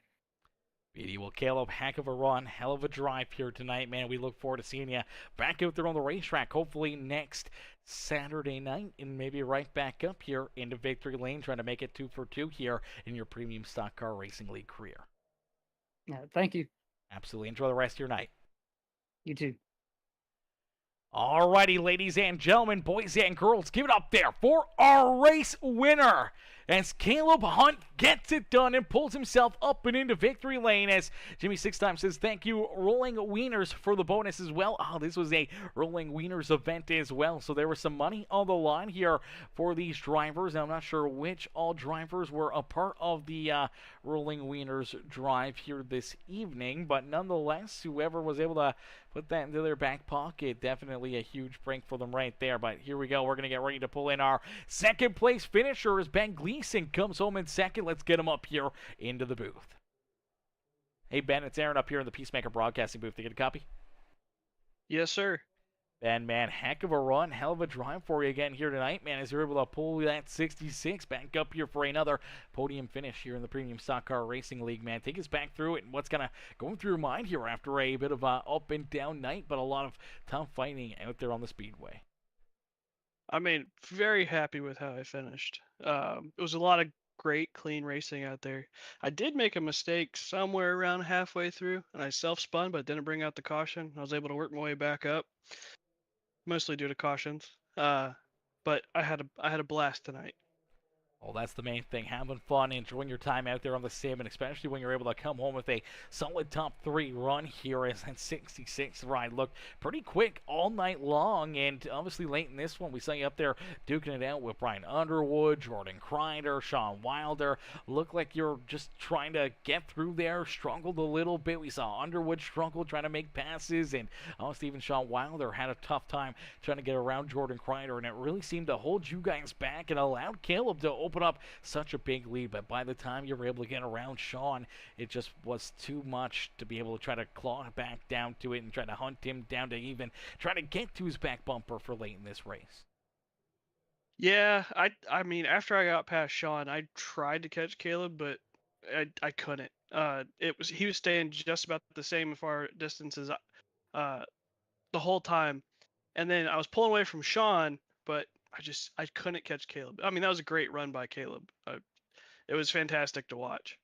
Well, Caleb, heck of a run, hell of a drive here tonight, man. We look forward to seeing you back out there on the racetrack, hopefully next Saturday night, and maybe right back up here into victory lane, trying to make it 2 for 2 here in your premium stock car racing league career. Yeah, thank you. Absolutely. Enjoy the rest of your night. You too. Alrighty, ladies and gentlemen, boys and girls, give it up there for our race winner. as Caleb Hunt gets it done and pulls himself up and into victory lane. As Jimmy Six Time says, thank you, Rolling Wieners, for the bonus as well. Oh, this was a Rolling Wieners event as well, so there was some money on the line here for these drivers. I'm not sure which all drivers were a part of the Rolling Wieners drive here this evening, but nonetheless, whoever was able to put that into their back pocket, definitely a huge break for them right there. But here we go. We're going to get ready to pull in our second place finisher as Ben Gleason comes home in second. Let's get him up here into the booth. Hey, Ben, it's Aaron up here in the Peacemaker Broadcasting booth. Did you get a copy? Yes, sir. Ben, man, heck of a run, hell of a drive for you again here tonight, man, as you're able to pull that 66 back up here for another podium finish here in the Premium Stock Car Racing League, man. Take us back through it and what's going through your mind here after a bit of a up and down night, but a lot of tough fighting out there on the Speedway. I mean, very happy with how I finished. It was a lot of great, clean racing out there. I did make a mistake somewhere around halfway through, and I self-spun, but didn't bring out the caution. I was able to work my way back up, mostly due to cautions. But I had a blast tonight. Well, that's the main thing. Having fun, enjoying your time out there on the sim, and especially when you're able to come home with a solid top 3 run here as that 66 ride looked pretty quick all night long. And obviously late in this one, we saw you up there duking it out with Brian Underwood, Jordan Crider, Sean Wilder. Looked like you're just trying to get through there, struggled a little bit. We saw Underwood struggle trying to make passes, and honestly, even Sean Wilder had a tough time trying to get around Jordan Crider, and it really seemed to hold you guys back and allowed Caleb to open up such a big lead. But by the time you were able to get around Sean, it just was too much to be able to try to claw back down to it and try to hunt him down to even try to get to his back bumper for late in this race. Yeah, I mean, after I got past Sean, I tried to catch Caleb, but I couldn't. He was staying just about the same far distance as the whole time, and then I was pulling away from Sean, but I couldn't catch Caleb. I mean, that was a great run by Caleb. It was fantastic to watch.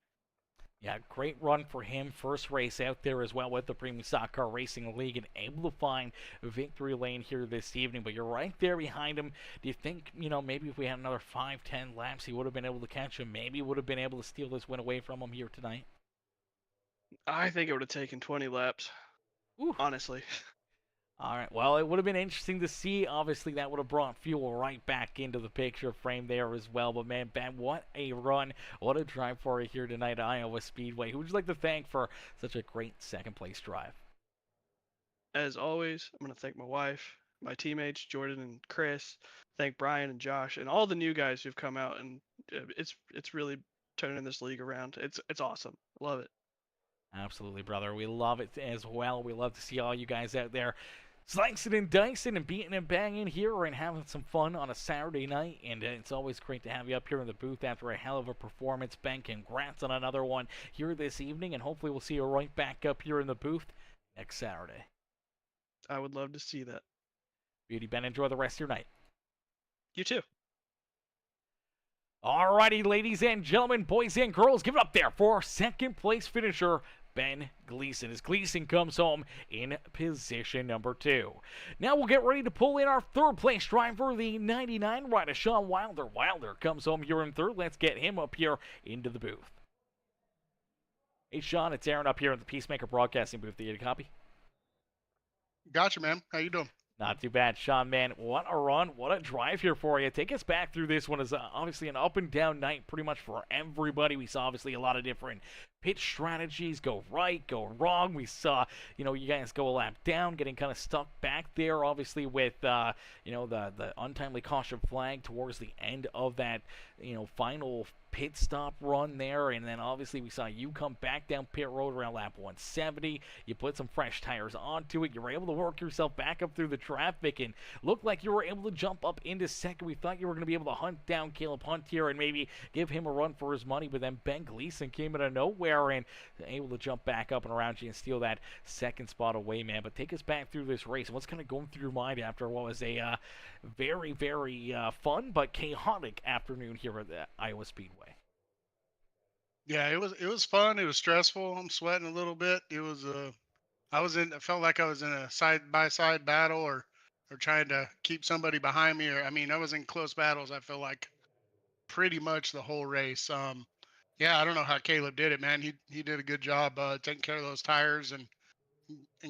Yeah, great run for him. First race out there as well with the Premium Stock Car Racing League, and able to find victory lane here this evening. But you're right there behind him. Do you think, maybe if we had another 5-10 laps, he would have been able to catch him? Maybe would have been able to steal this win away from him here tonight? I think it would have taken 20 laps. Ooh. Honestly. All right, well, it would have been interesting to see. Obviously, that would have brought fuel right back into the picture frame there as well. But, man, Ben, what a run. What a drive for you here tonight at Iowa Speedway. Who would you like to thank for such a great second-place drive? As always, I'm going to thank my wife, my teammates, Jordan and Chris. Thank Brian and Josh, and all the new guys who've come out. And it's really turning this league around. It's awesome. Love it. Absolutely, brother. We love it as well. We love to see all you guys out there slicing and dicing and beating and banging here and having some fun on a Saturday night. And it's always great to have you up here in the booth after a hell of a performance. Ben, congrats on another one here this evening, and hopefully we'll see you right back up here in the booth next Saturday. I would love to see that. Beauty, Ben. Enjoy the rest of your night. You too. Alrighty, ladies and gentlemen, boys and girls, give it up there for our second place finisher, Ben Gleason, as Gleason comes home in position number 2. Now we'll get ready to pull in our third place driver, the 99 rider, Sean Wilder. Wilder comes home here in third. Let's get him up here into the booth. Hey, Sean, it's Aaron up here in the Peacemaker Broadcasting booth. Do you get a copy? Gotcha, man. How you doing? Not too bad, Sean, man. What a run. What a drive here for you. Take us back through this one. It's obviously an up and down night pretty much for everybody. We saw obviously a lot of different pitch strategies go right, go wrong. We saw, you guys go a lap down, getting kind of stuck back there, obviously, with, the untimely caution flag towards the end of that, final pit stop run there. And then obviously we saw you come back down pit road around lap 170. You put some fresh tires onto it. You were able to work yourself back up through the traffic and looked like you were able to jump up into second. We thought you were going to be able to hunt down Caleb Hunt here and maybe give him a run for his money, but then Ben Gleason came out of nowhere and able to jump back up and around you and steal that second spot away, man. But take us back through this race. What's kind of going through your mind after what was a very, very fun but chaotic afternoon here at the Iowa Speedway? Yeah, it was fun. It was stressful. I'm sweating a little bit. It was I felt like I was in a side by side battle or trying to keep somebody behind me. I was in close battles. I feel like pretty much the whole race. Yeah, I don't know how Caleb did it, man. He did a good job taking care of those tires and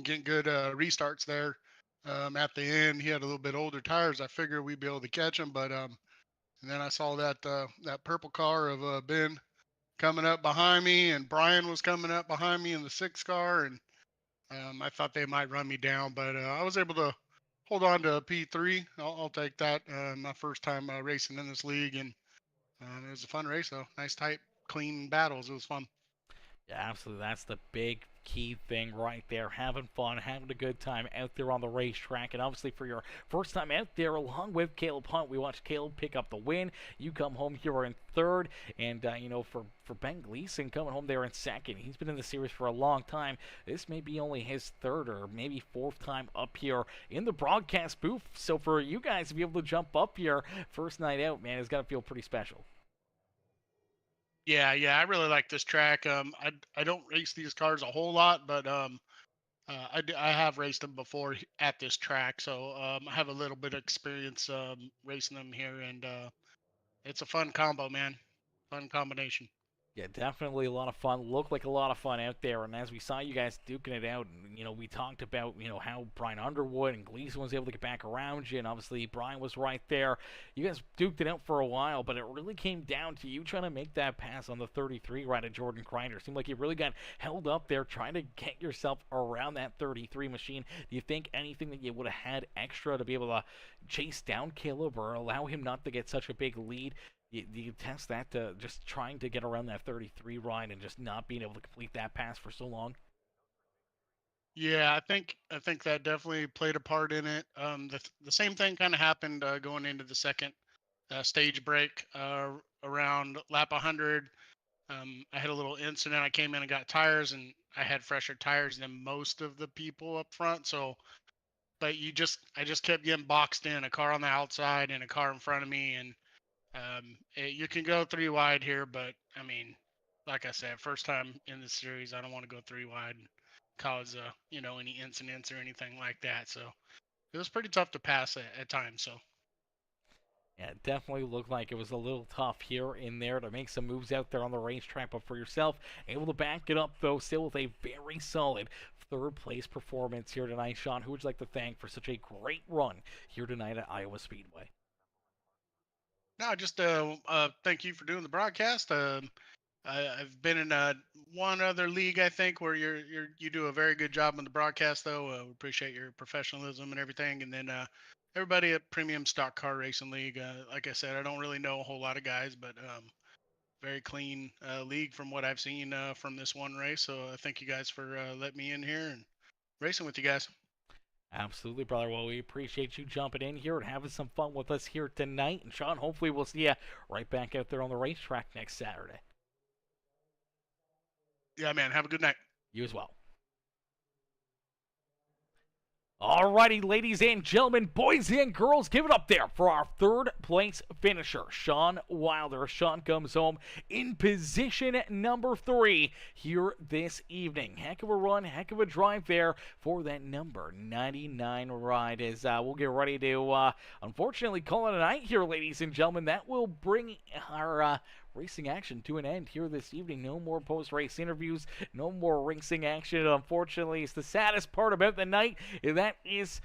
getting good restarts there. At the end, he had a little bit older tires. I figured we'd be able to catch him, but and then I saw that purple car of Ben coming up behind me, and Brian was coming up behind me in the 6 car, and I thought they might run me down, but I was able to hold on to a P3. I'll take that. My first time racing in this league, and it was a fun race though. Nice, tight, clean battles. It was fun. Yeah, absolutely. That's the big key thing right there. Having fun, having a good time out there on the racetrack. And obviously for your first time out there, along with Caleb Hunt, we watched Caleb pick up the win. You come home here in third. And, you know, for Ben Gleason coming home there in second, he's been in the series for a long time. This may be only his third or maybe fourth time up here in the broadcast booth. So for you guys to be able to jump up here first night out, man, it's got to feel pretty special. Yeah, I really like this track. I don't race these cars a whole lot, but I have raced them before at this track, so I have a little bit of experience racing them here, and it's a fun combo, man. Fun combination. Yeah, definitely a lot of fun. Looked like a lot of fun out there. And as we saw you guys duking it out, and, you know, we talked about, you know, how Brian Underwood and Gleason was able to get back around you. And obviously Brian was right there. You guys duked it out for a while, but it really came down to you trying to make that pass on the 33 right at Jordan Crider. Seemed like you really got held up there trying to get yourself around that 33 machine. Do you think anything that you would have had extra to be able to chase down Caleb or allow him not to get such a big lead? Do you test that to just trying to get around that 33 ride and just not being able to complete that pass for so Yeah, I think that definitely played a part in it. The same thing kind of happened going into the second stage break around lap 100. I had a little incident. I came in and got tires, and I had fresher tires than most of the people up front. So, but I just kept getting boxed in, a car on the outside and a car in front of me, and you can go 3 wide here, but I mean, like I said, first time in the series, I don't want to go 3 wide and cause you know, any incidents or anything like that. So it was pretty tough to pass at times. So Yeah, it definitely looked like it was a little tough here and there to make some moves out there on the racetrack, but for yourself, able to back it up, though, still with a very solid third-place performance here tonight. Sean, who would you like to thank for such a great run here tonight at Iowa Speedway? no, just thank you for doing the broadcast. I've been in one other league, I think, where you do a very good job on the broadcast, though. We appreciate your professionalism and everything. And then everybody at Premium Stock Car Racing League, like I said, I don't really know a whole lot of guys, but very clean league from what I've seen from this one race. So thank you guys for letting me in here and racing with you guys. Absolutely, brother. Well, we appreciate you jumping in here and having some fun with us here tonight. And Sean, hopefully we'll see you right back out there on the racetrack next Saturday. Yeah, man. Have a good night. You as well. Alrighty, ladies and gentlemen, boys and girls, give it up there for our third place finisher, Sean Wilder. Sean comes home in position number 3 here this evening. Heck of a run, heck of a drive there for that number 99 ride as we'll get ready to, unfortunately, call it a night here, ladies and gentlemen. That will bring our racing action to an end here this evening. No more post-race interviews, no more racing action. Unfortunately, it's the saddest part about the night. That is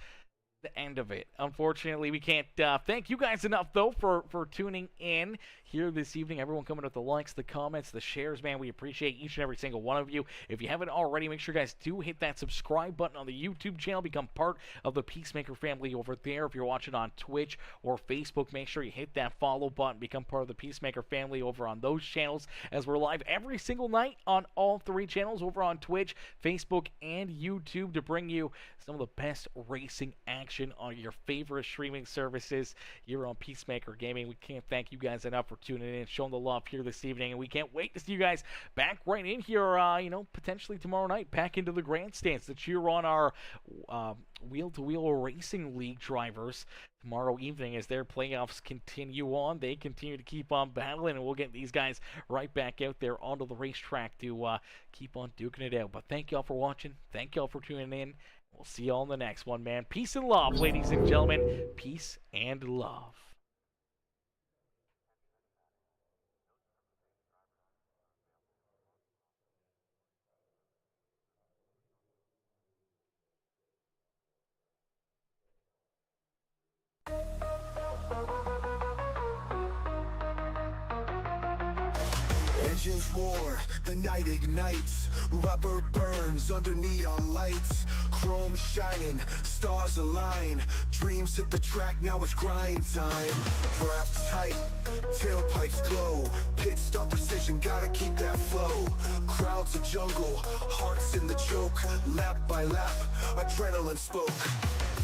the end of it. Unfortunately, we can't thank you guys enough, though, for tuning in here this evening. Everyone coming with the likes, the comments, the shares, man. We appreciate each and every single one of you. If you haven't already, make sure you guys do hit that subscribe button on the YouTube channel. Become part of the Peacemaker family over there. If you're watching on Twitch or Facebook, make sure you hit that follow button. Become part of the Peacemaker family over on those channels, as we're live every single night on all 3 channels over on Twitch, Facebook, and YouTube to bring you some of the best racing action on your favorite streaming services here on Peacemaker Gaming. We can't thank you guys enough for tuning in and showing the love here this evening, and we can't wait to see you guys back right in here, you know, potentially tomorrow night, back into the grandstands to cheer on our wheel-to-wheel racing league drivers tomorrow evening as their playoffs continue on. They continue to keep on battling, and we'll get these guys right back out there onto the racetrack to keep on duking it out. But thank y'all for watching. Thank y'all for tuning in. We'll see y'all in the next one, man. Peace and love, ladies and gentlemen. Peace and love. wheels roar, the night ignites. Rubber burns under neon lights. Chrome shining, stars align. Dreams hit the track, now it's grind time. Wrapped tight, tailpipes glow. Pit stop precision, gotta keep that flow. Crowds a jungle, hearts in the choke. Lap by lap, adrenaline spoke.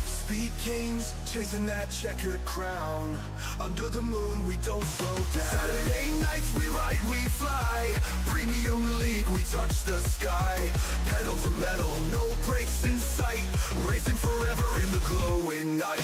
Speed kings, chasing that checkered crown. Under the moon, we don't slow down. Saturday nights, we ride, we fly. Premium league, we touch the sky. Pedal to metal, no brakes in sight. Racing forever in the glowing night.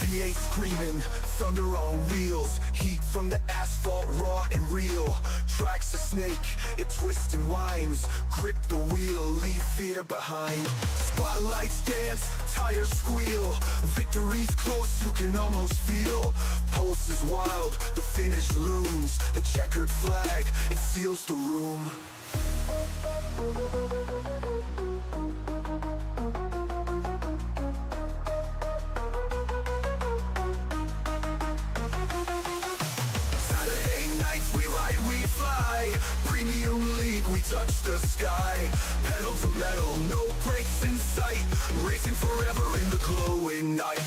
V8 screaming, thunder on wheels. Heat from the asphalt, raw and real. Tracks a snake, it twists and winds. Grip the wheel, leave fear behind. Spotlights dance, tires squeal. Victory's close, you can almost feel. Pulse is wild, the finish looms. The checkered flag, it seals the room. Premium league, we touch the sky. Pedal to metal, no brakes in sight. Racing forever in the glowing night.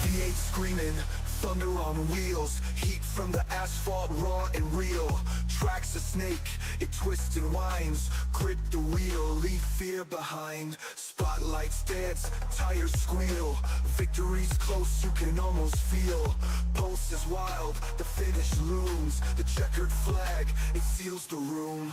V8 screaming, thunder on wheels. Heat from the asphalt, raw and real. Tracks a snake, it twists and winds. Grip the wheel, leave fear behind. Spotlights dance, tires squeal. Victory's close, you can almost feel. Pulse is wild, the finish looms. The checkered flag, it seals the room.